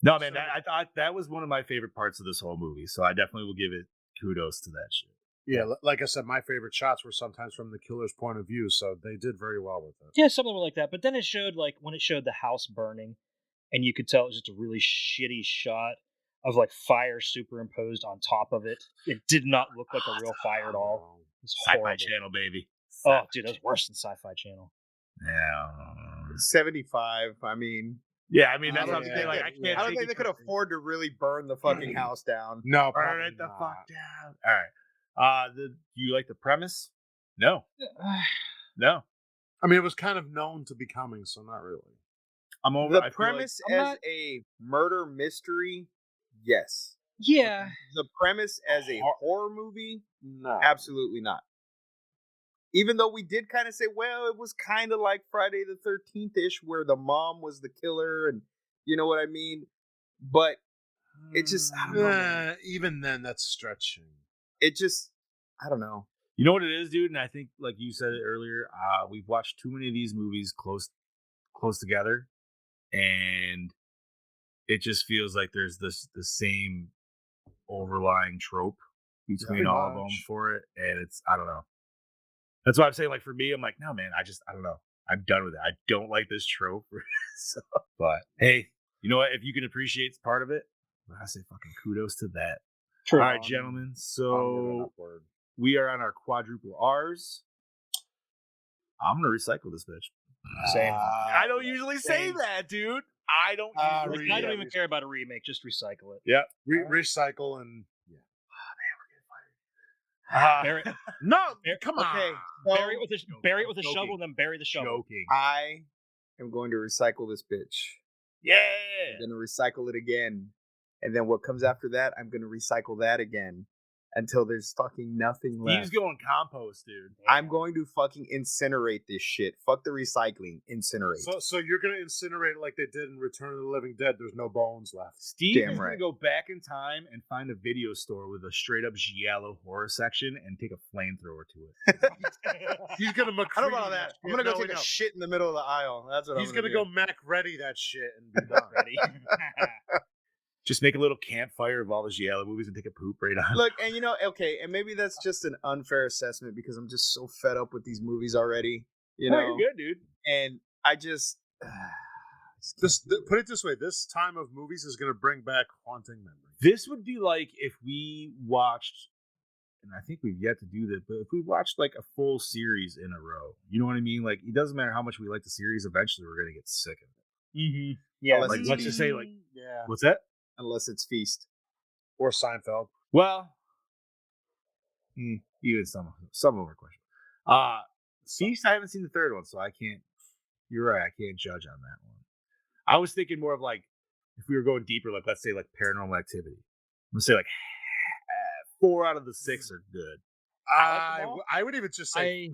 [SPEAKER 6] No, man, I thought that was one of my favorite parts of this whole movie, so I definitely will give it kudos to that shit.
[SPEAKER 8] Yeah, like I said, my favorite shots were sometimes from the killer's point of view, so they did very well with it.
[SPEAKER 7] Yeah, some of them were like that, but then it showed like when it showed the house burning, and you could tell it was just a really shitty shot of like fire superimposed on top of it. It did not look like a real fire at all. It was horrible.
[SPEAKER 6] Sci-Fi Channel, baby.
[SPEAKER 7] Oh, dude, that was worse than Sci-Fi Channel.
[SPEAKER 6] Yeah,
[SPEAKER 1] 75. I mean.
[SPEAKER 6] Yeah, I mean that's what I'm saying. Like I can't.
[SPEAKER 1] I don't think they could afford to really burn the fucking house down.
[SPEAKER 8] No,
[SPEAKER 6] burn it the fuck down. All right. Do you like the premise? No. No.
[SPEAKER 8] I mean, it was kind of known to be coming, so not really.
[SPEAKER 6] I'm over
[SPEAKER 1] the premise as a murder mystery. Yes.
[SPEAKER 7] Yeah.
[SPEAKER 1] The premise as a horror movie?
[SPEAKER 8] No.
[SPEAKER 1] Absolutely not. Even though we did kind of say, well, it was kind of like Friday the 13th-ish where the mom was the killer and you know what I mean? But it just, I don't know.
[SPEAKER 8] Even then, that's stretching.
[SPEAKER 1] It just, I don't know.
[SPEAKER 6] You know what it is, dude? And I think, like you said it earlier, we've watched too many of these movies close together. And it just feels like there's the same overlying trope between all of them for it. And it's, I don't know. That's why I'm saying, like, for me, I'm like, no, man, I don't know. I'm done with it. I don't like this trope. So, but hey, you know what? If you can appreciate part of it, I say fucking kudos to that.
[SPEAKER 7] True.
[SPEAKER 6] All right, gentlemen. So we are on our quadruple R's. I'm gonna recycle this bitch.
[SPEAKER 7] Same.
[SPEAKER 6] I don't usually say that, dude. I don't.
[SPEAKER 7] I don't even care about a remake. Just recycle it.
[SPEAKER 6] Yeah,
[SPEAKER 8] recycle and
[SPEAKER 7] Bury it.
[SPEAKER 8] no,
[SPEAKER 7] Bury-
[SPEAKER 8] come on.
[SPEAKER 1] Okay,
[SPEAKER 7] Bury it with a
[SPEAKER 6] Joking.
[SPEAKER 7] shovel, and then bury the shovel.
[SPEAKER 6] joking.
[SPEAKER 1] I am going to recycle this bitch.
[SPEAKER 6] Yeah.
[SPEAKER 1] I'm going to recycle it again. And then what comes after that, I'm going to recycle that again until there's fucking nothing left.
[SPEAKER 6] He's going compost, dude.
[SPEAKER 1] I'm going to fucking incinerate this shit. Fuck the recycling. Incinerate.
[SPEAKER 8] So you're gonna incinerate it like they did in Return of the Living Dead. There's no bones left.
[SPEAKER 6] Steve
[SPEAKER 1] Damn
[SPEAKER 6] is
[SPEAKER 1] right.
[SPEAKER 6] gonna go back in time and find a video store with a straight up giallo horror section and take a flamethrower to it.
[SPEAKER 8] He's gonna
[SPEAKER 1] I don't know about that. I'm going to go take a shit in the middle of the aisle. That's what
[SPEAKER 8] He's
[SPEAKER 1] I'm
[SPEAKER 8] gonna
[SPEAKER 1] do.
[SPEAKER 8] go Mac ready that shit and be done.
[SPEAKER 7] Ready?
[SPEAKER 6] Just make a little campfire of all the giallo movies and take a poop right on.
[SPEAKER 1] Look, and you know, okay, and maybe that's just an unfair assessment because I'm just so fed up with these movies already. You
[SPEAKER 6] No,
[SPEAKER 1] know,
[SPEAKER 6] you're good, dude.
[SPEAKER 1] and I just
[SPEAKER 8] Put it this way: this time of movies is gonna bring back haunting memories.
[SPEAKER 6] This would be like if we watched, and I think we've yet to do that, but if we watched like a full series in a row, you know what I mean? Like, it doesn't matter how much we like the series, eventually we're gonna get sick of it.
[SPEAKER 7] Mm-hmm. Yeah.
[SPEAKER 1] Unless
[SPEAKER 6] Like,
[SPEAKER 1] it's
[SPEAKER 6] let's just say, like,
[SPEAKER 8] Yeah,
[SPEAKER 6] what's that?
[SPEAKER 1] unless it's Feast.
[SPEAKER 8] or Seinfeld.
[SPEAKER 6] Well, even some of them are questionable. Feast, I haven't seen the third one, so I can't. You're right, I can't judge on that one. I was thinking more of like if we were going deeper, like let's say like Paranormal Activity. I'm gonna say like 4 out of the 6 are good.
[SPEAKER 8] I would even just say.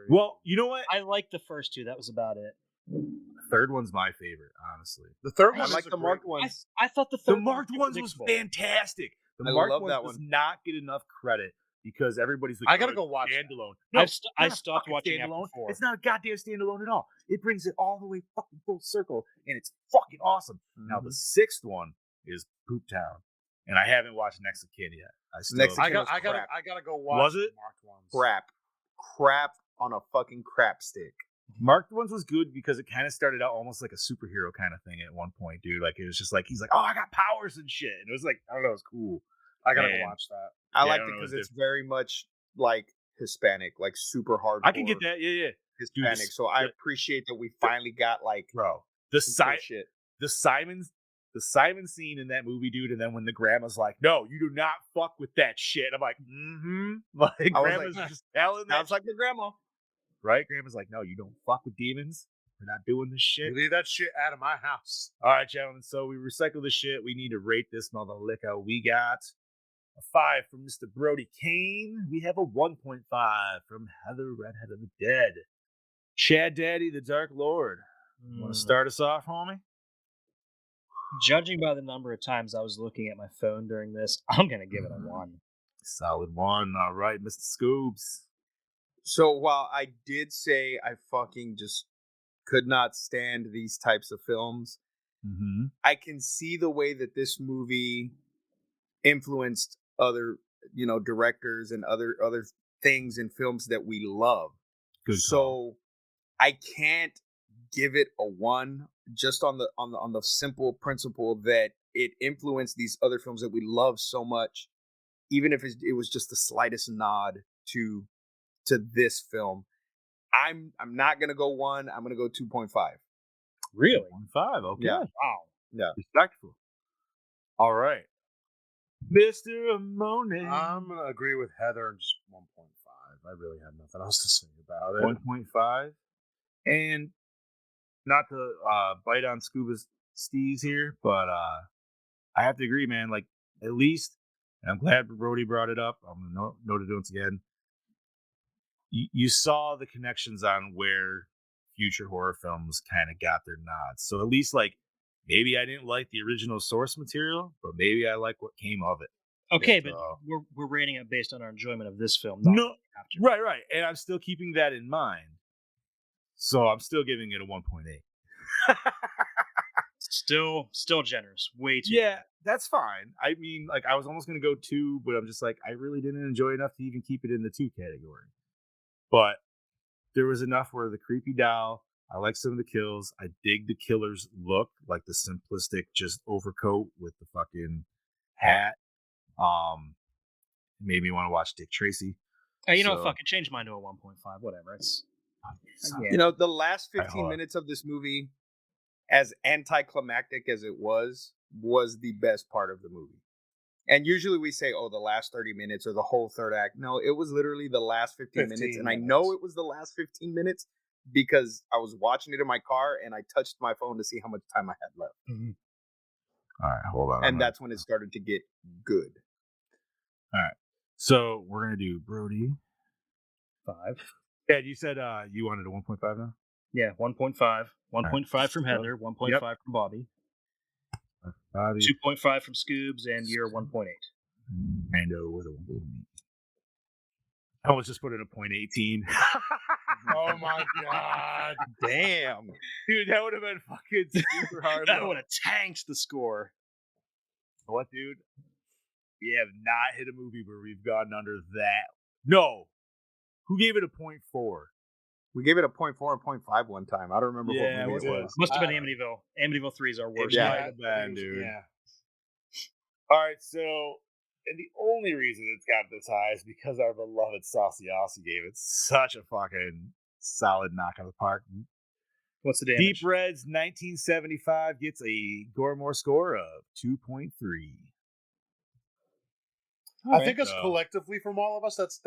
[SPEAKER 6] Well, you know what?
[SPEAKER 7] I liked the first two. That was about it.
[SPEAKER 6] The third one's my favorite, honestly.
[SPEAKER 8] The third
[SPEAKER 1] I
[SPEAKER 8] one
[SPEAKER 1] like
[SPEAKER 8] is a
[SPEAKER 1] the
[SPEAKER 8] great
[SPEAKER 1] marked
[SPEAKER 8] one.
[SPEAKER 1] ones.
[SPEAKER 7] I thought the
[SPEAKER 6] The
[SPEAKER 7] third
[SPEAKER 6] marked ones was
[SPEAKER 7] predictable.
[SPEAKER 6] fantastic. The
[SPEAKER 1] I
[SPEAKER 6] marked
[SPEAKER 1] love
[SPEAKER 6] ones
[SPEAKER 1] that
[SPEAKER 6] does
[SPEAKER 1] one.
[SPEAKER 6] not get enough credit because everybody's like,
[SPEAKER 8] I gotta
[SPEAKER 6] "Oh,
[SPEAKER 8] go watch that."
[SPEAKER 6] standalone.
[SPEAKER 7] I
[SPEAKER 6] it's
[SPEAKER 7] I
[SPEAKER 6] not a
[SPEAKER 7] stopped
[SPEAKER 6] fucking
[SPEAKER 7] watching
[SPEAKER 6] standalone.
[SPEAKER 7] after 4.
[SPEAKER 6] It's not a goddamn standalone at all. It brings it all the way fucking full circle, and it's fucking awesome. Now the 6th one is Poop Town, and I haven't watched Next of Kin yet.
[SPEAKER 1] Next of
[SPEAKER 8] I
[SPEAKER 1] Kin
[SPEAKER 8] got.
[SPEAKER 1] was crap.
[SPEAKER 8] I gotta go watch.
[SPEAKER 6] Was it?
[SPEAKER 8] the marked ones.
[SPEAKER 1] crap on a fucking crap stick.
[SPEAKER 6] Marked ones was good because it kind of started out almost like a superhero kind of thing at one point, dude. Like it was just like he's like, "Oh, I got powers and shit," and it was like, I don't know, it was cool.
[SPEAKER 8] I gotta
[SPEAKER 6] Man.
[SPEAKER 8] go watch that.
[SPEAKER 1] I
[SPEAKER 6] Yeah,
[SPEAKER 1] liked
[SPEAKER 6] I
[SPEAKER 1] it
[SPEAKER 6] don't know,
[SPEAKER 1] because
[SPEAKER 6] it's
[SPEAKER 1] it's very much like Hispanic, like super hardcore.
[SPEAKER 6] I can get that, yeah.
[SPEAKER 1] Hispanic.
[SPEAKER 6] Dude,
[SPEAKER 1] So I appreciate that we finally got like
[SPEAKER 6] Bro, the
[SPEAKER 1] some cool
[SPEAKER 6] side
[SPEAKER 1] shit.
[SPEAKER 6] the Simon scene in that movie, dude, and then when the grandma's like, "No, you do not fuck with that shit," I'm like, like
[SPEAKER 1] I was
[SPEAKER 6] grandma's
[SPEAKER 1] like,
[SPEAKER 6] just telling that,
[SPEAKER 1] sounds like the grandma.
[SPEAKER 6] right? Grandma's like, "No, you don't fuck with demons. We're not doing this shit."
[SPEAKER 8] You leave that shit out of my house.
[SPEAKER 6] All right, gentlemen. So we recycle the shit. We need to rate this mother liquor. We got a 5 from Mr. Brody Kane. We have a 1.5 from Heather Redhead of the Dead. Chad Daddy, the Dark Lord. Want to start us off, homie?
[SPEAKER 7] Judging by the number of times I was looking at my phone during this, I'm gonna give it a 1.
[SPEAKER 6] Solid 1. All right, Mr. Scoobs.
[SPEAKER 1] So while I did say I fucking just could not stand these types of films,
[SPEAKER 6] Mm-hmm.
[SPEAKER 1] I can see the way that this movie influenced other, directors and other things in films that we love.
[SPEAKER 6] Good
[SPEAKER 1] So
[SPEAKER 6] call.
[SPEAKER 1] I can't give it a 1 just on the simple principle that it influenced these other films that we love so much, even if it was just the slightest nod to this film. I'm not gonna go 1. I'm gonna go 2.5.
[SPEAKER 7] Really?
[SPEAKER 6] 1.5. Okay.
[SPEAKER 1] Yeah.
[SPEAKER 7] Wow.
[SPEAKER 1] Yeah.
[SPEAKER 6] Respectful. All right. Mr. Amone.
[SPEAKER 8] I'm gonna agree with Heather and just 1.5. I really have nothing else to say about it.
[SPEAKER 6] 1.5. And not to bite on Scuba's steez here, but I have to agree, man. Like, at least, and I'm glad Brody brought it up. I'm going to note it once again. You saw the connections on where future horror films kind of got their nods. So at least, like, maybe I didn't like the original source material, but maybe I like what came of it.
[SPEAKER 7] Okay,
[SPEAKER 6] So-
[SPEAKER 7] but we're rating it based on our enjoyment of this film. Not
[SPEAKER 6] No,
[SPEAKER 7] after.
[SPEAKER 6] right. And I'm still keeping that in mind. So I'm still giving it a 1.8.
[SPEAKER 7] Still generous. Way too.
[SPEAKER 6] Yeah, that's fine. I mean, like, I was almost going to go 2, but I'm just like, I really didn't enjoy enough to even keep it in the 2 category. But there was enough where the creepy doll, I like some of the kills. I dig the killer's look, like the simplistic just overcoat with the fucking hat. Made me want to watch Dick Tracy.
[SPEAKER 7] You know, fucking change mine to a 1.5. Whatever. It's
[SPEAKER 1] You know, the last 15 minutes of this movie, as anticlimactic as it was the best part of the movie. And usually we say, oh, the last 30 minutes or the whole third act. No, it was literally the last 15 minutes. And I know it was the last 15 minutes because I was watching it in my car and I touched my phone to see how much time I had left.
[SPEAKER 6] Mm-hmm. All right, hold on.
[SPEAKER 1] And that's when it started to get good.
[SPEAKER 6] All right. So we're going to do Brody
[SPEAKER 7] 5.
[SPEAKER 6] Ed, you said you wanted a 1.5 now?
[SPEAKER 7] Yeah, 1.5. 1.5 from Heather, 1.5 from Bobby. 2.5 from Scoobs, and you're 1.8.
[SPEAKER 6] Mando with a 1.8. I almost just put in a 0.18.
[SPEAKER 8] Oh my god.
[SPEAKER 1] Damn.
[SPEAKER 6] Dude, that would have been fucking super hard.
[SPEAKER 7] That would have tanked the score.
[SPEAKER 6] What, dude? We have not hit a movie where we've gotten under that. No. Who gave it a 0.4?
[SPEAKER 1] We gave it a 0.4 or 0.5 one time. I don't remember what movie it was.
[SPEAKER 7] Must have been Amityville. Amityville 3 is our worst.
[SPEAKER 6] It might have been, dude. Yeah. All right, so, and the only reason it's got this high is because our beloved Saucy Aussie gave it such a fucking solid knock out of the park.
[SPEAKER 7] What's the damage?
[SPEAKER 6] Deep Reds 1975 gets a Gore N More score of 2.3.
[SPEAKER 8] I think us collectively from all of us, that's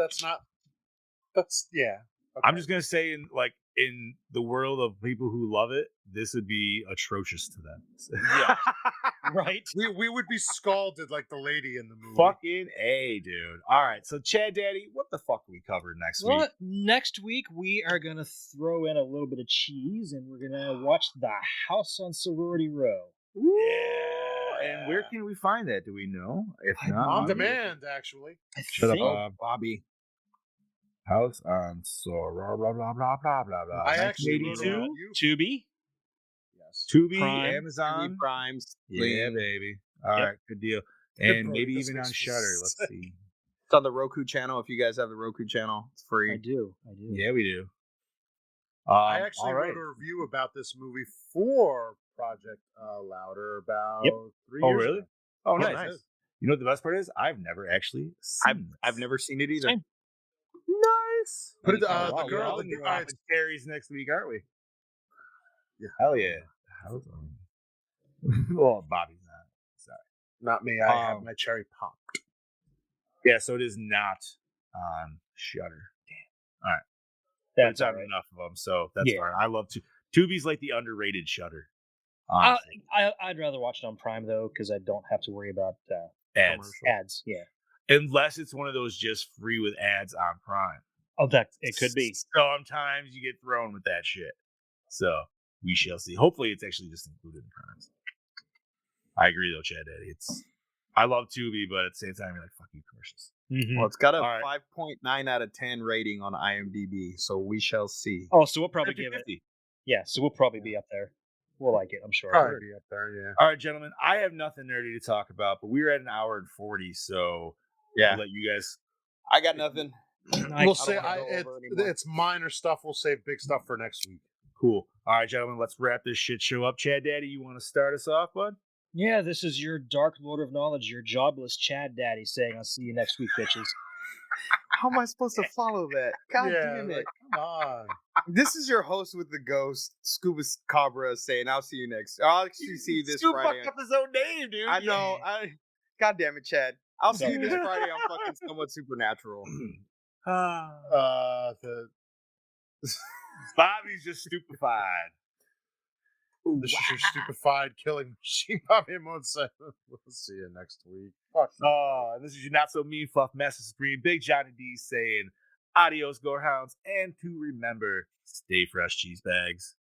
[SPEAKER 8] yeah. Okay.
[SPEAKER 6] I'm just gonna say, in the world of people who love it, this would be atrocious to them.
[SPEAKER 7] Yeah, right.
[SPEAKER 8] We would be scalded like the lady in the movie.
[SPEAKER 6] Fucking A, dude. All right, so Chad Daddy, what the fuck are we covering next week?
[SPEAKER 7] Next week we are gonna throw in a little bit of cheese, and we're gonna watch The House on Sorority Row.
[SPEAKER 6] Yeah. And where can we find that? Do we know? If not,
[SPEAKER 8] on demand, actually.
[SPEAKER 6] Shut up, Bobby. House on Soror, blah blah blah blah blah blah.
[SPEAKER 8] I actually
[SPEAKER 7] Tubi.
[SPEAKER 8] Yes.
[SPEAKER 6] Tubi,
[SPEAKER 7] Prime.
[SPEAKER 6] Amazon,
[SPEAKER 1] Primes.
[SPEAKER 6] Yeah, baby. All right, good deal. And maybe even on Shudder. Let's see.
[SPEAKER 1] It's on the Roku channel. If you guys have the Roku channel, it's free.
[SPEAKER 7] I do.
[SPEAKER 6] Yeah, we do.
[SPEAKER 8] I actually wrote a review about this movie for Project Louder about 3 years ago.
[SPEAKER 6] Oh, nice. You know what the best part is? I've never actually seen
[SPEAKER 1] I've never seen it either.
[SPEAKER 7] Same.
[SPEAKER 6] Nice.
[SPEAKER 8] But the girl that
[SPEAKER 6] off Carrie's next week, aren't we? Yeah. Hell yeah. Well, Bobby's not. Sorry.
[SPEAKER 8] Not me. I have my cherry popped.
[SPEAKER 6] Yeah, so it is not on Shudder. Damn. All right. That's not enough of them, so that's fine. I love Tubi's like the underrated Shudder.
[SPEAKER 7] I'd rather watch it on Prime though, because I don't have to worry about ads. Yeah.
[SPEAKER 6] Unless it's one of those just free with ads on Prime.
[SPEAKER 7] Oh, that it could be.
[SPEAKER 6] Sometimes you get thrown with that shit. So we shall see. Hopefully, it's actually just included in Prime. I agree, though, Chad Daddy. I love Tubi, but at the same time, you're like, fuck you, commercials.
[SPEAKER 7] Mm-hmm.
[SPEAKER 1] Well, it's got a 5.9 out of 10 rating on IMDb, so we shall see.
[SPEAKER 7] Oh, so we'll probably give it. Yeah, so we'll probably be up there. We'll like it, I'm sure.
[SPEAKER 8] Probably be up there, yeah.
[SPEAKER 6] All right, gentlemen, I have nothing nerdy to talk about, but we're at an hour and 40, so I'll let you guys.
[SPEAKER 1] I got nothing.
[SPEAKER 8] We'll say it's minor stuff. We'll save big stuff for next week.
[SPEAKER 6] Cool. All right, gentlemen, let's wrap this shit show up. Chad Daddy, you want to start us off, bud?
[SPEAKER 7] Yeah, this is your Dark Lord of Knowledge, your jobless Chad Daddy saying, I'll see you next week, bitches.
[SPEAKER 1] How am I supposed to follow that? God damn it.
[SPEAKER 8] Come on.
[SPEAKER 1] This is your host with the ghost, Scuba Cabra, saying, I'll see you next. I'll actually see you this Friday.
[SPEAKER 6] Fucked up his own name, dude.
[SPEAKER 1] I know. God damn it, Chad. I'll see you this Friday on fucking Somewhat Supernatural.
[SPEAKER 6] Bobby's just stupefied.
[SPEAKER 8] This is your stupefied killing machine, Bobby Monson. We'll see you next week.
[SPEAKER 6] This is your not so mean fluff master supreme, Big Johnny D saying adios, Gorehounds, and to remember, stay fresh, cheese bags.